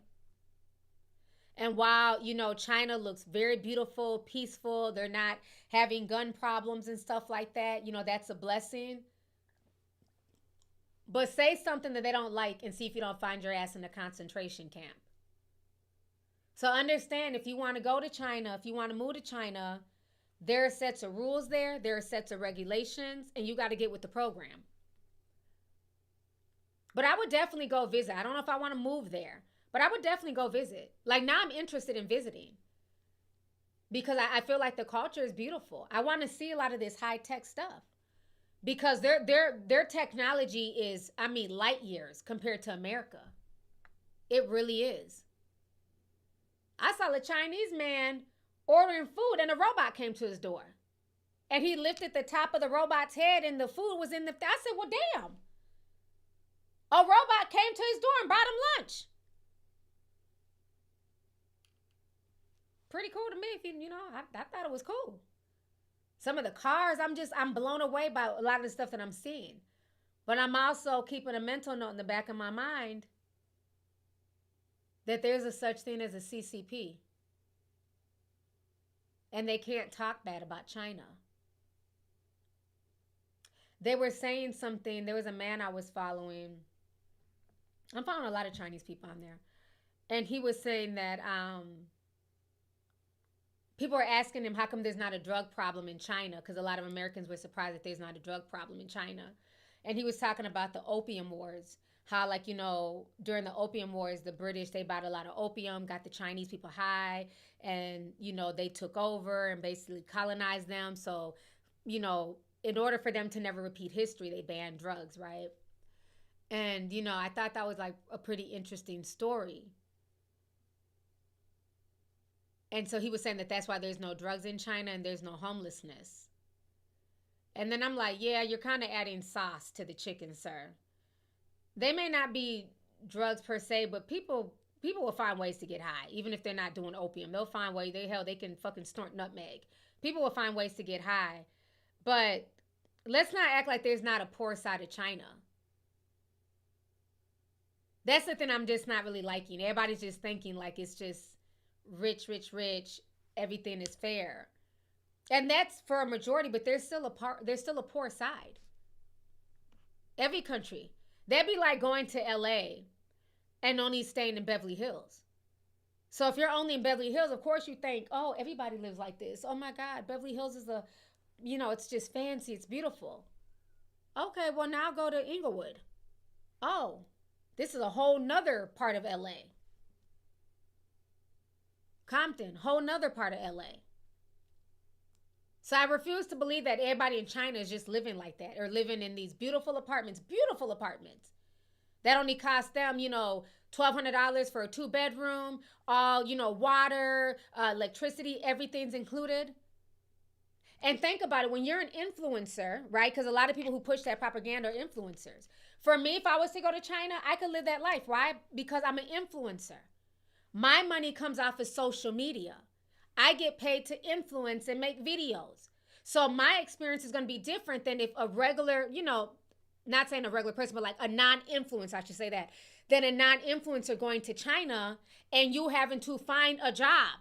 And while, China looks very beautiful, peaceful, they're not having gun problems and stuff like that, that's a blessing. But say something that they don't like and see if you don't find your ass in a concentration camp. So understand, if you want to go to China, if you want to move to China, there are sets of rules there. There are sets of regulations, and you got to get with the program. But I would definitely go visit. I don't know if I want to move there, but I would definitely go visit. Like, now I'm interested in visiting because I feel like the culture is beautiful. I want to see a lot of this high-tech stuff because their technology is, light years compared to America. It really is. I saw a Chinese man ordering food and a robot came to his door. And he lifted the top of the robot's head and the food was in the... I said, well, damn. A robot came to his door and brought him lunch. Pretty cool to me. I thought it was cool. Some of the cars, I'm blown away by a lot of the stuff that I'm seeing. But I'm also keeping a mental note in the back of my mind that there's a such thing as a CCP. And they can't talk bad about China. They were saying something. There was a man I was following. I'm following a lot of Chinese people on there. And he was saying that people are asking him how come there's not a drug problem in China, because a lot of Americans were surprised that there's not a drug problem in China. And he was talking about the opium wars, how, like, you know, during the opium wars, the British, they bought a lot of opium, got the Chinese people high, and, you know, they took over and basically colonized them. So, you know, in order for them to never repeat history, they banned drugs, right? And, you know, I thought that was like a pretty interesting story. And so he was saying that that's why there's no drugs in China and there's no homelessness. And then I'm like, yeah, you're kind of adding sauce to the chicken, sir. They may not be drugs per se, but people will find ways to get high, even if they're not doing opium. They'll find ways. They can fucking snort nutmeg. People will find ways to get high. But let's not act like there's not a poor side of China. That's the thing I'm just not really liking. Everybody's just thinking like it's just rich, rich, rich. Everything is fair. And that's for a majority, but there's still a poor side. Every country. That'd be like going to LA and only staying in Beverly Hills. So if you're only in Beverly Hills, of course you think, oh, everybody lives like this. Oh my God, Beverly Hills is it's just fancy. It's beautiful. Okay, well now go to Inglewood. Oh, this is a whole nother part of LA. Compton, whole nother part of LA. So I refuse to believe that everybody in China is just living like that, or living in these beautiful apartments that only cost them, $1,200 for a 2-bedroom, all, water, electricity, everything's included. And think about it, when you're an influencer, right? Because a lot of people who push that propaganda are influencers. For me, if I was to go to China, I could live that life. Why? Because I'm an influencer. My money comes off of social media. I get paid to influence and make videos. So my experience is going to be different than if a regular, not saying a regular person, but like a non-influencer, I should say that, than a non-influencer going to China and you having to find a job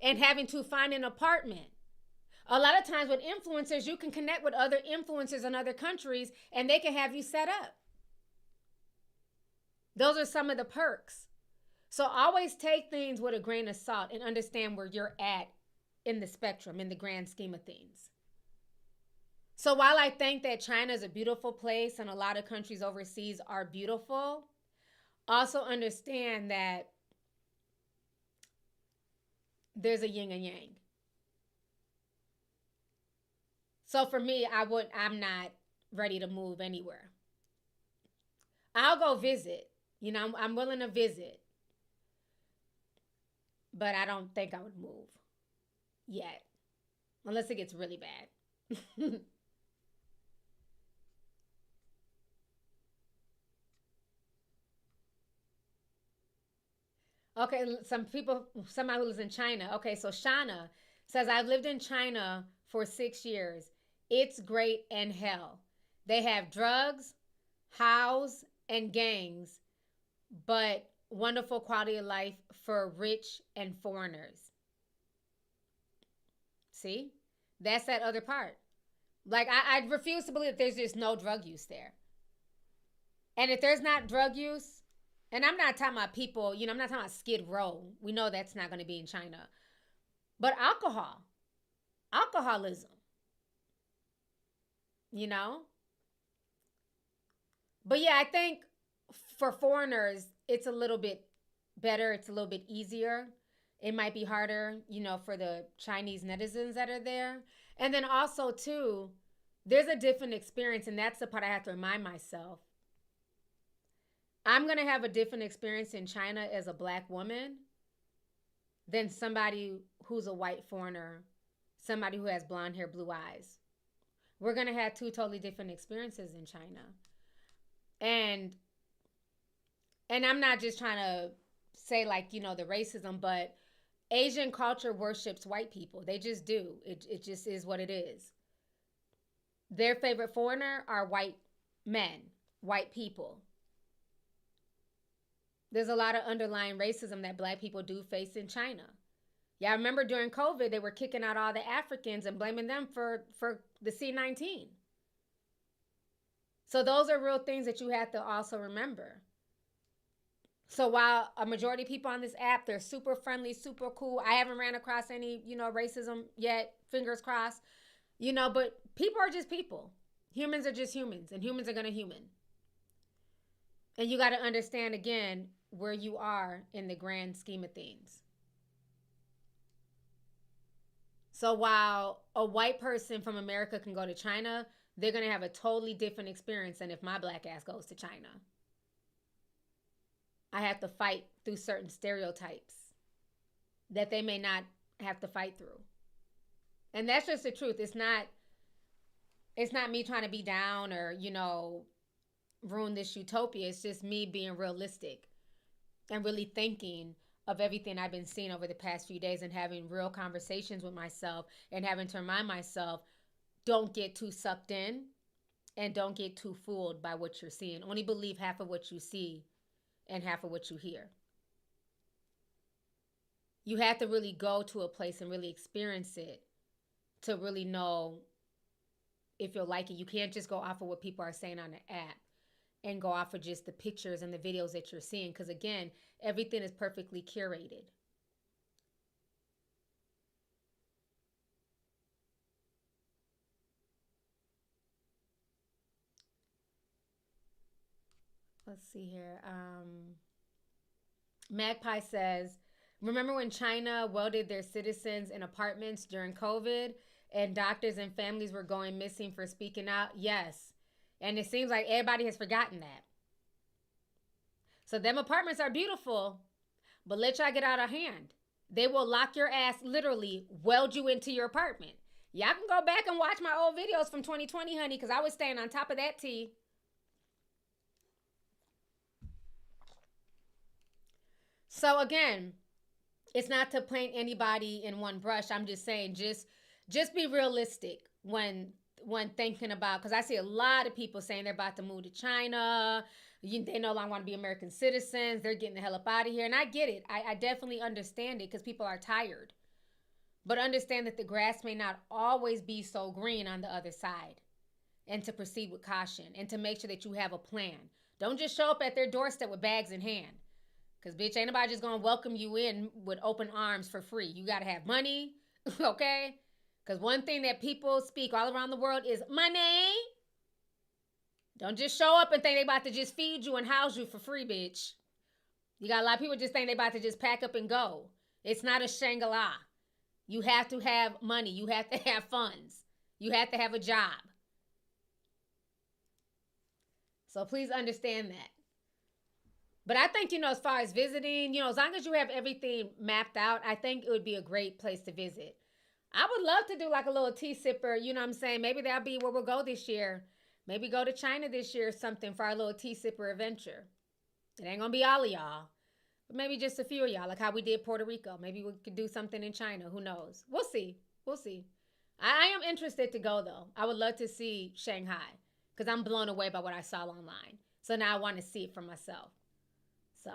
and having to find an apartment. A lot of times with influencers, you can connect with other influencers in other countries and they can have you set up. Those are some of the perks. So always take things with a grain of salt and understand where you're at in the spectrum, in the grand scheme of things. So while I think that China is a beautiful place and a lot of countries overseas are beautiful, also understand that there's a yin and yang. So for me, I'm not ready to move anywhere. I'll go visit. I'm willing to visit. But I don't think I would move yet. Unless it gets really bad. Okay, somebody who lives in China. Okay, so Shana says, I've lived in China for 6 years. It's great and hell. They have drugs, house, and gangs, but wonderful quality of life for rich and foreigners. See? That's that other part. Like, I refuse to believe that there's just no drug use there. And if there's not drug use, and I'm not talking about people, I'm not talking about Skid Row. We know that's not going to be in China. But alcoholism, But yeah, I think for foreigners, it's a little bit better. It's a little bit easier. It might be harder, for the Chinese netizens that are there. And then also, too, there's a different experience, and that's the part I have to remind myself. I'm going to have a different experience in China as a Black woman than somebody who's a white foreigner, somebody who has blonde hair, blue eyes. We're going to have two totally different experiences in China. And I'm not just trying to say the racism, but Asian culture worships white people. They just do. It just is what it is. Their favorite foreigner are white men, white people. There's a lot of underlying racism that Black people do face in China. Yeah, I remember during COVID, they were kicking out all the Africans and blaming them for the C-19. So those are real things that you have to also remember. So while a majority of people on this app, they're super friendly, super cool. I haven't ran across any, racism yet. Fingers crossed. But people are just people. Humans are just humans, and humans are going to human. And you got to understand, again, where you are in the grand scheme of things. So while a white person from America can go to China, they're going to have a totally different experience than if my black ass goes to China. I have to fight through certain stereotypes that they may not have to fight through. And that's just the truth. It's not me trying to be down or, ruin this utopia. It's just me being realistic and really thinking of everything I've been seeing over the past few days and having real conversations with myself and having to remind myself, don't get too sucked in and don't get too fooled by what you're seeing. Only believe half of what you see and half of what you hear. You have to really go to a place and really experience it to really know if you'll like it. You can't just go off of what people are saying on the app and go off of just the pictures and the videos that you're seeing. Because again, everything is perfectly curated. Let's see here. Magpie says, remember when China welded their citizens in apartments during COVID and doctors and families were going missing for speaking out? Yes. And it seems like everybody has forgotten that. So them apartments are beautiful, but let y'all get out of hand. They will lock your ass, literally weld you into your apartment. Y'all can go back and watch my old videos from 2020, honey, because I was staying on top of that tea. So again, it's not to paint anybody in one brush. I'm just saying, just be realistic when thinking about, because I see a lot of people saying they're about to move to China. They no longer want to be American citizens. They're getting the hell up out of here. And I get it. I definitely understand it because people are tired. But understand that the grass may not always be so green on the other side. And to proceed with caution. And to make sure that you have a plan. Don't just show up at their doorstep with bags in hand. Because, bitch, ain't nobody just going to welcome you in with open arms for free. You got to have money, okay? Because one thing that people speak all around the world is money. Don't just show up and think they about to just feed you and house you for free, bitch. You got a lot of people just think they about to just pack up and go. It's not a Shangri-La. You have to have money. You have to have funds. You have to have a job. So please understand that. But I think, as far as visiting, as long as you have everything mapped out, I think it would be a great place to visit. I would love to do like a little tea sipper, you know what I'm saying? Maybe that'll be where we'll go this year. Maybe go to China this year or something for our little tea sipper adventure. It ain't gonna be all of y'all, but maybe just a few of y'all, like how we did Puerto Rico. Maybe we could do something in China. Who knows? We'll see. We'll see. I am interested to go, though. I would love to see Shanghai because I'm blown away by what I saw online. So now I want to see it for myself. So,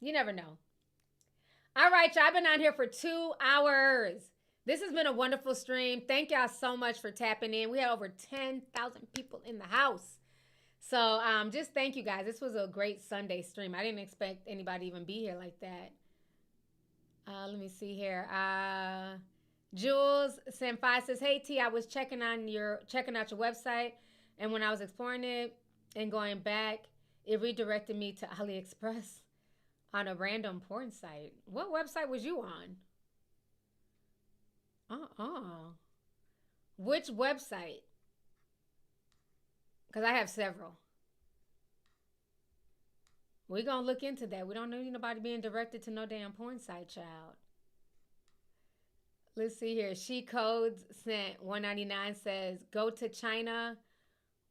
you never know. All right, y'all. I've been on here for 2 hours. This has been a wonderful stream. Thank y'all so much for tapping in. We had over 10,000 people in the house. So, just thank you guys. This was a great Sunday stream. I didn't expect anybody to even be here like that. Let me see here. Jules Senpai says, hey, T, I was checking out your website. And when I was exploring it and going back, it redirected me to AliExpress on a random porn site. What website was you on? Which website? Because I have several. We're going to look into that. We don't need nobody being directed to no damn porn site, child. Let's see here. She Codes sent 199 says, go to China.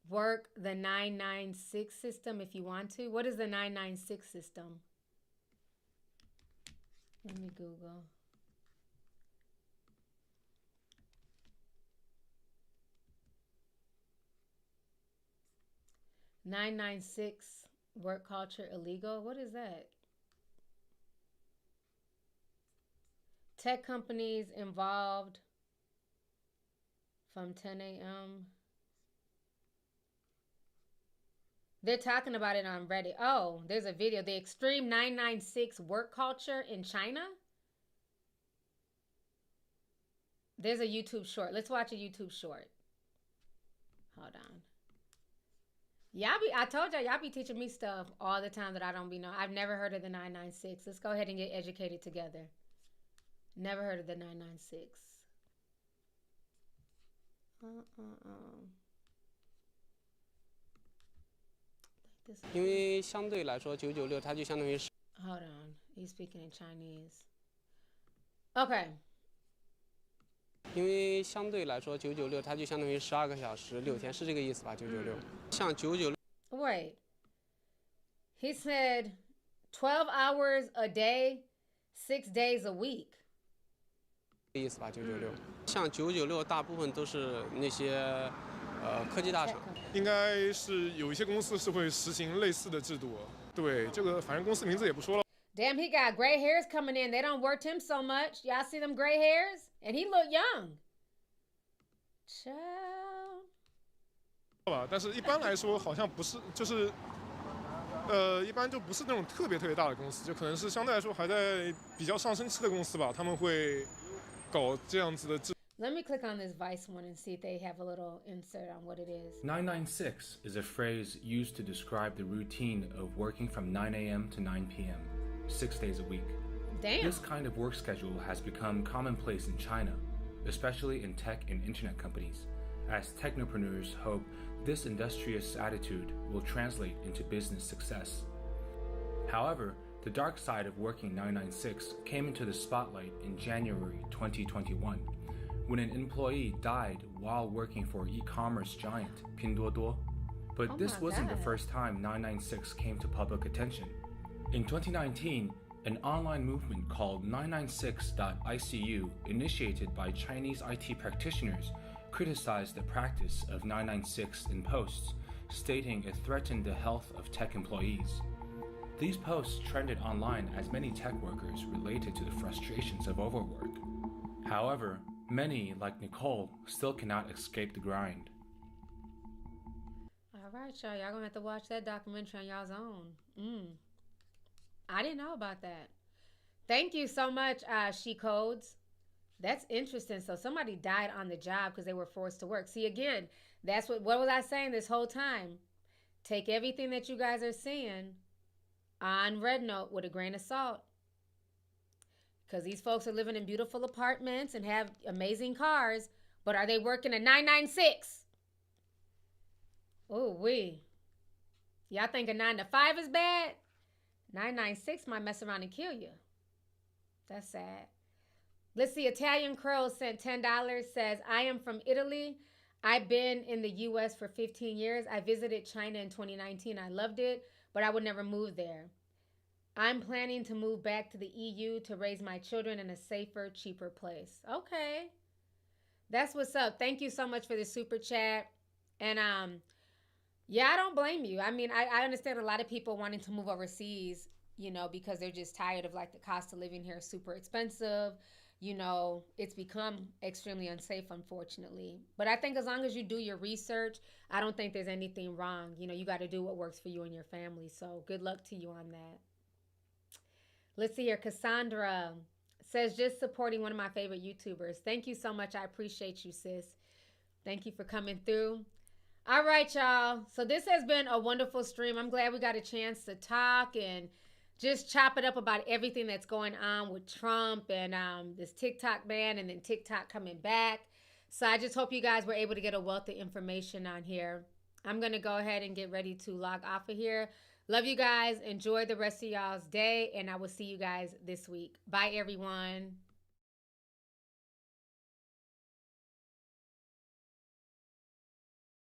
Work the 996 system if you want to. What is the 996 system? Let me Google. "996 work culture illegal." What is that? Tech companies involved from 10 a.m. They're talking about it on Reddit. Oh, there's a video. The extreme 996 work culture in China. There's a YouTube short. Let's watch a YouTube short. Hold on. I told y'all be teaching me stuff all the time that I don't be knowing. I've never heard of the 996. Let's go ahead and get educated together. Never heard of the 996. 因为相对来说996它就相当于 Hold on, he's speaking in Chinese. Okay. 因为相对来说996它就相当于12个小时6天，是这个意思吧？996。像996。Wait. He said 12 hours a day, 6 days a week. 意思吧？996。像996大部分都是那些科技大厂。应该是有一些公司是会实行类似的制度。对，这个反正公司名字也不说了。Damn, he got gray hairs coming in. They don't work him so much. Y'all see them gray hairs? And he look young. Child. 但是一般来说好像不是，就是一般就不是那种特别大的公司，就可能是相对来说还在比较上升期的公司吧，他们会搞这样子的制。Let me click on this Vice one and see if they have a little insert on what it is. 996 is a phrase used to describe the routine of working from 9 a.m. to 9 p.m., 6 days a week. Damn. This kind of work schedule has become commonplace in China, especially in tech and internet companies, as technopreneurs hope this industrious attitude will translate into business success. However, the dark side of working 996 came into the spotlight in January 2021, when an employee died while working for e-commerce giant Pinduoduo. But this wasn't the first time 996 came to public attention. In 2019, an online movement called 996.icu, initiated by Chinese IT practitioners, criticized the practice of 996 in posts, stating it threatened the health of tech employees. These posts trended online as many tech workers related to the frustrations of overwork. However, many, like Nicole, still cannot escape the grind. All right, y'all. Y'all gonna have to watch that documentary on y'all's own. I didn't know about that. Thank you so much, She Codes. That's interesting. So somebody died on the job because they were forced to work. See, again, that's what was I saying this whole time? Take everything that you guys are seeing on Red Note with a grain of salt. Because these folks are living in beautiful apartments and have amazing cars, but are they working a 996? Oh, y'all think a 9 to 5 is bad? 996 might mess around and kill you. That's sad. Let's see. Italian Crow sent $10. Says, I am from Italy. I've been in the U.S. for 15 years. I visited China in 2019. I loved it, but I would never move there. I'm planning to move back to the EU to raise my children in a safer, cheaper place. Okay. That's what's up. Thank you so much for the super chat. And yeah, I don't blame you. I mean, I understand a lot of people wanting to move overseas, you know, because they're just tired of like the cost of living here is super expensive. You know, it's become extremely unsafe, unfortunately. But I think as long as you do your research, I don't think there's anything wrong. You know, you got to do what works for you and your family. So good luck to you on that. Let's see here. Cassandra says, just supporting one of my favorite YouTubers. Thank you so much. I appreciate you, sis. Thank you for coming through. All right, y'all. So this has been a wonderful stream. I'm glad we got a chance to talk and just chop it up about everything that's going on with Trump and this TikTok ban and then TikTok coming back. So I just hope you guys were able to get a wealth of information on here. I'm going to go ahead and get ready to log off of here. Love you guys. Enjoy the rest of y'all's day, and I will see you guys this week. Bye, everyone.